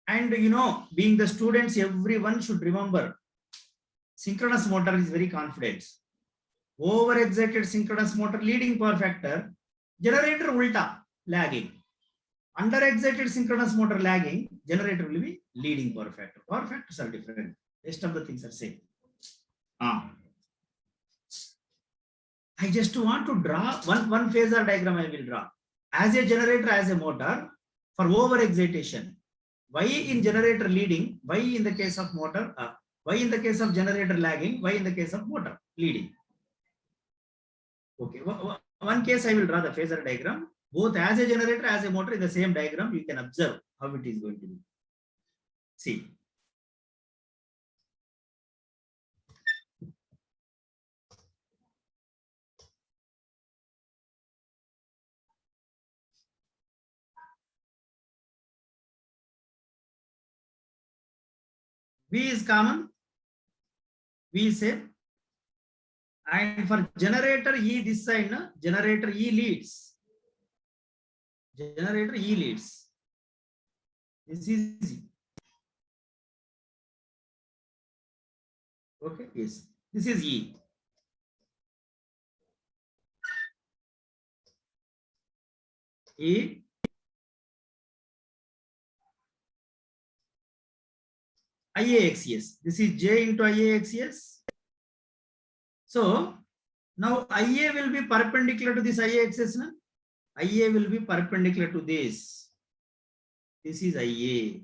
A: And you know, being the students, everyone should remember synchronous motor is very confident. Over excited synchronous motor leading power factor, generator ulta lagging. Under excited synchronous motor lagging, generator will be leading power factor. Power factors are different. Rest of the things are same. I just want to draw one phasor diagram. I will draw as a generator, as a motor for over excitation. Why in generator leading? Why in the case of motor? Why in the case of generator lagging? Why in the case of motor leading? Okay, one case I will draw the phasor diagram. Both as a generator, as a motor in the same diagram. You can observe how it is going to be. See. V is common, V is same. And for generator E this side, no? Generator E leads. Generator E leads. This is E. Okay, yes. This is E. E. IAXS. This is J into IAXS. So now IA will be perpendicular to this IAXS. Na? IA will be perpendicular to this. This is IA.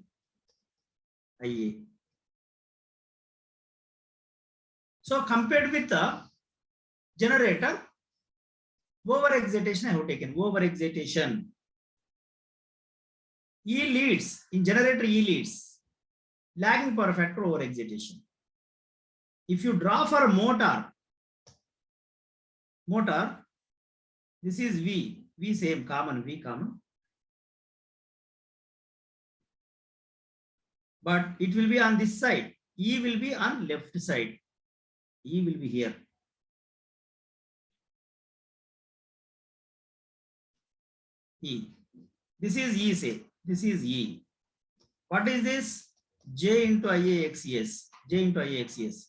A: IA. So compared with the generator, over excitation I have taken. Over excitation. E leads. In generator E leads. Lagging power factor over excitation. If you draw for a motor, this is V. V same, common, V common. But it will be on this side. E will be on left side. E will be here. E. This is E, say. This is E. What is this? J into IAXS. J into IAXS.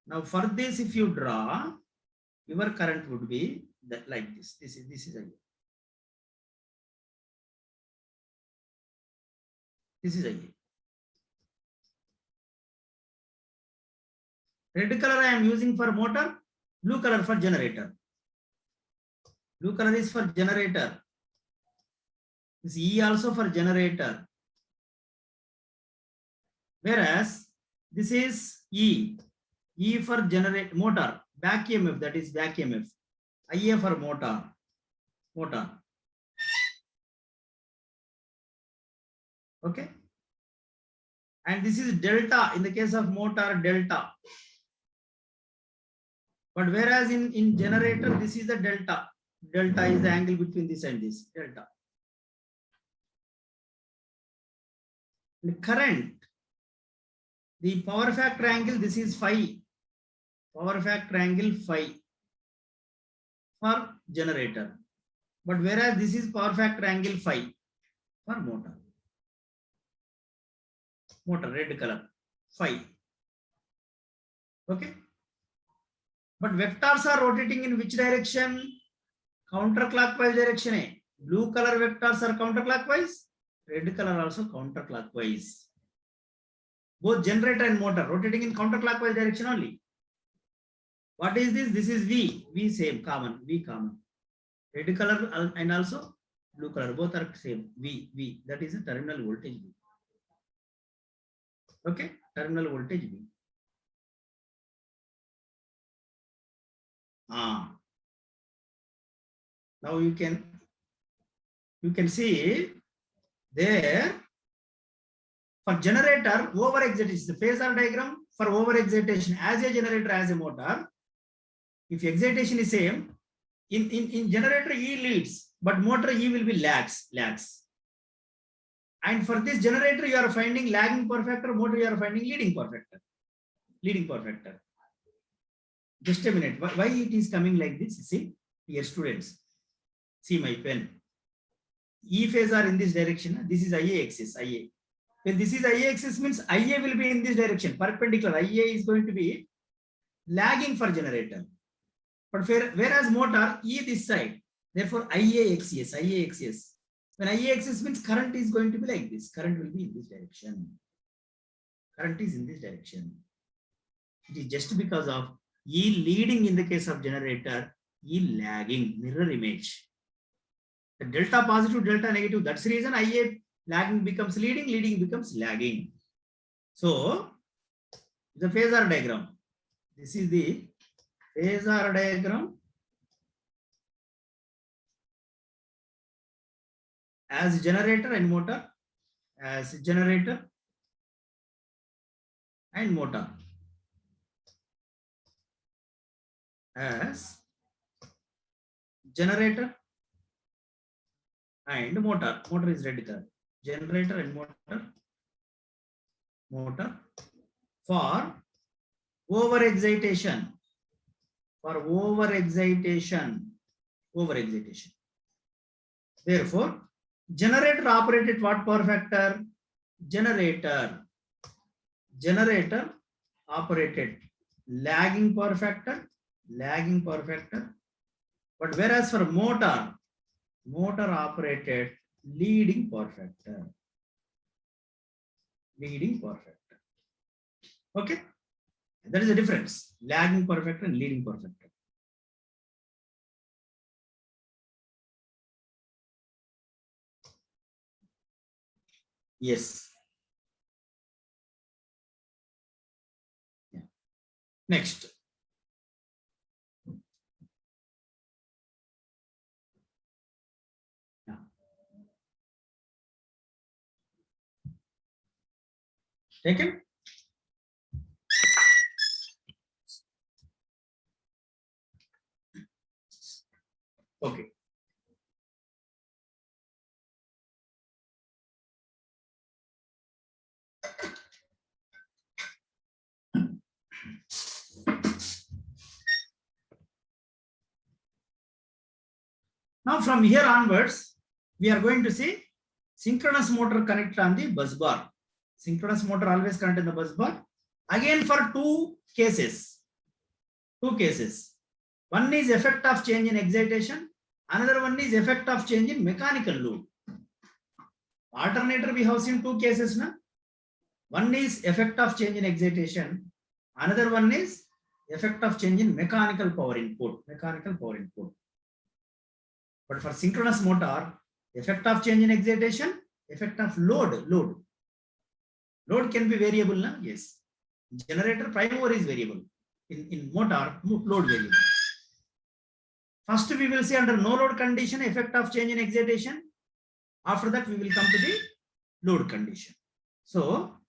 A: Now for this, if you draw, your current would be that like this. This is IA. This is IA. Red color I am using for motor, blue color for generator. Blue color is for generator. This E also for generator. Whereas this is E. E for motor, back EMF, that is back EMF. IA for motor. Okay. And this is delta in the case of motor, delta. But whereas in generator, this is the delta. Delta is the angle between this and this, delta. The current, the power factor angle, this is phi. Power factor angle phi for generator. But whereas this is power factor angle phi for motor. Motor, red color, phi. Okay. But vectors are rotating in which direction? Counterclockwise direction. Blue color vectors are counterclockwise. Red color also counterclockwise. Both generator and motor rotating in counterclockwise direction only. What is this? This is V. V same, common. V common. Red color and also blue color. Both are same. V. That is a terminal voltage V. Okay. Terminal voltage V. Now you can see there for generator over excitation, the phasor diagram for over excitation as a generator, as a motor. If excitation is same, in generator E leads, but motor E will be lags. And for this generator, you are finding lagging power factor, motor you are finding leading power factor. Just a minute. Why it is coming like this? See, here students, see my pen. E phasor in this direction. This is IA axis, IA. When this is IA axis means IA will be in this direction, perpendicular. IA is going to be lagging for generator. But whereas motor E this side, therefore IA axis, IA axis. When IA axis means current is going to be like this. Current will be in this direction. Current is in this direction. It is just because of E leading in the case of generator, E lagging, mirror image. The delta positive, delta negative, that's the reason IA lagging becomes leading, leading becomes lagging. So, the phasor diagram. This is the phasor diagram as generator and motor, as generator and motor, as generator and motor. Motor is red color. Generator and motor for overexcitation. For overexcitation. Therefore, generator operated what power factor? Generator operated lagging power factor. But whereas for motor operated leading power factor. Okay, that is the difference. Lagging power factor and leading power factor. Yes. Yeah. Next. Yeah. Taken? Okay. Now from here onwards, we are going to see synchronous motor connect on the bus bar. Synchronous motor always connect in the bus bar. Again for two cases. One is effect of change in excitation. Another one is effect of change in mechanical load. Alternator we have seen two cases now. One is effect of change in excitation. Another one is effect of change in mechanical power input. But for synchronous motor, effect of change in excitation, effect of load. Load can be variable, na? Yes. Generator prime mover is variable. In motor, load variable. First we will see under no load condition, effect of change in excitation. After that we will come to the load condition. So,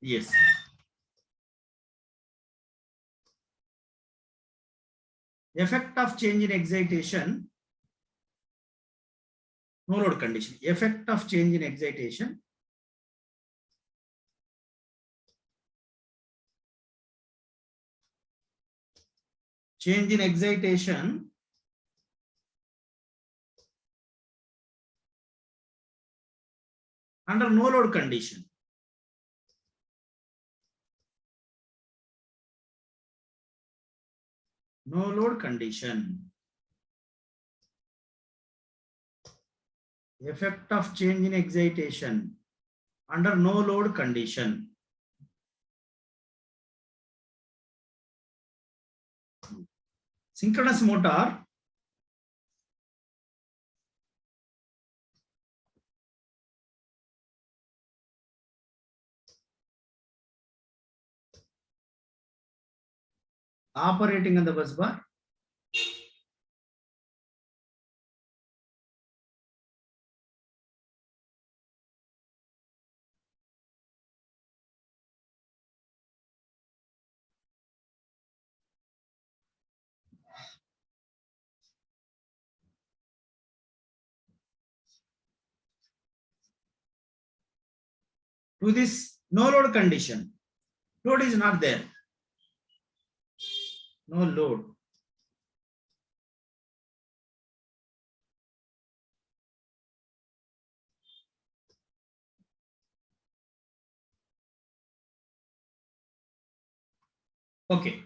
A: yes. Effect of change in excitation, no load condition. Effect of change in excitation. Change in excitation under no load condition. No load condition. Effect of change in excitation under no load condition. Synchronous motor operating on the bus bar. To this no load condition. Load is not there. No load. Okay.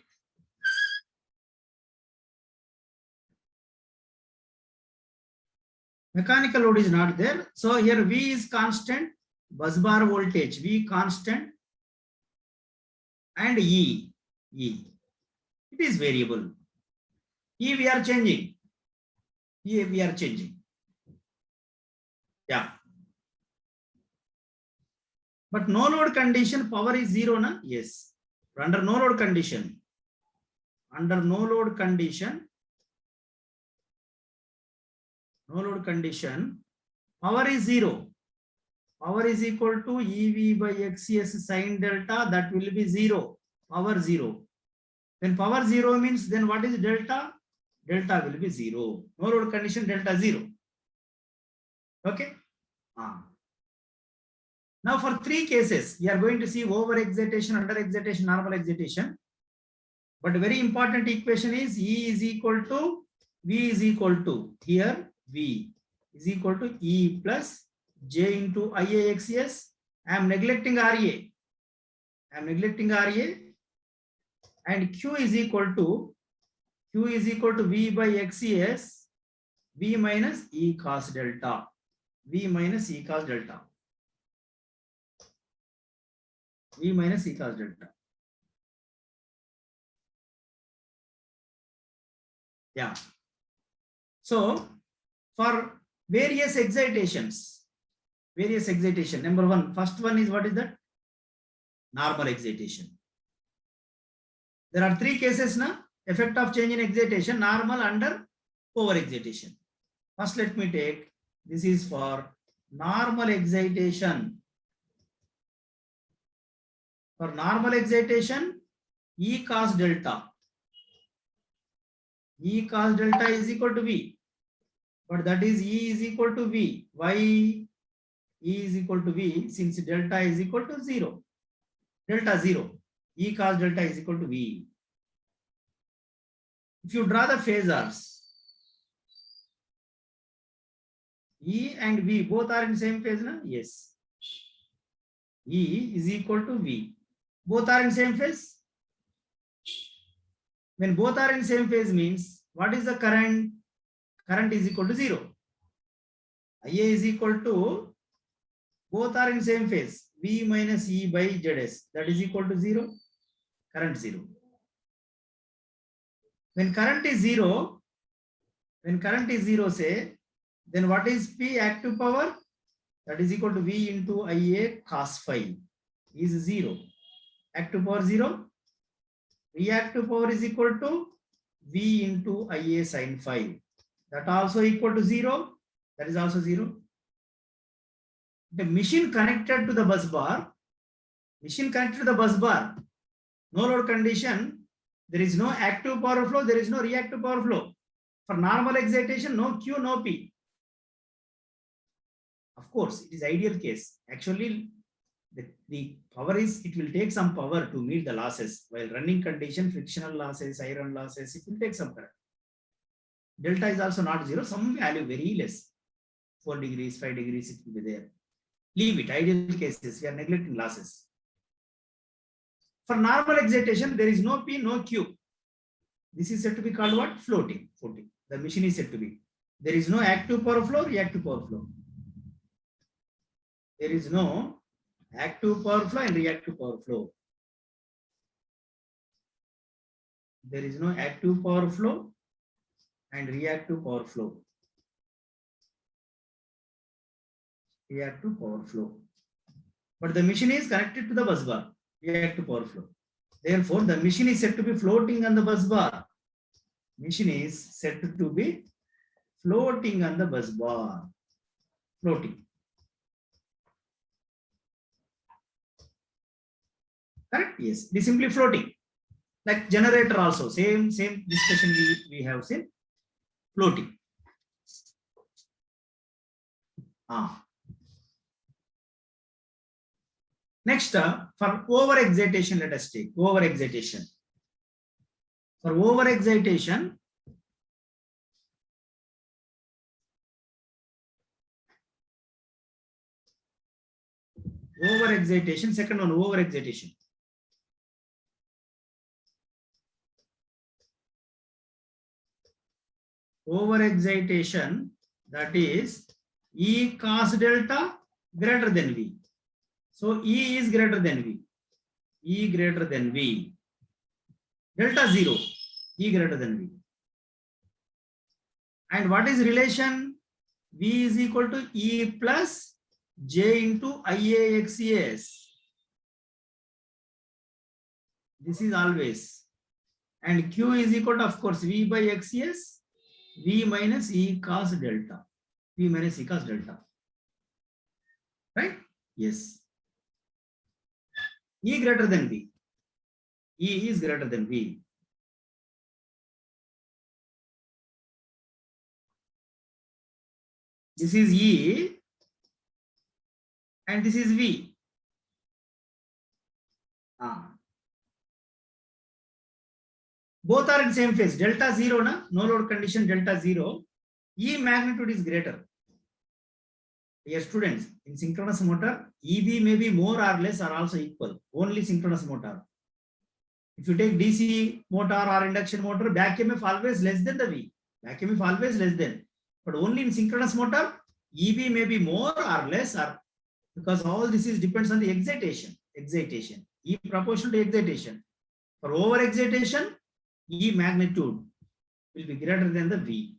A: Mechanical load is not there. So here V is constant, bus bar voltage V constant, and E. It is variable. E we are changing. E we are changing. Yeah. But no load condition, power is zero, na? Yes. Under no load condition, power is zero. Power is equal to EV by XCS sin delta, that will be zero. Power zero. When power zero means, then what is delta? Delta will be zero. No load condition, delta zero. Okay. Now for three cases, we are going to see over excitation, under excitation, normal excitation. But very important equation is E is equal to V is equal to, here V is equal to E plus J into IAXS. I am neglecting RA. And Q is equal to V by XCS, V minus E cos delta. V minus E cos delta. Yeah. So for various excitations, number one, first one is, what is that? Normal excitation. There are three cases now. Effect of change in excitation, normal, under, over excitation. First, let me take, this is for normal excitation. For normal excitation, E cos delta. E cos delta is equal to V. But that is E is equal to V. Why E is equal to V? Since delta is equal to 0. Delta 0. E cos delta is equal to V. If you draw the phasors, E and V both are in same phase, na? Yes. E is equal to V. Both are in same phase. When both are in same phase means, what is the current? Current is equal to 0. IA is equal to, both are in same phase, V minus E by ZS, that is equal to 0. Current 0. When current is 0, say, then what is P active power? That is equal to V into IA cos phi is 0. Active power 0. Reactive power is equal to V into IA sin phi. That also equal to 0. That is also 0. The machine connected to the bus bar, no load condition, there is no active power flow, there is no reactive power flow. For normal excitation, no Q, no P. Of course, it is ideal case. Actually, the power is, it will take some power to meet the losses. While running condition, frictional losses, iron losses, it will take some current. Delta is also not 0, some value very less. 4 degrees, 5 degrees, it will be there. Leave it, ideal cases, we are neglecting losses. For normal excitation, there is no P, no Q. This is said to be called what? Floating. The machine is said to be. There is no active power flow, reactive power flow. There is no active power flow and reactive power flow. There is no active power flow and reactive power flow. But the machine is connected to the bus bar. Reactive power flow. Therefore, the machine is said to be floating on the bus bar. Floating. Correct? Yes. It is simply floating. Like generator also. Same discussion we have seen. Floating. Next, for over-excitation, let us take over-excitation. For over-excitation, second one, over-excitation. overexcitation, that is E cos delta greater than V. So E is greater than V. E greater than V. Delta 0. E greater than V. And what is relation? V is equal to E plus J into IAXS. This is always. And Q is equal to, of course, V by XS, V minus E cos delta. V minus E cos delta. Right? Yes. E greater than V. E is greater than V. This is E and this is V. Both are in same phase. Delta 0, no load condition, delta 0. E magnitude is greater. Dear students, in synchronous motor, EB may be more or less or also equal. Only synchronous motor. If you take DC motor or induction motor, back EMF always less than the V. Back EMF always less than. But only in synchronous motor, EB may be more or less, or because all this is depends on the excitation. Excitation. E proportional to excitation. For over excitation, E magnitude will be greater than the V.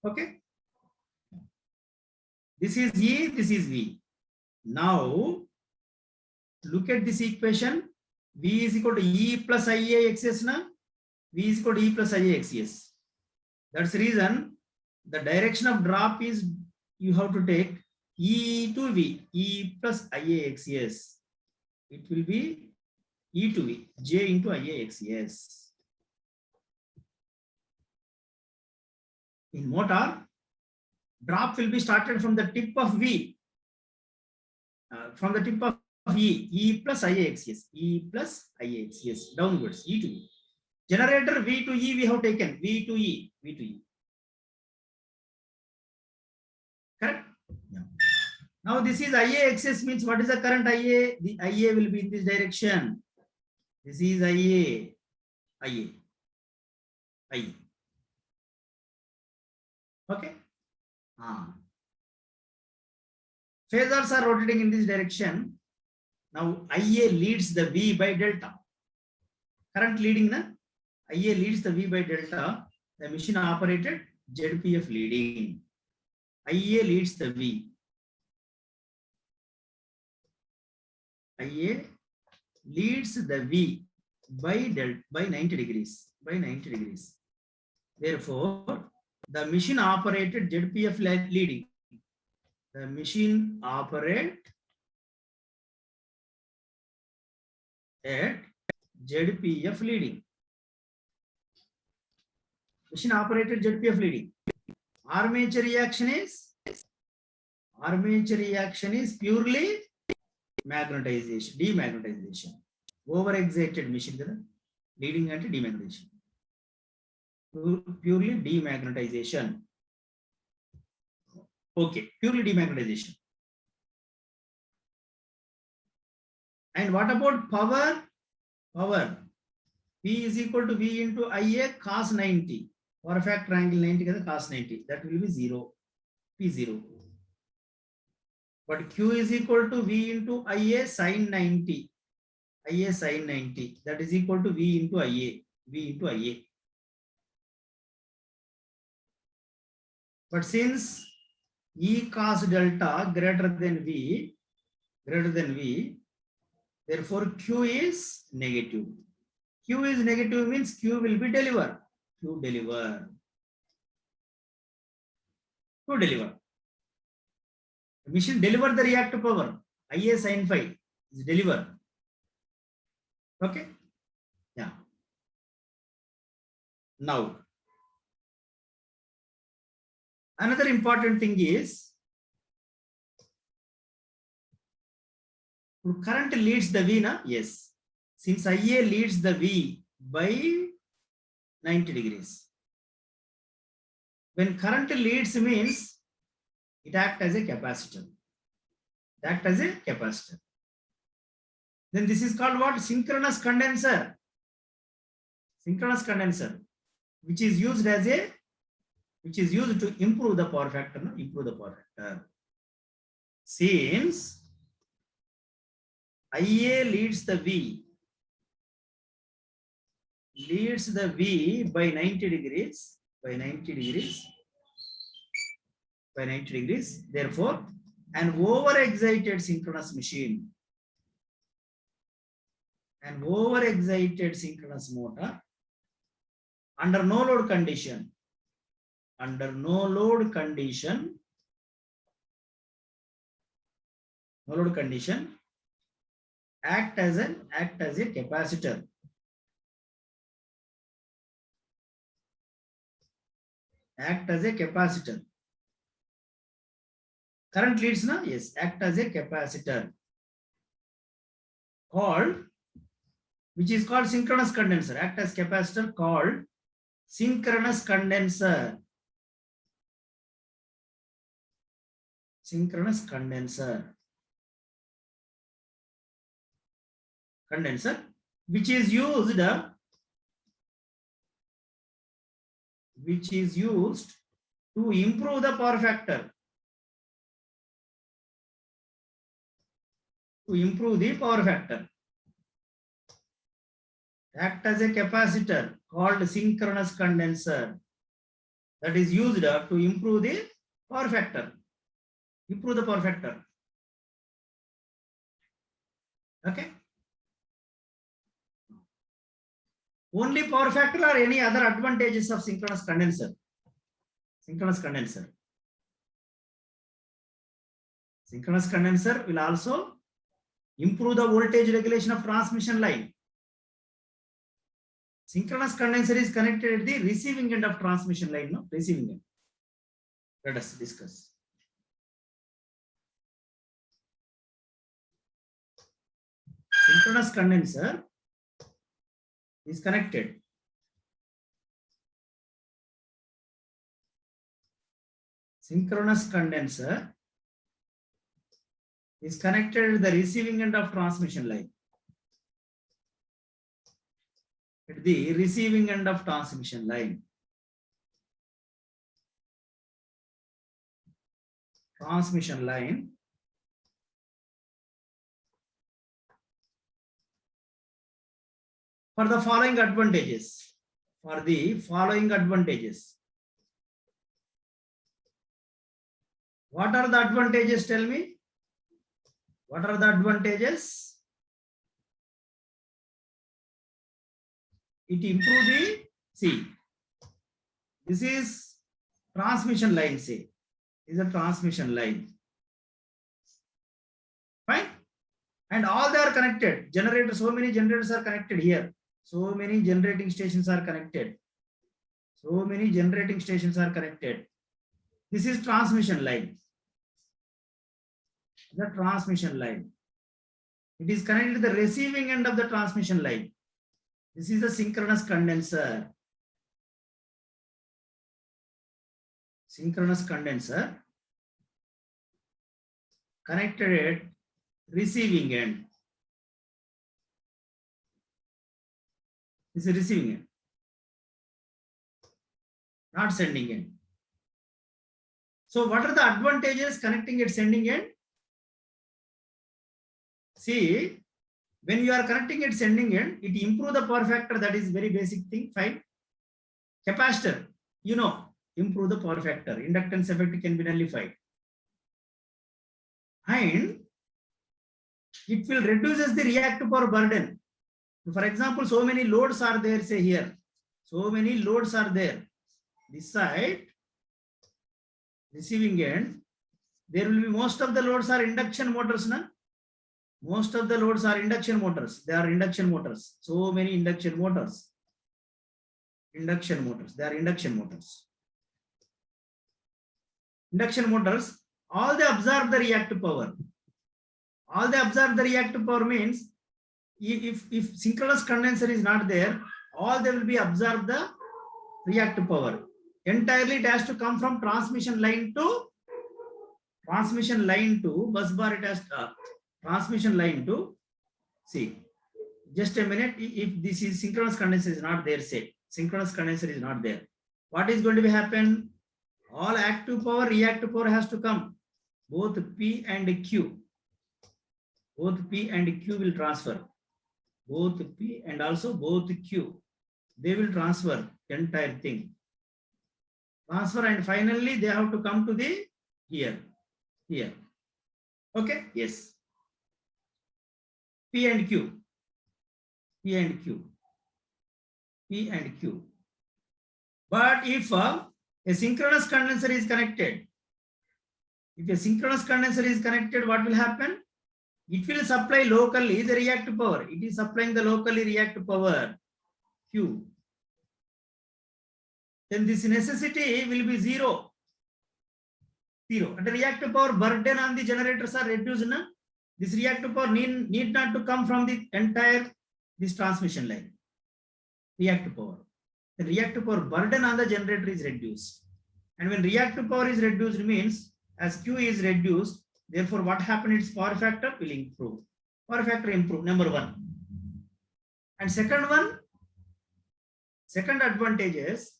A: Okay. This is E, this is V. Now, look at this equation. V is equal to E plus IA XS na? V is equal to E plus IA XS. That's the reason the direction of drop is you have to take E to V, E plus IA XS. It will be E to V, J into IA XS. In motor, drop will be started from the tip of V, from the tip of E, E plus IAXS, E plus IAXS, downwards, E to E. Generator V to E we have taken, V to E, V to E. Correct? Yeah. Now this is IAXS means what is the current IA? The IA will be in this direction. This is IA, IA, IA. Okay. Phasors are rotating in this direction. Now IA leads the V by delta. Current leading na? IA leads the V by delta. The machine operated ZPF leading. IA leads the V. IA leads the V by delta by 90 degrees. By 90 degrees. Therefore, the machine operated ZPF leading. The machine operate at ZPF leading. Machine operated ZPF leading. Armature reaction is purely magnetization, demagnetization. Overexcited machine leading and demagnetization. Purely demagnetization. Okay, purely demagnetization. And what about power? Power. P is equal to V into IA cos 90. Power factor angle 90 cos 90. That will be 0. P0. But Q is equal to V into IA sin 90. IA sin 90. That is equal to V into IA. V into IA. But since E cos delta greater than V, therefore Q is negative. Q is negative means Q will be deliver. Q deliver. Q deliver. The machine deliver the reactive power. IA sin phi is deliver. Okay. Yeah. Now, another important thing is current leads the V, na? Yes. Since IA leads the V by 90 degrees. When current leads means it acts as a capacitor. It acts as a capacitor. Then this is called what? Synchronous condenser. Synchronous condenser, which is used as a which is used to improve the power factor. No? Improve the power factor. Since IA leads the V by 90 degrees, therefore an overexcited synchronous machine, an overexcited synchronous motor under no load condition, act as a capacitor. Current leads, na? Yes, act as a capacitor which is called synchronous condenser. Act as capacitor called synchronous condenser. Which is used to improve the power factor. Act as a capacitor called synchronous condenser that is used to improve the power factor. Okay. Only power factor or any other advantages of synchronous condenser? Synchronous condenser will also improve the voltage regulation of transmission line. Synchronous condenser is connected at the receiving end of transmission line, no? Receiving end. Let us discuss. Synchronous condenser is connected. Synchronous condenser is connected at the receiving end of transmission line. At the receiving end of transmission line. For the following advantages. What are the advantages? Tell me. What are the advantages? It improves the, see, this is transmission line, say. This is a transmission line. Fine. And all they are connected. Generators, so many generators are connected here. So many generating stations are connected. This is transmission line. The transmission line. It is connected to the receiving end of the transmission line. This is the synchronous condenser. Connected at receiving end. This is receiving end, not sending end. So what are the advantages connecting at sending end? See, when you are connecting at sending end, it improves the power factor. That is very basic thing. Fine. Capacitor, you know, improve the power factor. Inductance effect can be nullified. And it will reduces the reactive power burden. For example, so many loads are there, say here. So many loads are there. This side, receiving end, there will be most of the loads are induction motors. Na? Most of the loads are induction motors. They are induction motors. So many induction motors. They are induction motors. Induction motors, all they absorb the reactive power. Means if synchronous condenser is not there, all they will be absorb the reactive power. Entirely it has to come from transmission line to bus bar. It has transmission line to, see, just a minute. If this is synchronous condenser is not there, say synchronous condenser is not there, what is going to be happen? All active power, reactive power has to come. Both P and Q. Both P and Q will transfer. Both P and also both Q. They will transfer entire thing. Transfer, and finally they have to come to the here. Okay, yes. P and Q. P and Q. P and Q. But if a synchronous condenser is connected, what will happen? It will supply locally the reactive power. It is supplying the locally reactive power Q. Then this necessity will be zero. And the reactive power burden on the generators are reduced. This reactive power need not to come from the entire this transmission line. Reactive power. The reactive power burden on the generator is reduced. And when reactive power is reduced means as Q is reduced, therefore what happened? Its power factor will improve. Power factor improve, number one. And second advantage is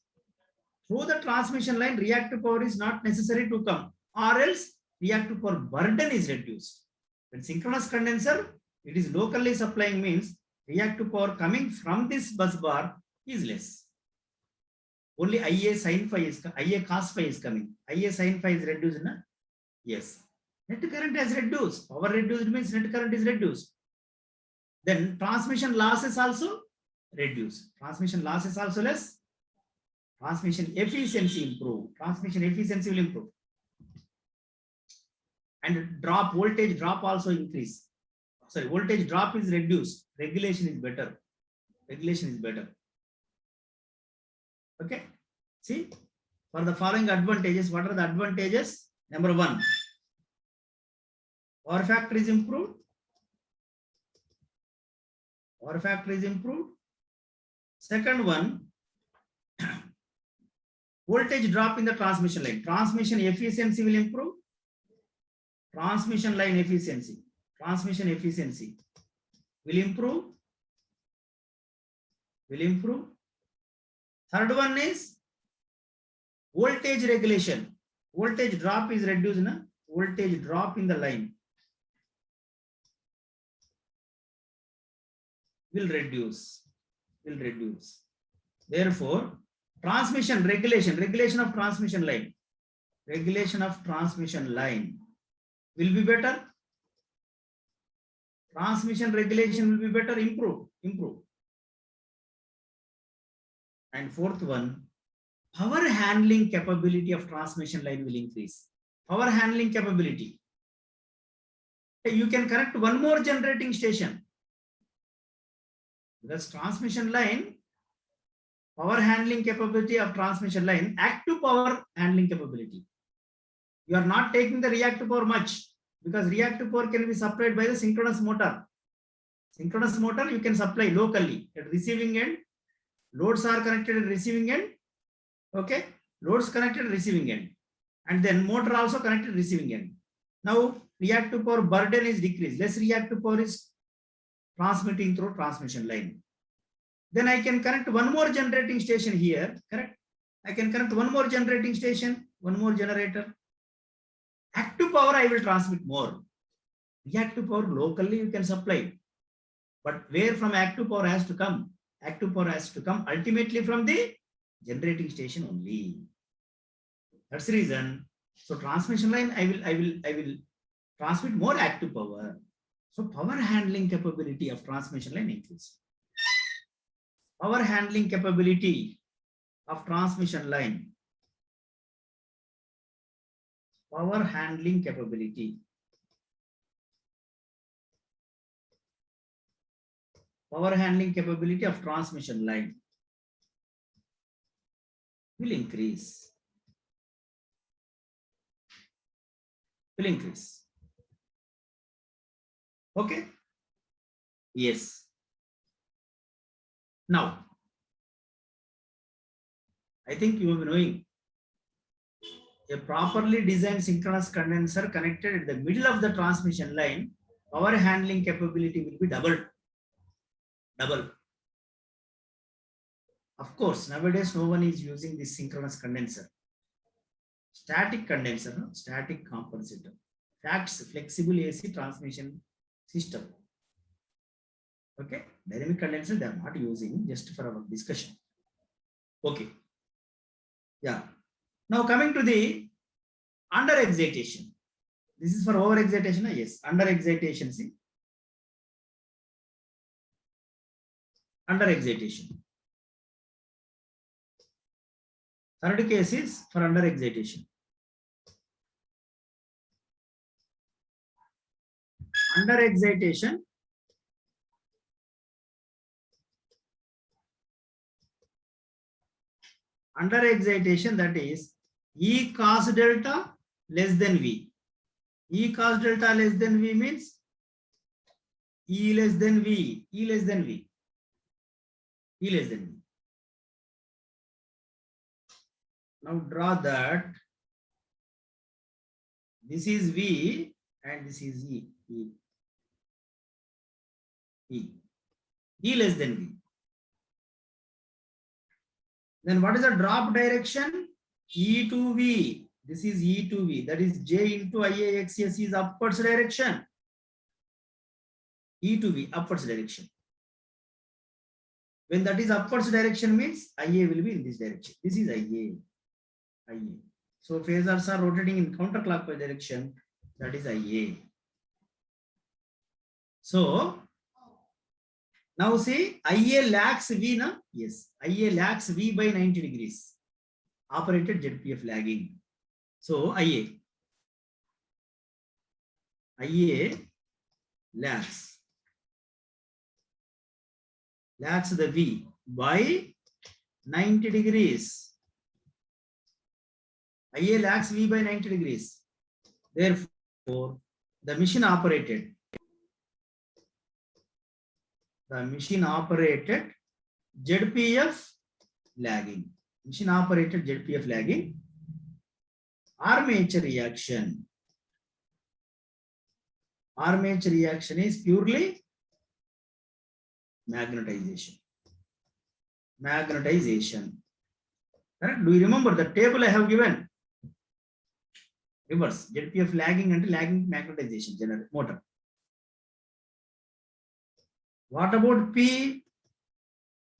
A: through the transmission line, reactive power is not necessary to come, or else reactive power burden is reduced. When synchronous condenser, it is locally supplying means reactive power coming from this bus bar is less. Only IA sin phi is IA cos phi is coming. IA sin phi is reduced, na? Yes. Net current has reduced. Power reduced means net current is reduced. Then transmission losses also reduced. Transmission losses also less. Transmission efficiency improve. Transmission efficiency will improve. And voltage drop also increase. Sorry, voltage drop is reduced. Regulation is better. Okay. See, for the following advantages, what are the advantages? Number one, power factor is improved. Second one, voltage drop in the transmission line. Transmission efficiency will improve. Transmission efficiency will improve. Third one is voltage regulation. Voltage drop is reduced, na? Voltage drop in the line will reduce. Therefore, transmission regulation of transmission line will be better. Transmission regulation will be better, improve. And fourth one, power handling capability of transmission line will increase. Power handling capability. You can connect one more generating station. Because transmission line, power handling capability of transmission line, active power handling capability. You are not taking the reactive power much because reactive power can be supplied by the synchronous motor. Synchronous motor you can supply locally at receiving end. Loads are connected at receiving end. Okay, loads connected at receiving end, and then motor also connected at receiving end. Now reactive power burden is decreased. Less reactive power is transmitting through transmission line. Then I can connect one more generating station here. Correct? I can connect one more generating station, one more generator. Active power I will transmit more. Reactive power locally you can supply, but where from active power has to come? Active power has to come ultimately from the generating station only. That's the reason. So transmission line I will transmit more active power. So power handling capability of transmission line increase. Power handling capability of transmission line. Power handling capability. Power handling capability of transmission line will increase. Okay. Yes. Now, I think you will be knowing a properly designed synchronous condenser connected at the middle of the transmission line, power handling capability will be doubled. Of course, nowadays no one is using this synchronous condenser. static condenser, no? Static compensator, FACTS, flexible AC transmission system. Okay, dynamic condenser they are not using, just for our discussion. Okay, yeah. Now coming to the under excitation. This is for over excitation. Yes, under excitation. See, under excitation. Third case is for under excitation. Under excitation, that is E cos delta less than V. E cos delta less than V means E less than V, E less than V, E less than V. Now draw that this is V and this is E, E less than V. Then what is the drop direction? E to V. This is E to V. That is J into IA XS is upwards direction. E to V, upwards direction. When that is upwards direction means IA will be in this direction. This is IA. So phasors are rotating in counterclockwise direction. That is IA. So now see IA lags V na? Yes, IA lags V by 90 degrees. Operated ZPF lagging. So IA lags the V by 90 degrees. IA lags V by 90 degrees. Therefore, the machine operated ZPF lagging. Machine operated ZPF lagging. Armature reaction. Armature reaction is purely magnetization. Correct? Do you remember the table I have given? Reverse. ZPF lagging and lagging magnetization general motor. What about P?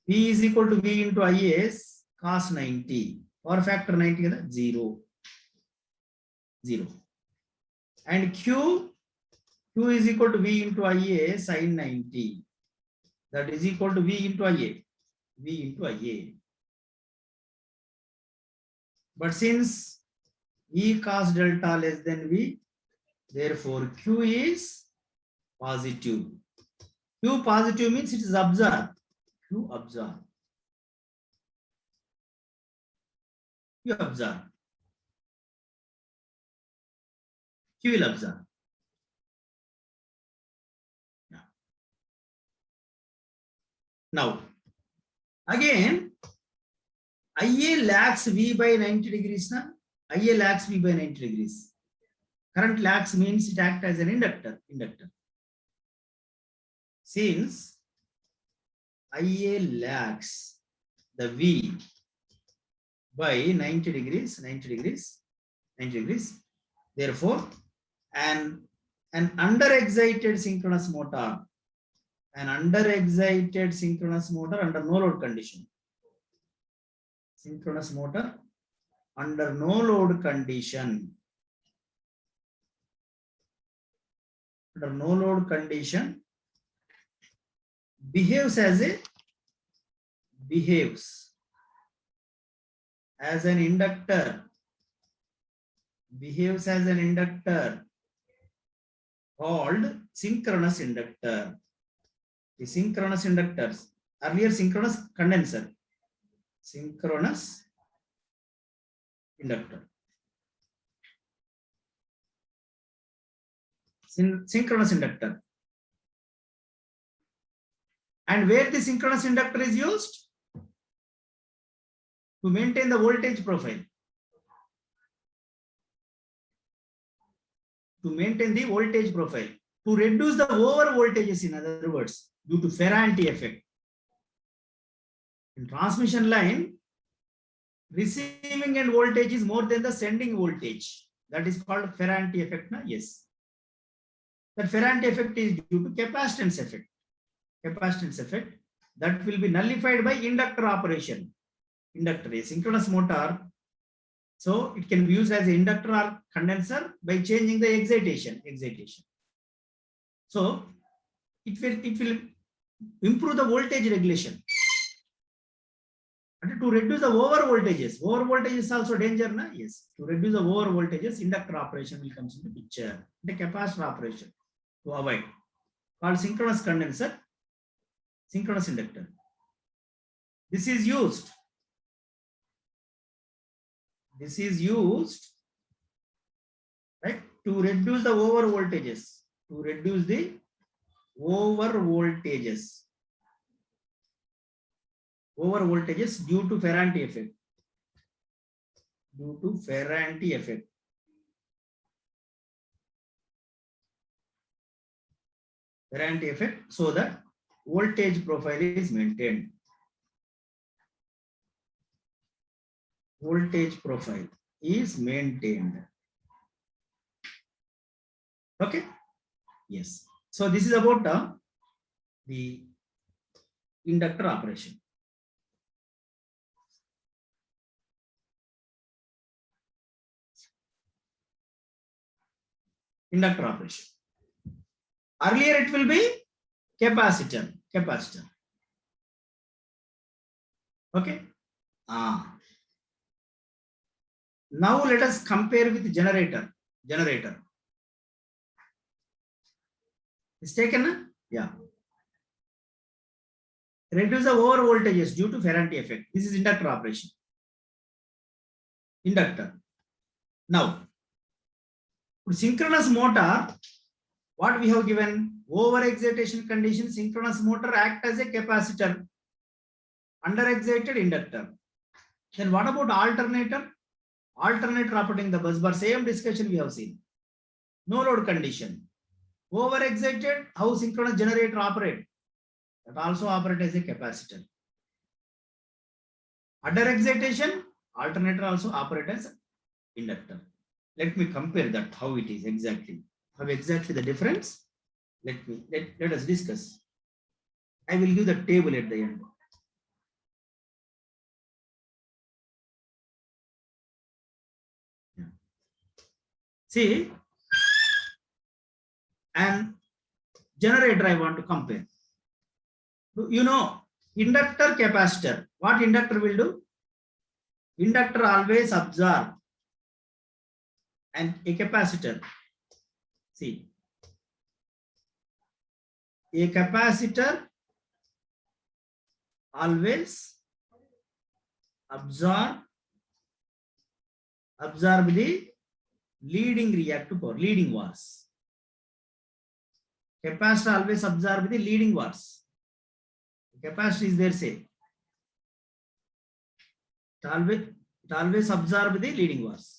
A: P is equal to V into IS cos 90. Power factor 90 0. And Q is equal to V into IA sin 90. That is equal to V into IA. But since E cos delta less than V, therefore Q is positive. Q positive means it is absorbed. Q absorb. Q absorb. Q will absorb. Yeah. Now, again, IA lags V by 90 degrees. Na? IA lags V by 90 degrees. Current lags means it acts as an inductor. Since IA lags the V by 90 degrees, therefore, an under-excited synchronous motor, under no load condition. Synchronous motor under no load condition. Behaves as an inductor. Called synchronous inductor. The synchronous inductors, earlier synchronous condenser, synchronous inductor. Synchronous inductor. And where the synchronous inductor is used? To maintain the voltage profile. To reduce the over voltages, in other words, due to Ferranti effect. In transmission line, receiving end voltage is more than the sending voltage. That is called Ferranti effect. Na? Yes. That Ferranti effect is due to capacitance effect. Capacitance effect that will be nullified by inductor operation. Inductor, a synchronous motor. So it can be used as an inductor or condenser by changing the excitation. So it will improve the voltage regulation. And to reduce the over voltages. Over voltage is also danger, na? Yes. To reduce the over voltages, inductor operation will come into picture. The capacitor operation to avoid. Called synchronous condenser, synchronous inductor. This is used. Right, to reduce the over voltages. To reduce the over voltages. Over voltages due to Ferranti effect. Due to Ferranti effect. Ferranti effect, so that voltage profile is maintained. Voltage profile is maintained. Okay. Yes. So this is about the inductor operation. Inductor operation. Earlier it will be capacitor. Okay. Now let us compare with generator. Is taken? Yeah. Reduce the over voltages due to Ferranti effect. This is inductor operation. Inductor. Now, for synchronous motor, what we have given? Over excitation condition, synchronous motor act as a capacitor. Under excited, inductor. Then what about alternator? Alternator operating the bus bar. Same discussion we have seen. No load condition. Over excited, how synchronous generator operate? That also operate as a capacitor. Under excitation, alternator also operate as inductor. Let me compare that, how it is exactly. How exactly the difference? Let us discuss. I will give the table at the end. Yeah. See, and generator I want to compare. You know, inductor, capacitor. What inductor will do? Inductor always absorb, and a capacitor. See, a capacitor always absorb the leading reactive power, leading was. Capacitor always absorb the leading was. Capacitor is there, say. It always absorb the leading was.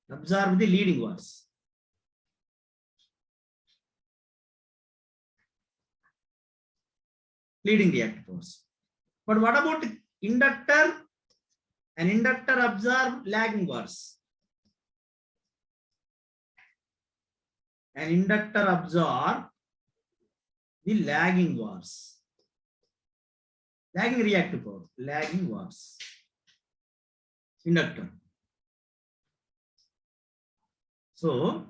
A: Absorb the leading was. Leading reactive force. But what about inductor? An inductor absorb lagging was. An inductor absorb the lagging was. Lagging reactive power. Lagging was. Inductor. So,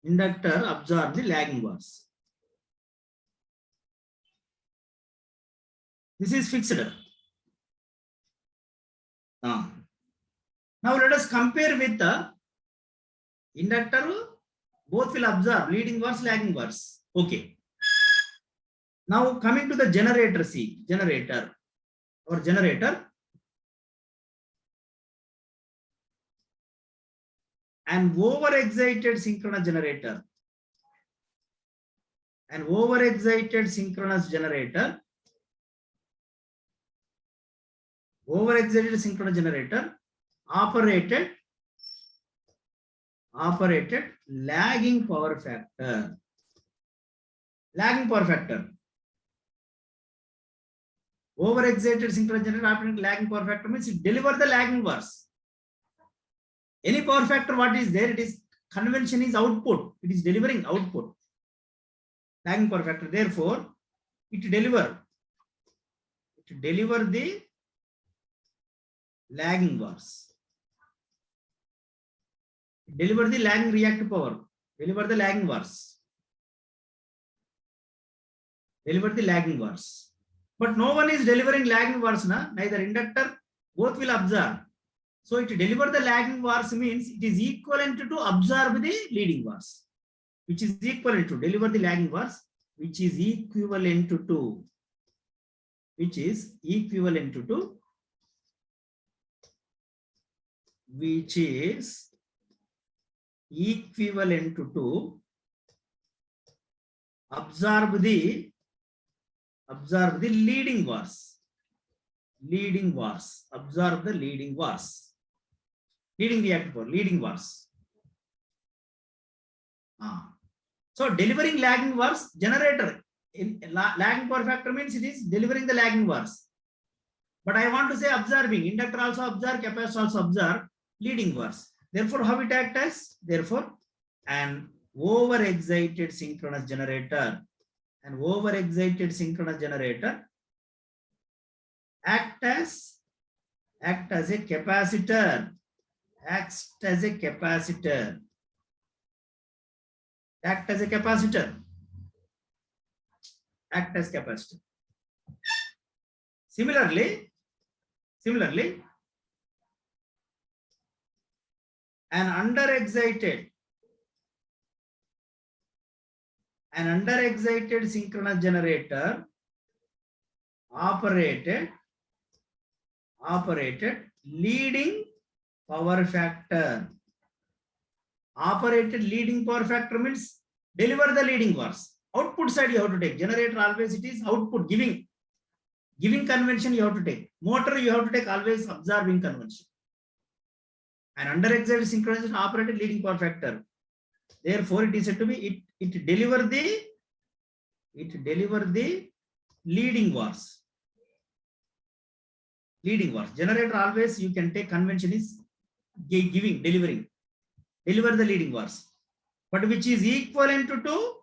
A: inductor absorb the lagging was. This is fixed. Now let us compare with the inductor. Both will absorb leading was, lagging was. Okay. Now coming to the generator, see, generator or generator. An overexcited synchronous generator. An overexcited synchronous generator Overexcited synchronous generator operated lagging power factor. Lagging power factor. Overexcited synchronous generator operating lagging power factor means it deliver the lagging bars. Any power factor, what is there? It is convention is output. It is delivering output. Lagging power factor. Therefore, it deliver the lagging bars. Deliver the lagging reactive power. Deliver the lagging bars. Deliver the lagging bars. But no one is delivering lagging bars, na? Neither inductor, both will absorb. So it deliver the lagging bars means it is equivalent to absorb the leading bars, which is equivalent to deliver the lagging bars, which is equivalent to absorb the leading bars. Absorb the leading bars. Leading reactive power, leading bars. So delivering lagging bars, generator in lagging power factor means it is delivering the lagging bars. But I want to say absorbing. Inductor also absorb, capacitor also absorb leading bars. Therefore, how it acts as? Therefore, an overexcited synchronous generator. An overexcited synchronous generator act as a capacitor. Act as a capacitor. Act as capacitor. Similarly, an underexcited synchronous generator operated leading power factor. Operated leading power factor means deliver the leading bars. Output side you have to take. Generator always it is output, giving convention you have to take. Motor you have to take always absorbing convention. An underexcited synchronous generator operated leading power factor. Therefore, it is said to be it deliver the leading bars. Generator always you can take convention is delivering. Deliver the leading bars. But which is equivalent to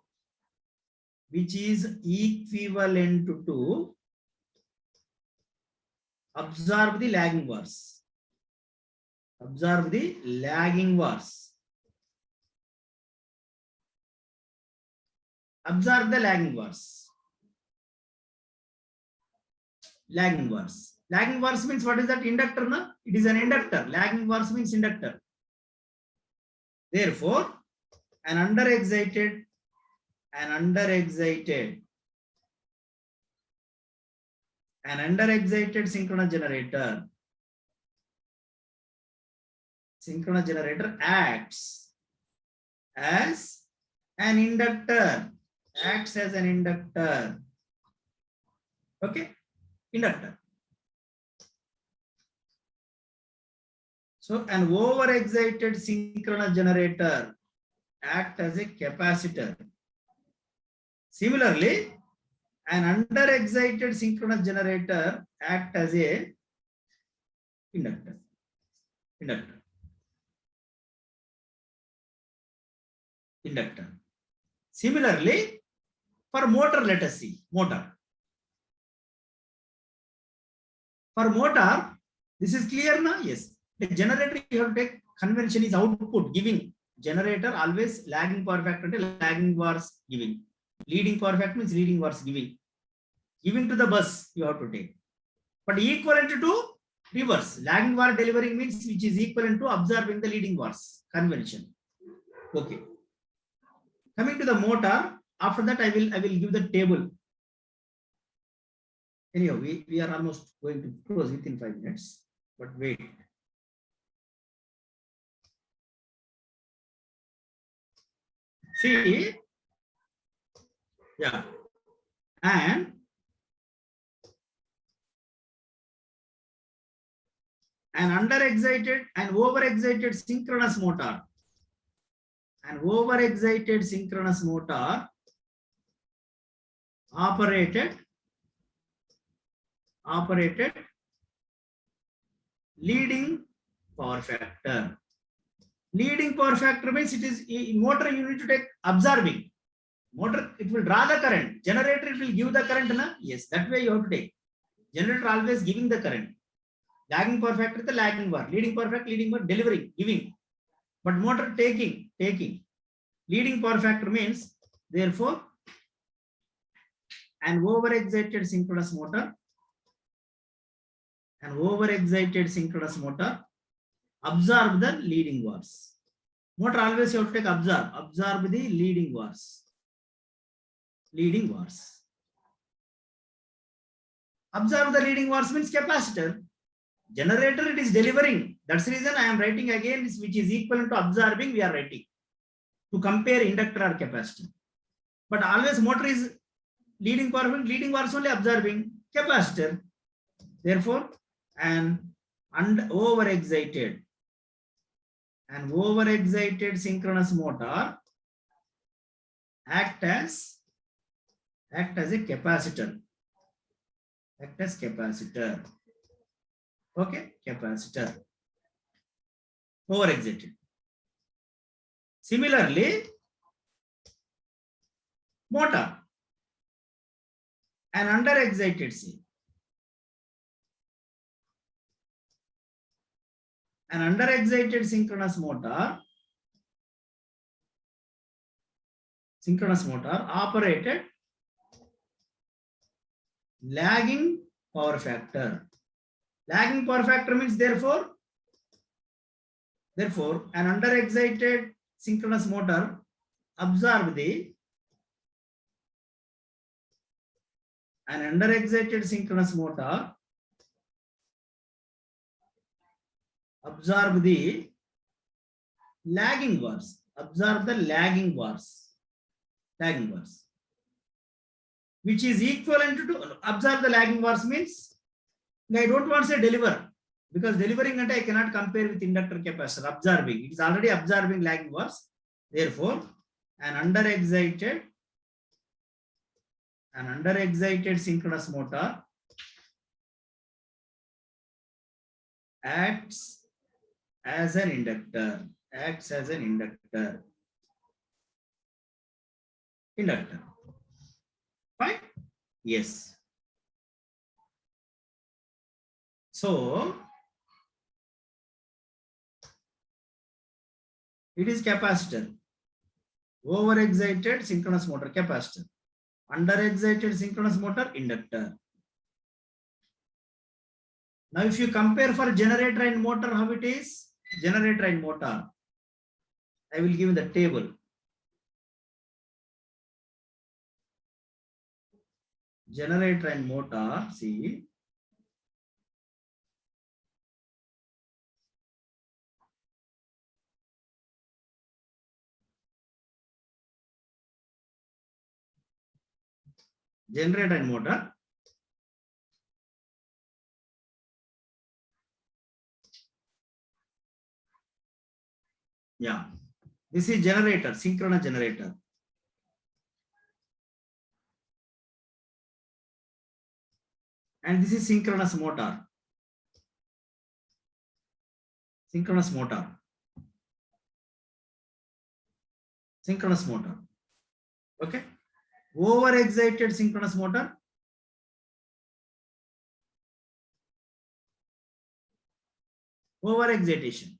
A: absorb the lagging bars. Absorb the lagging bars. Absorb the lagging bars. Lagging bars. Lagging bars means what is that? Inductor, na? It is an inductor. Lagging bars means inductor. Therefore, an underexcited synchronous generator acts as an inductor. Okay, inductor. So an overexcited synchronous generator act as a capacitor. Similarly, an underexcited synchronous generator act as a inductor. Similarly, for motor, let us see motor. For motor, this is clear now? Yes. The generator you have to take convention is output, giving. Generator always lagging power factor, lagging bars giving. Leading power factor means leading bars giving. Giving to the bus you have to take. But equivalent to reverse. Lagging bar delivering means which is equivalent to absorbing the leading bars. Convention. Okay. Coming to the motor, after that I will give the table. Anyhow, we are almost going to close within 5 minutes. But wait. See, yeah, and an under-excited and over-excited synchronous motor. An over-excited synchronous motor operated leading power factor. Leading power factor means it is motor you need to take absorbing. Motor, it will draw the current. Generator, it will give the current. Na? Yes, that way you have to take. Generator always giving the current. Lagging power factor is the lagging bar. Leading power factor, leading bar, delivering, giving. But motor taking. Leading power factor means, therefore, an over-excited synchronous motor. An over-excited synchronous motor absorb the leading bars. Motor always you have to take absorb the leading bars. Observe the leading bars means capacitor. Generator, it is delivering. That's the reason I am writing again, which is equivalent to absorbing, we are writing to compare inductor or capacitor. But always motor is leading bars only absorbing capacitor. Therefore, an over-excited synchronous motor act as a capacitor. Okay, capacitor. Over-excited. Similarly, motor, an under-excited say. An under-excited synchronous motor operated lagging power factor. Lagging power factor means therefore an under-excited synchronous motor absorb the lagging bars. Observe the lagging bars, which is equivalent to observe the lagging bars means I don't want to say deliver, because delivering and I cannot compare with inductor capacitor. Absorbing, it is already absorbing lagging bars. Therefore, an under-excited synchronous motor acts as an inductor. Fine? Yes. So, it is capacitor. Over-excited synchronous motor, capacitor. Under-excited synchronous motor, inductor. Now, if you compare for generator and motor, how it is? Generator and motor. I will give you the table. Generator and motor, see. Generator and motor. Yeah, this is generator, synchronous generator. And this is synchronous motor. Synchronous motor. Okay. Over-excited synchronous motor. Over-excitation.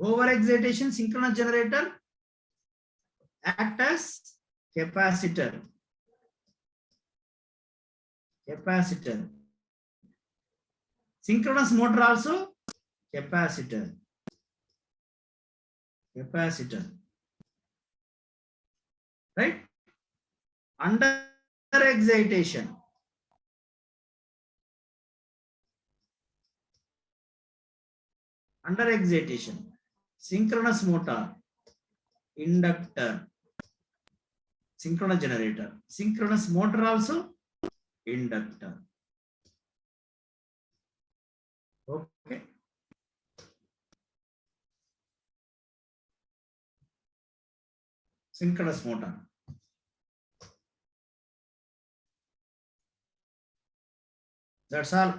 A: Over-excitation, synchronous generator act as capacitor. Synchronous motor also capacitor. Right? Under-excitation. Synchronous motor inductor. Synchronous generator. Synchronous motor also inductor. Okay. Synchronous motor. That's all.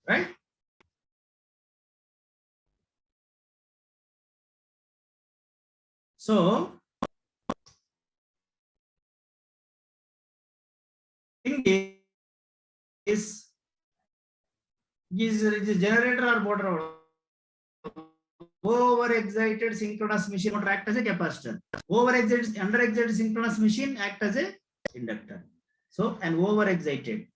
A: Right? So, thing is a generator or motor. Over-excited synchronous machine motor act as a capacitor. Over-excited, under-excited synchronous machine act as a inductor. So, an over-excited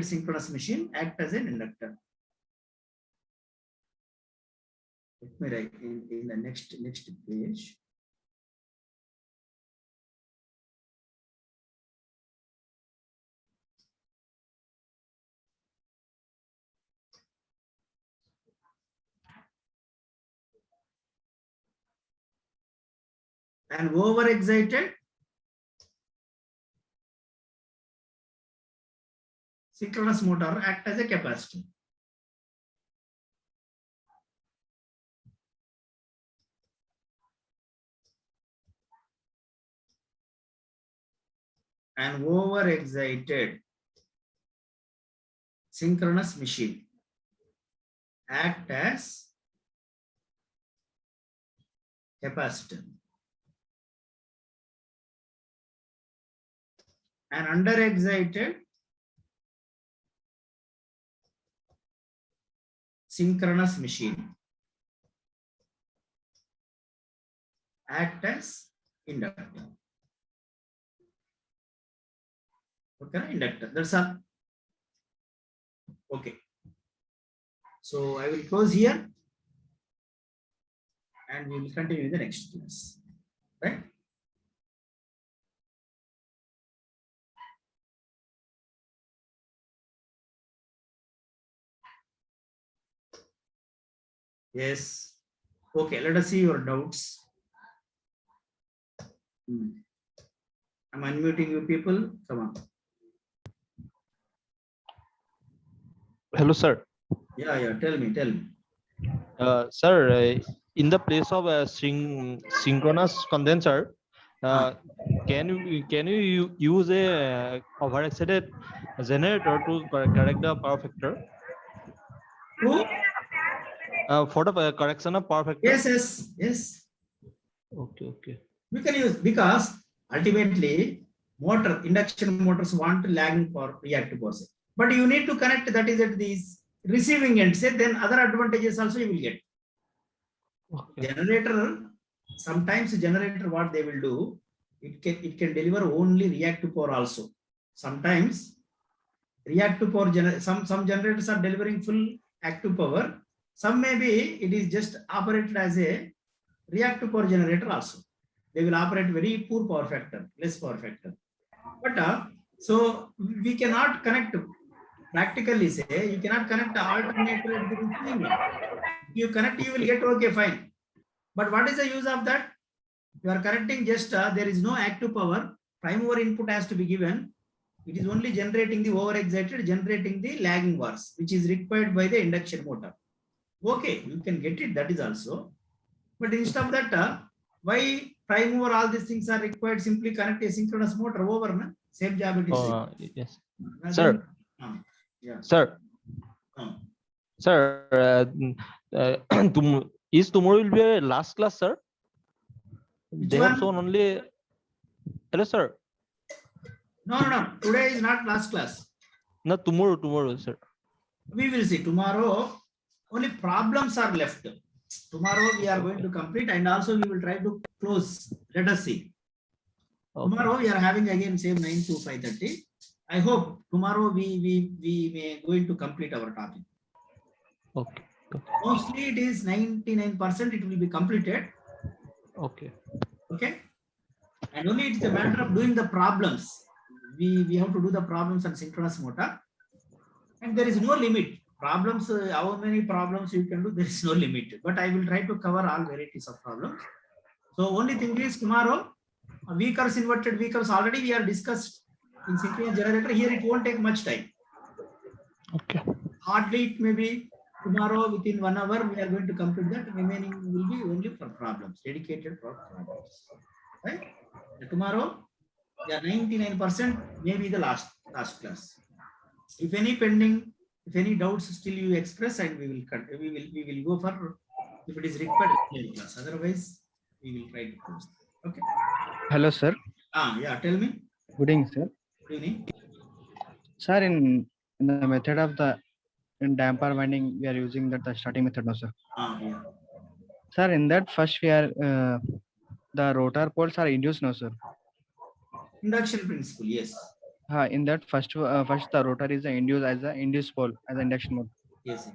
A: synchronous machine act as an inductor. Let me write in the next page. An over-excited synchronous motor act as a capacitor. An over-excited synchronous machine act as capacitor. An under-excited synchronous machine act as inductor. Okay, inductor. That's all. Okay. So I will close here and we will continue in the next class. Right? Yes. Okay, let us see your doubts. I'm unmuting you people. Come on.
E: Hello, sir.
A: Yeah. Tell me.
E: Sir, in the place of a synchronous condenser, can you use a overexcited generator to correct the power factor?
A: Who?
E: For the correction of power factor.
A: Yes.
E: Okay.
A: We can use, because ultimately induction motors want lagging for reactive power. But you need to connect, that is at this receiving end, say, then other advantages also you will get.
E: Okay.
A: Generator, sometimes generator, what they will do, it can deliver only reactive power also. Sometimes reactive power, some generators are delivering full active power. Some maybe it is just operated as a reactive power generator also. They will operate very poor power factor, less power factor. But so we cannot connect, practically say, you cannot connect the alternator at the receiving end. If you connect, you will get okay, fine. But what is the use of that? You are connecting just, there is no active power, prime mover input has to be given. It is only generating the over-excited, generating the lagging bars, which is required by the induction motor. Okay, you can get it, that is also. But instead of that, why prime mover, all these things are required, simply connect a synchronous motor over, na? Same job it is.
E: Yes.
A: Nothing.
E: Sir.
A: Yeah.
E: Sir. Sir, is tomorrow will be a last class, sir?
A: Which
E: they
A: one?
E: have shown only. Hello, sir.
A: No. Today is not last class.
E: No, tomorrow, sir.
A: We will see. Tomorrow, only problems are left. Tomorrow we are going to complete, and also we will try to close. Let us see. Okay. Tomorrow we are having again same 9 to 5:30. I hope tomorrow we may going to complete our topic.
E: Okay.
A: Mostly it is 99% it will be completed.
E: Okay.
A: And only it is a matter of doing the problems. we have to do the problems on synchronous motor, and there is no limit. Problems, how many problems you can do, there is no limit. But I will try to cover all varieties of problems. So only thing is tomorrow, V curves, inverted V curves already we are discussed in synchronous generator. Here it won't take much time.
E: Okay.
A: Hardly it may be tomorrow within 1 hour we are going to complete that. Remaining will be only for problems, dedicated for problems. Right? Tomorrow, yeah, 99% maybe the last class. If any pending, if any doubts still you express, and we will go for, if it is required in class. Otherwise, we will try to close. Okay.
F: Hello, sir.
A: Yeah. Tell me.
F: Good evening, sir.
A: Good evening.
F: Sir, in the method of the damper winding, we are using the starting method now, sir.
A: Yeah.
F: Sir, in that first we are the rotor poles are induced now, sir.
A: Induction principle. Yes.
F: In that first the rotor is induced as an induced pole as an induction mode.
A: Yes.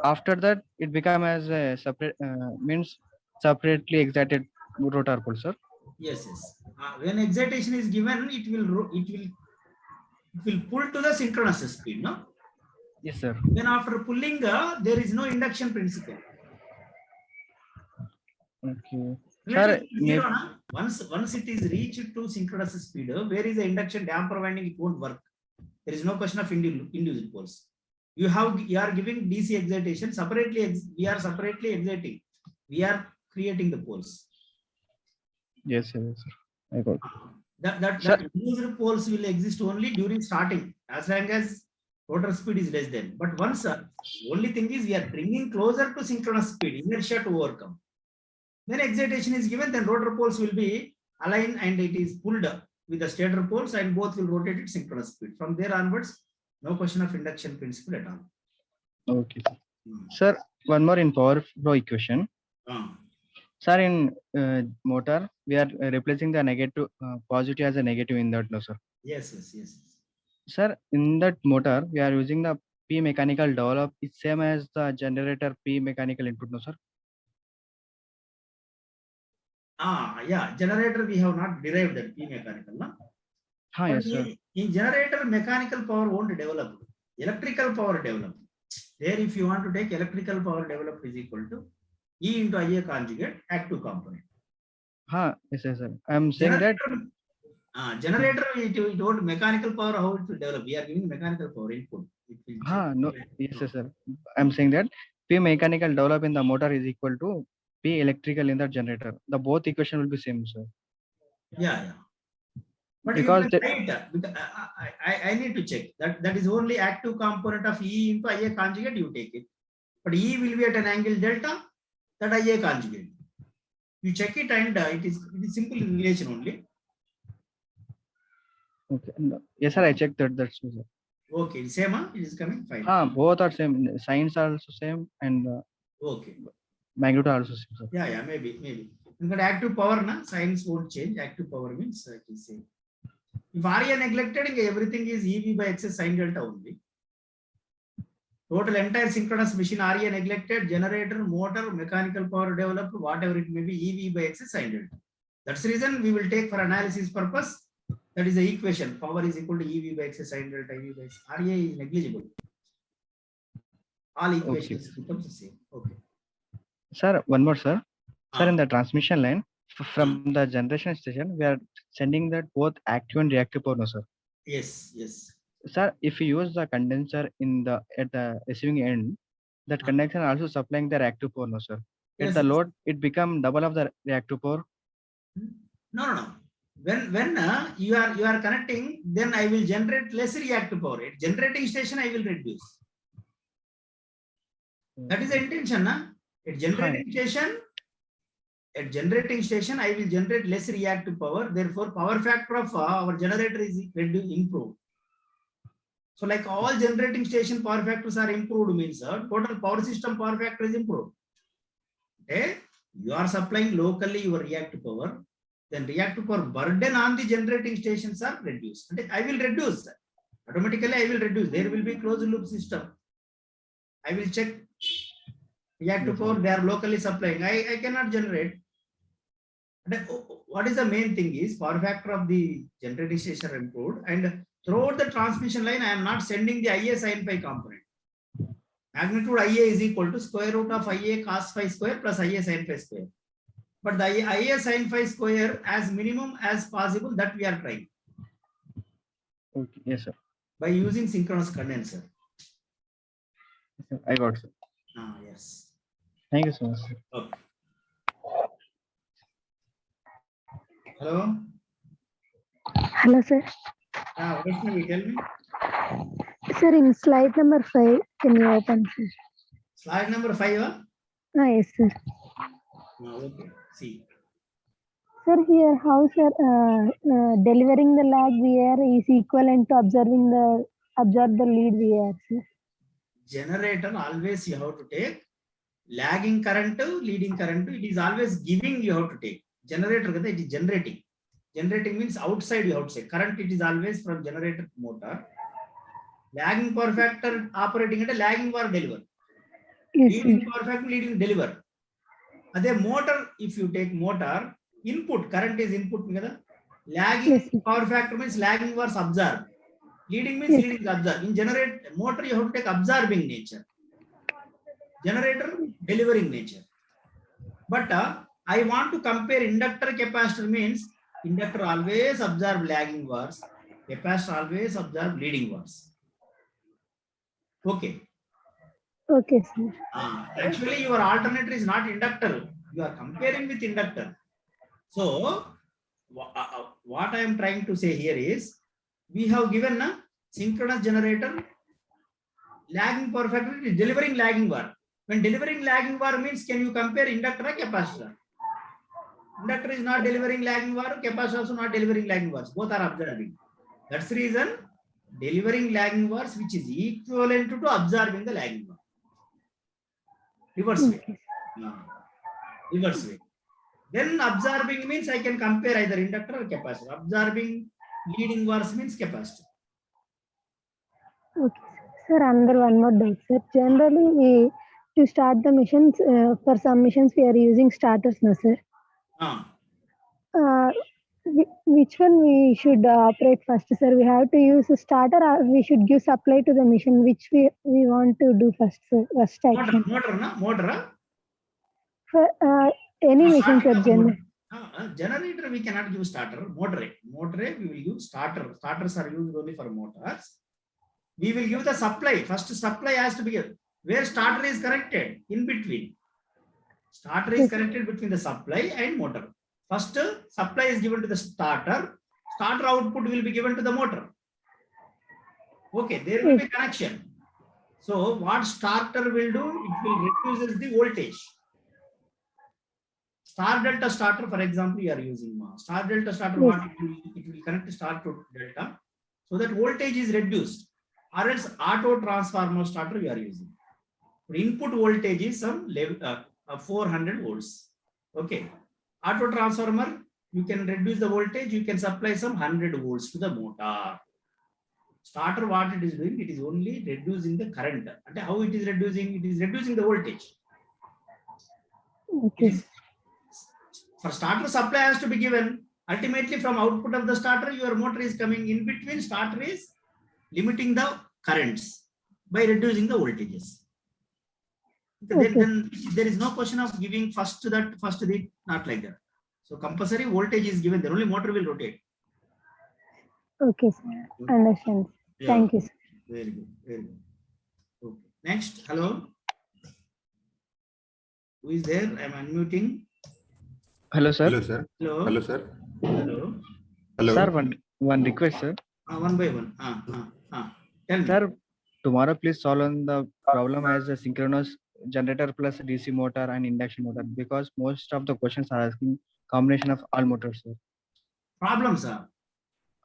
F: After that, it become as a separate means separately excited rotor pole, sir.
A: Yes. When excitation is given, it will pull to the synchronous speed. No.
F: Yes, sir.
A: Then after pulling, there is no induction principle.
F: Okay.
A: Sir,
F: Sir,
A: once it is reached to synchronous speed, where is the induction damper winding? It won't work. There is no question of induced poles. You are giving DC excitation separately. We are separately exciting. We are creating the poles.
F: yes, sir. I got it.
A: That induced poles will exist only during starting, as long as rotor speed is less than. But once, only thing is we are bringing closer to synchronous speed, inertia to overcome. Then excitation is given, then rotor poles will be aligned and it is pulled with the stator poles, and both will rotate at synchronous speed. From there onwards, no question of induction principle at all.
F: Okay. Sir, one more in power flow equation. Sir, in motor, we are replacing the negative positive as a negative in that, no, sir.
A: Yes.
F: Sir, in that motor, we are using the P mechanical develop. It's same as the generator P mechanical input, no, sir.
A: Yeah. Generator we have not derived that P mechanical, no?
F: Yes, sir.
A: In generator, mechanical power won't develop. Electrical power develop. There, if you want to take electrical power developed is equal to E into IA conjugate active component.
F: Yes, sir. I'm saying that.
A: Generator, it won't mechanical power, how it will develop. We are giving mechanical power input.
F: No. Yes, sir. I'm saying that P mechanical develop in the motor is equal to P electrical in the generator. The both equation will be same, sir.
A: Yeah. But
F: because
A: you can write, because I need to check that is only active component of E into IA conjugate, you take it. But E will be at an angle delta, that IA conjugate. You check it, and it is simple relation only.
F: Okay. No. Yes, sir. I checked that. That's so, sir.
A: Okay, same, it is coming fine.
F: Both are same. Signs are also same, and
A: Okay.
F: magnitude are also same, sir.
A: Yeah, maybe. Because active power, signs won't change. Active power means it is same. If RA neglected, everything is EV by excess sin delta only. Total entire synchronous machine RA neglected, generator, motor, mechanical power developed, whatever it may be, EV by excess sin delta. That's the reason we will take for analysis purpose. That is the equation. Power is equal to EV by excess sin delta. EV by excess. RA is negligible. All equations becomes the same. Okay.
F: Sir, one more, sir. Sir, in the transmission line, from the generation station, we are sending that both active and reactive power, no, sir.
A: Yes.
F: Sir, if you use the condenser at the receiving end, that condenser also supplying the reactive power, no, sir. At the load, it become double of the reactive power.
A: No. When you are connecting, then I will generate less reactive power. At generating station, I will reduce. That is the intention, At generating station, I will generate less reactive power. Therefore, power factor of our generator is improved. So, like all generating station power factors are improved, means total power system power factor is improved. Okay? You are supplying locally your reactive power, then reactive power burden on the generating stations are reduced. I will reduce. Automatically, I will reduce. There will be closed loop system. I will check reactive power they are locally supplying. I cannot generate. What is the main thing is power factor of the generating station improved, and throughout the transmission line, I am not sending the IA sin phi component. Magnitude IA is equal to square root of IA cos phi square plus IA sin phi square. But the IA sin phi square as minimum as possible, that we are trying
F: Okay. Yes, sir.
A: by using synchronous condenser.
F: Yes, sir. I got, sir.
A: Yes.
F: Thank you so much, sir.
A: Okay. Hello.
G: Hello, sir.
A: Vaishnavi, tell me.
G: Sir, in slide number 5, can you open, sir?
A: Slide number 5. Huh?
G: Yes, sir.
A: Okay. See.
G: Sir, here how, sir, delivering the lag VR is equivalent to absorb the lead VR, sir.
A: Generator always you have to take lagging current, leading current. It is always giving you have to take. Generator, it is generating. Generating means outside you have to say. Current, it is always from generator to motor. Lagging power factor operating at a lagging power deliver.
G: Yes,
A: Leading
G: sir.
A: power factor leading deliver. Other motor, if you take motor, input, current is input. Lagging
G: Yes, sir.
A: power factor means lagging was absorbed. Leading means
G: Yes.
A: leading is absorbed. In generate motor, you have to take absorbing nature. Generator, delivering nature. But I want to compare inductor capacitor means inductor always absorb lagging wars, capacitor always absorb leading wars. Okay.
G: Okay, sir.
A: Actually, your alternator is not inductor. You are comparing with inductor. So, what I am trying to say here is, we have given a synchronous generator, lagging power factor is delivering lagging war. When delivering lagging war means, can you compare inductor or capacitor? Inductor is not delivering lagging war, capacitor also not delivering lagging wars. Both are absorbing. That's the reason delivering lagging wars, which is equivalent to absorbing the lagging war. Reverse way.
G: Okay.
A: Reverse way. Then absorbing means I can compare either inductor or capacitor. Absorbing leading wars means capacitor.
G: Okay, sir. Sir, another one more doubt, sir. Generally, to start the missions, for some missions, we are using starters, no, sir. Which one we should operate first, sir? We have to use a starter, or we should give supply to the mission, which we want to do first, sir. First action.
A: Motor.
G: For any mission, sir.
A: Generator we cannot give starter. Motor we will use starter. Starters are used only for motors. We will give the supply. First supply has to be given. Where starter is connected, in between. Starter is connected between the supply and motor. First supply is given to the starter. Starter output will be given to the motor. Okay, there will be connection. So what starter will do, it will reduces the voltage. Star delta starter, for example, you are using star delta starter. What it will connect star to delta, so that voltage is reduced. Or else auto transformer starter you are using. The input voltage is some level 400 volts. Okay. Auto transformer, you can reduce the voltage, you can supply some 100 volts to the motor. Starter, what it is doing, it is only reducing the current. And how it is reducing? It is reducing the voltage.
G: Okay.
A: For starter, supply has to be given. Ultimately, from output of the starter, your motor is coming in between. Starter is limiting the currents by reducing the voltages. Then there is no question of giving first to that, first to the, not like that. So compulsory voltage is given, then only motor will rotate.
G: Okay, sir. Understand.
A: Yeah.
G: Thank you, sir.
A: Very good. Very good. Okay. Next, hello. Who is there? I am unmuting.
F: Hello, sir.
C: Hello, sir.
A: Hello.
C: Hello, sir.
A: Hello.
C: Hello.
F: Sir, one request, sir.
A: One by one. Tell me.
F: Sir, tomorrow please solve on the problem as a synchronous generator plus DC motor and induction motor, because most of the questions are asking combination of all motors, sir.
A: Problems, sir.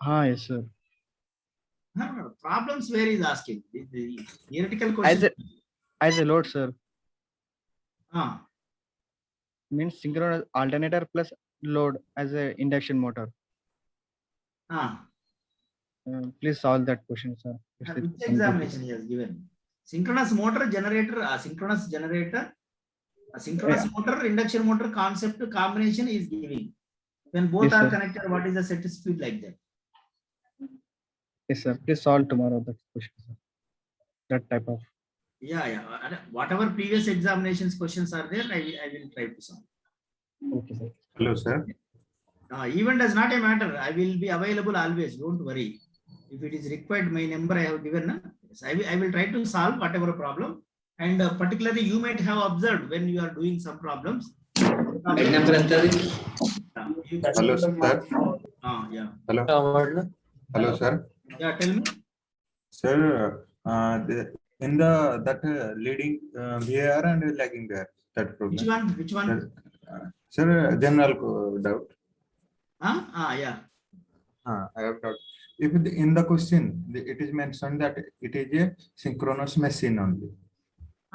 F: Yes, sir.
A: No. Problems where is asking? The theoretical question.
F: As a load, sir.
A: Ah.
F: Means synchronous alternator plus load as a induction motor. Please solve that question, sir.
A: Which examination he has given? Synchronous motor generator, synchronous generator, synchronous motor, induction motor concept combination is giving. When both
F: Yes,
A: are
F: sir.
A: connected, what is the set speed like that?
F: Yes, sir. Please solve tomorrow that question, sir. That type of.
A: Yeah, yeah. Whatever previous examinations questions are there, I will try to solve.
F: Okay, sir.
C: Hello, sir.
A: Even does not a matter. I will be available always. Don't worry. If it is required, my number I have given. Yes, I will try to solve whatever problem. And particularly, you might have observed when you are doing some problems.
C: Hello, sir.
A: Yeah.
C: Hello, sir.
A: Yeah, tell me.
C: Sir, in the that leading VAR and lagging VAR, that
A: Which
C: program.
A: one? Which one?
C: Sir, general doubt.
A: Yeah.
C: I have doubt. If in the question it is mentioned that it is a synchronous machine only.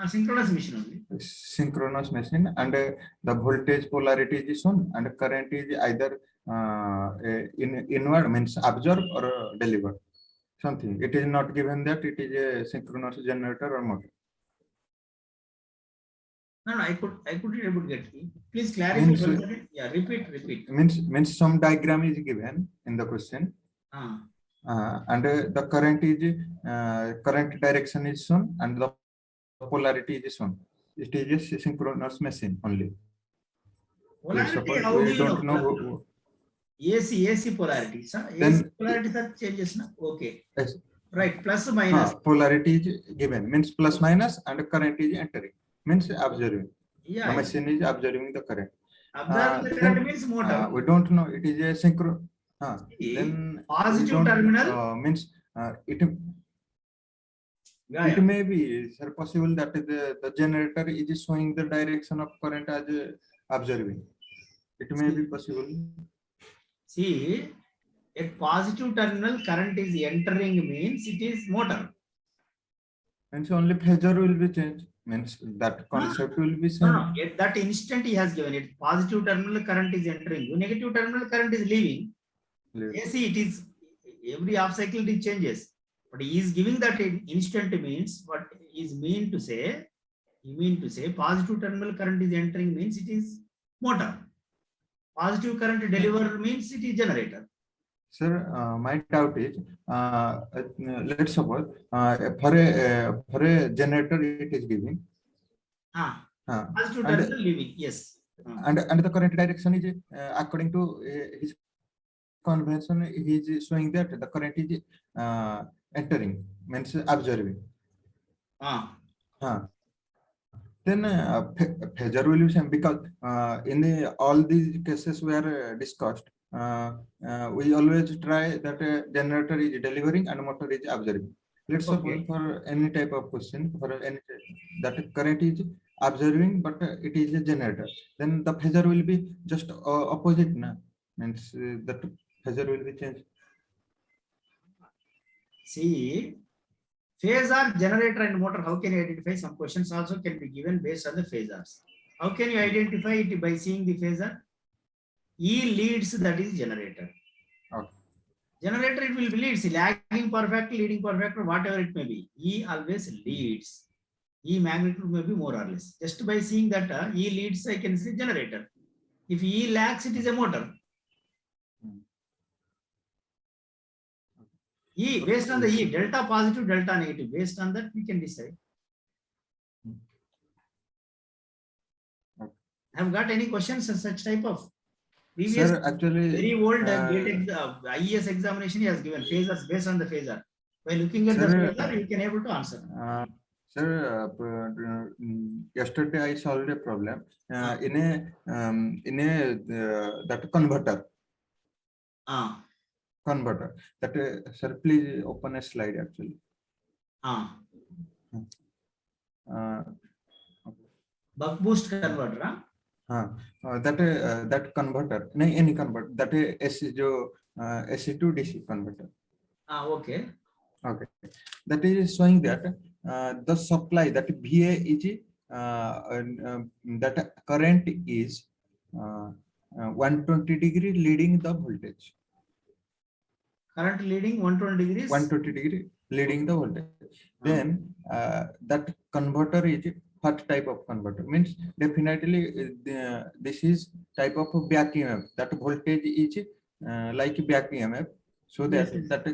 A: Synchronous machine only.
C: Synchronous machine, and the voltage polarity is shown, and current is either inward, means absorb or deliver. Something. It is not given that it is a synchronous generator or motor.
A: No, I couldn't able to get it. Please clarify.
C: Means-
A: Yeah, repeat.
C: Means some diagram is given in the question. And the current is current direction is shown, and the polarity is shown. It is a synchronous machine only. Let's
A: Polarity,
C: suppose
A: how do
C: we
A: you
C: don't know.
A: know? AC polarity. Sir. AC
C: Then-
A: polarity that changes. Na? Okay.
C: Yes.
A: Right. Plus minus.
C: Polarity is given, means plus minus, and current is entering, means observing.
A: Yeah.
C: The machine is observing the current.
A: Observe the
C: then,
A: current means motor.
C: We don't know it is a synchro.
A: See,
C: Then
A: positive
C: we don't,
A: terminal.
C: means it
A: Yeah,
C: it
A: yeah.
C: may be, sir, possible that the generator is showing the direction of current as observing. It may be possible.
A: See, a positive terminal current is entering means it is motor.
C: Means only phasor will be changed. Means that concept will be
A: No,
C: same.
A: no. At that instant he has given it. Positive terminal current is entering. Negative terminal current is leaving. AC, it is every half cycle it changes. But he is giving that in instant means what is mean to say. He mean to say positive terminal current is entering means it is motor. Positive current deliver means it is generator.
C: Sir, my doubt is, let's suppose for a generator it is giving.
A: Positive
C: and-
A: terminal leaving. Yes.
C: And the current direction is according to his convention, he is showing that the current is entering, means observing. Then phasor will be same, because in all these cases were discussed, we always try that generator is delivering and motor is observing. Let's suppose for any type of question, for any that current is observing, but it is a generator, then the phasor will be just opposite, means that phasor will be changed.
A: See, phasor, generator and motor, how can you identify? Some questions also can be given based on the phasors. How can you identify it by seeing the phasor? E leads, that is generator.
C: Okay.
A: Generator, it will be leads, lagging power factor, leading power factor, whatever it may be. E always leads. E magnitude may be more or less. Just by seeing that E leads, I can say generator. If E lags, it is a motor. E, based on the E, delta positive, delta negative, based on that we can decide. Have got any questions on such type of previous?
C: Sir, actually,
A: Very old IES examination he has given phasors based on the phasor. By looking at the
C: Sir,
A: phasor, you can able to answer.
C: Sir, yesterday I solved a problem in a that converter. Converter. That sir, please open a slide actually.
A: Buck boost converter.
C: That converter, any converter, that AC to DC converter.
A: Okay.
C: Okay, that is showing that the supply, that VA is that current is 120 degree leading the voltage.
A: Current leading 120 degrees.
C: 120 degree leading the voltage. Then that converter is what type of converter? Means definitely this is type of back EMF. That voltage is like back EMF. So that
A: Yes, yes.
C: that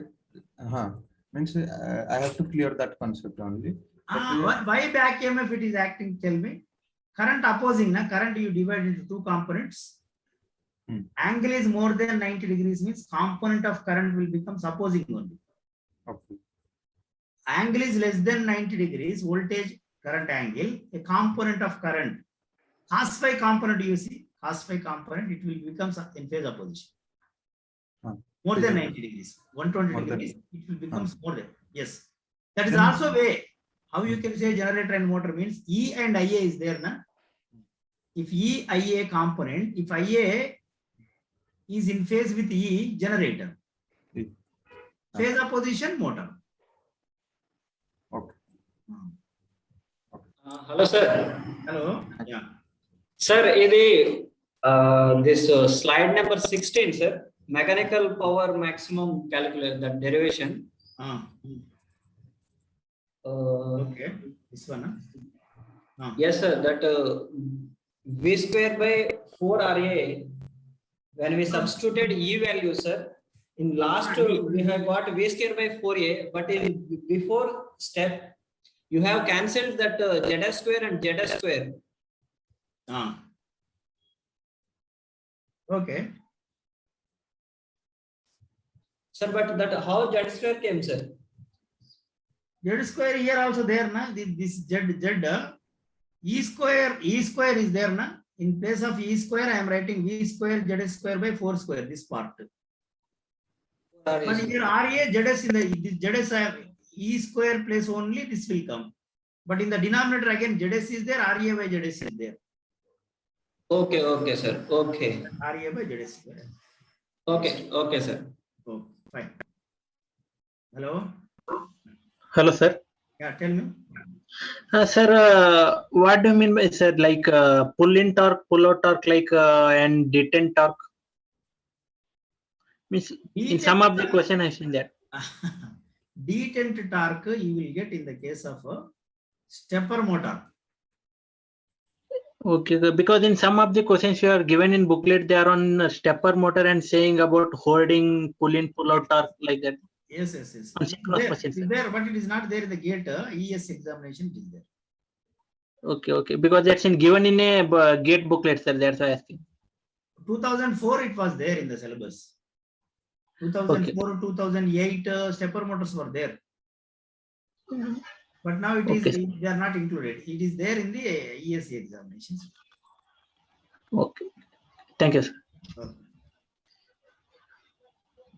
C: means I have to clear that concept only. That,
A: Why back EMF it is acting? Tell me. Current opposing, na current you divide into two components. Angle is more than 90 degrees means component of current will become opposing only.
C: okay.
A: Angle is less than 90 degrees, voltage current angle, a component of current. Cos phi component you see, cos phi component, it will become in phase opposition. More than 90 degrees, 120 degrees, it will become more than. Yes. That is also way. How you can say generator and motor means E and IA is there, na? If E, IA component, if IA is in phase with E, generator. Phase opposition, motor.
C: Okay.
H: Hello, sir.
A: Hello. Yeah.
H: Sir, this slide number 16, sir. Mechanical power maximum calculate that derivation.
A: Okay. This one.
H: Yes, sir. That V square by 4 RA. When we substituted E value, sir, in last we have got V square by 4A, but in before step, you have cancelled that ZS square and ZS square.
A: Okay.
H: Sir, but that how Z square came, sir?
A: Z square here also there, na? This Z, E square is there, na? In place of E square, I am writing V square Z square by 4 square, this part. But here RA, ZS in the ZS, E square place only, this will come. But in the denominator again, ZS is there, RA by ZS is there.
H: Okay, okay, sir. Okay.
A: RA by ZS square.
H: Okay, okay, sir.
A: Oh, fine. Hello?
I: Hello, sir.
A: Yeah, tell me.
I: Sir, what do you mean by, sir, like pull-in torque, pull-out torque, like and detent torque? Means in some of the question I seen that.
A: Detent torque you will get in the case of a stepper motor.
I: Okay, because in some of the questions you are given in booklet, they are on stepper motor and saying about holding pull-in, pull-out torque like that.
A: Yes, yes, yes.
I: On synchronous machine,
A: It is there, but it is not there in the gate ES examination. It is there.
I: Okay, okay, because that's given in a gate booklet, sir. That's why I asking.
A: 2004 it was there in the syllabus. 2004, 2008 stepper motors were there. But now it is they are not included. It is there in the ESC examinations.
I: Okay. Thank you, sir.
A: Okay.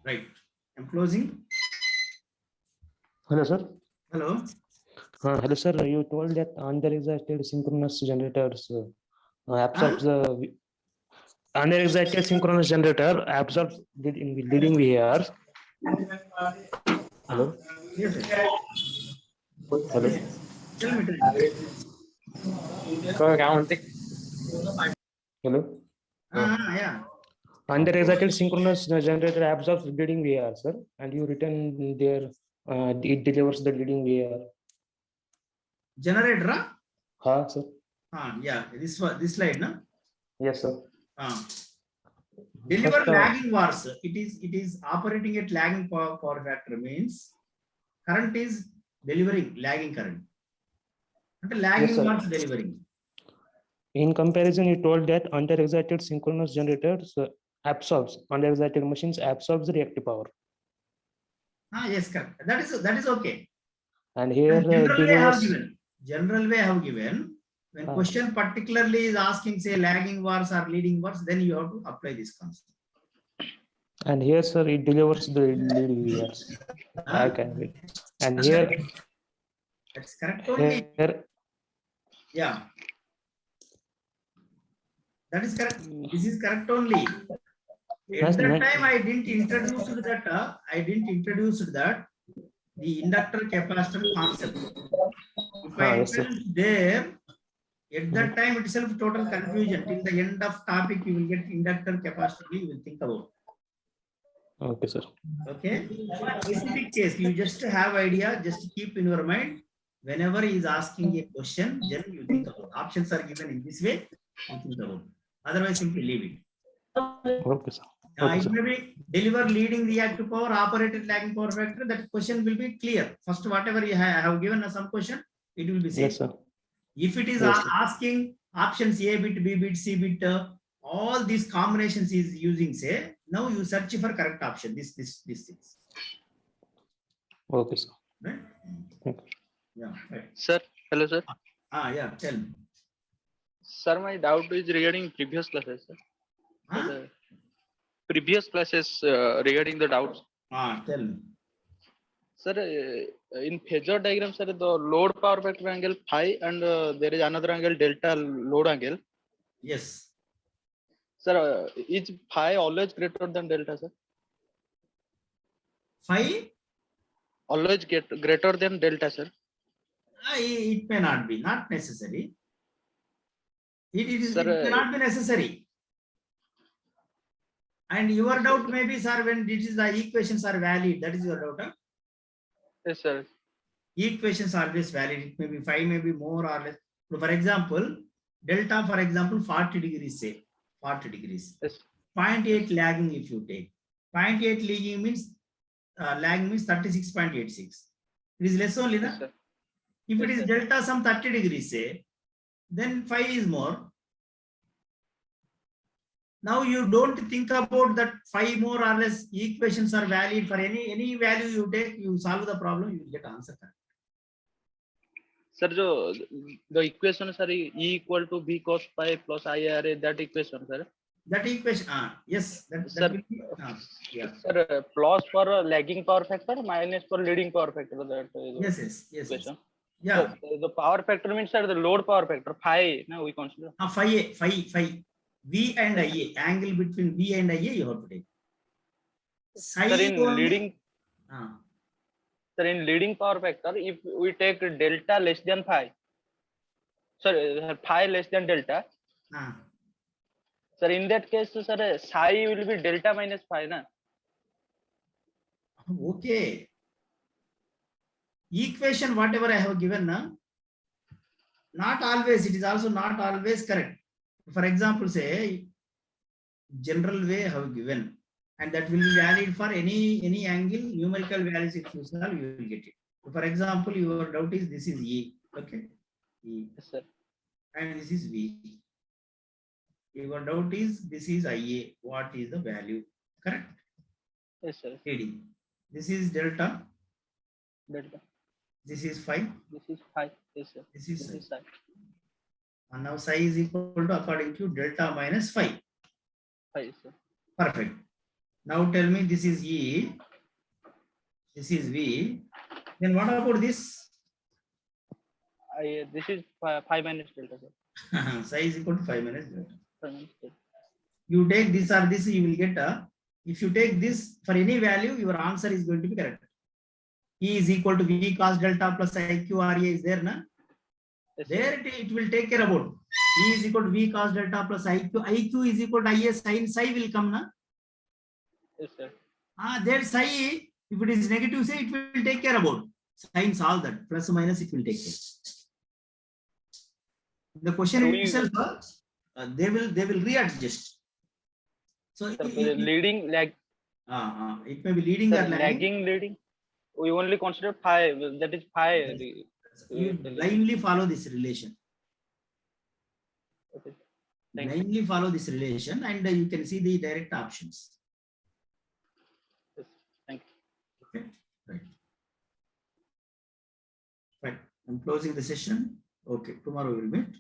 A: Right. I'm closing.
J: Hello, sir.
A: Hello.
J: Hello, sir. You told that under-excited synchronous generators absorbs the under-excited synchronous generator absorbs leading VARs. Hello.
A: Yes, sir.
J: Hello.
A: Tell me.
J: Hello.
A: Yeah.
J: Under-excited synchronous generator absorbs leading VAR, sir, and you return there. It delivers the leading VAR.
A: Generator?
J: Sir.
A: Yeah. This slide, no?
J: Yes, sir.
A: Deliver lagging VARs. It is operating at lagging power factor means current is delivering lagging current. And lagging VARs delivering.
J: In comparison, you told that under-excited synchronous generators absorbs under-excited machines absorbs the reactive power.
A: Yes, correct. That is okay.
J: And here
A: general way I have given. When question particularly is asking, say, lagging VARs or leading VARs, then you have to apply this concept.
J: And here, sir, it delivers the leading VARs. I can read. And that's here,
A: that's correct only.
J: Here,
A: yeah. That is correct. This is correct only. At that time, I didn't introduce that the inductor capacitor concept. If I tell there, at that time itself total confusion. Till the end of topic, you will get inductor capacitor. You will think about.
J: Okay, sir.
A: Okay. Specific case, you just have idea. Just keep in your mind. Whenever he is asking a question, then you think about. Options are given in this way. You think about. Otherwise, simply leave it.
J: Okay, sir. Okay,
A: It
J: sir.
A: may be deliver leading reactive power, operated lagging power factor. That question will be clear. First, whatever you have given us some question, it will be same.
J: Yes, sir.
A: If it is
J: Yes, sir.
A: asking options A bit, B bit, C bit, all these combinations is using, say, now you search for correct option. This things.
J: Okay, sir.
A: Right?
J: Okay.
A: Yeah. Right.
K: Sir, hello sir.
A: Yeah. Tell me.
K: Sir, my doubt is regarding previous classes. Sir.
A: Huh?
K: The previous classes regarding the doubts.
A: Tell me.
K: Sir, in phasor diagram, sir, the load power factor angle phi and there is another angle delta load angle.
A: Yes.
K: Sir, is phi always greater than delta, sir?
A: Phi?
K: Always greater than delta, sir.
A: It may not be, not necessary.
K: Sir,
A: It may not be necessary. And your doubt may be, sir, when the equations are valid, that is your doubt. Huh?
K: Yes, sir.
A: Equations are always valid. It may be phi, may be more or less. So for example, delta, for example, 40 degrees, say 40 degrees.
K: Yes.
A: 0.8 lagging if you take. 0.8 lagging means 36.86. It is less only,
K: Yes,
A: na?
K: sir.
A: If it
K: Yes,
A: is
K: sir.
A: delta some 30 degrees, say, then phi is more. Now you don't think about that phi more or less equations are valid for any value you take, you solve the problem, you will get answer.
K: Sir, the equation, sir, E equal to B cos pi plus IRA, that equation, sir.
A: That equation, yes,
K: Sir,
A: that will be, yeah.
K: Sir, plus for lagging power factor, minus for leading power factor. That
A: Yes.
K: equation.
A: Yeah.
K: So, the power factor means, sir, the load power factor, phi, no, we consider.
A: Phi. V and IA, angle between V and IA you have to take. Psi
K: Sir, in
A: only,
K: leading, sir, in leading power factor, if we take delta less than phi, sorry, phi less than delta, sir, in that case, sir, psi will be delta minus phi, na?
A: Okay. Equation whatever I have given, not always, it is also not always correct. For example, say general way I have given, and that will be valid for any angle, numerical values if you solve, you will get it. For example, your doubt is this is E, okay? E.
K: Yes, sir.
A: And this is V. Your doubt is this is IA, what is the value? Correct?
K: Yes, sir.
A: AD. This is delta.
K: Delta.
A: This is phi.
K: This is phi. Yes, sir.
A: This is psi.
K: psi.
A: And now psi is equal to according to delta minus phi.
K: Phi, sir.
A: Perfect. Now tell me this is E. This is V. Then what about this?
K: This is phi minus delta, sir.
A: Psi is equal to phi minus delta.
K: Phi minus delta.
A: You take this or this, you will get if you take this for any value, your answer is going to be correct. E is equal to V cos delta plus IQ RA is there, na?
K: Yes,
A: there it will take care about. E is equal to V cos delta plus IQ. IQ is equal to IA sin psi will come, na?
K: Yes, sir.
A: There psi, if it is negative, say it will take care about. Sines all that, plus minus it will take care. The question itself, they will readjust. So
K: leading lag.
A: It may be leading or lagging.
K: Lagging, leading. We only consider phi. That is phi.
A: You blindly follow this relation.
K: Okay.
A: Blindly follow this relation, and you can see the direct options.
K: Yes. Thank you.
A: Okay. Right. I'm closing the session. Okay. Tomorrow we will meet.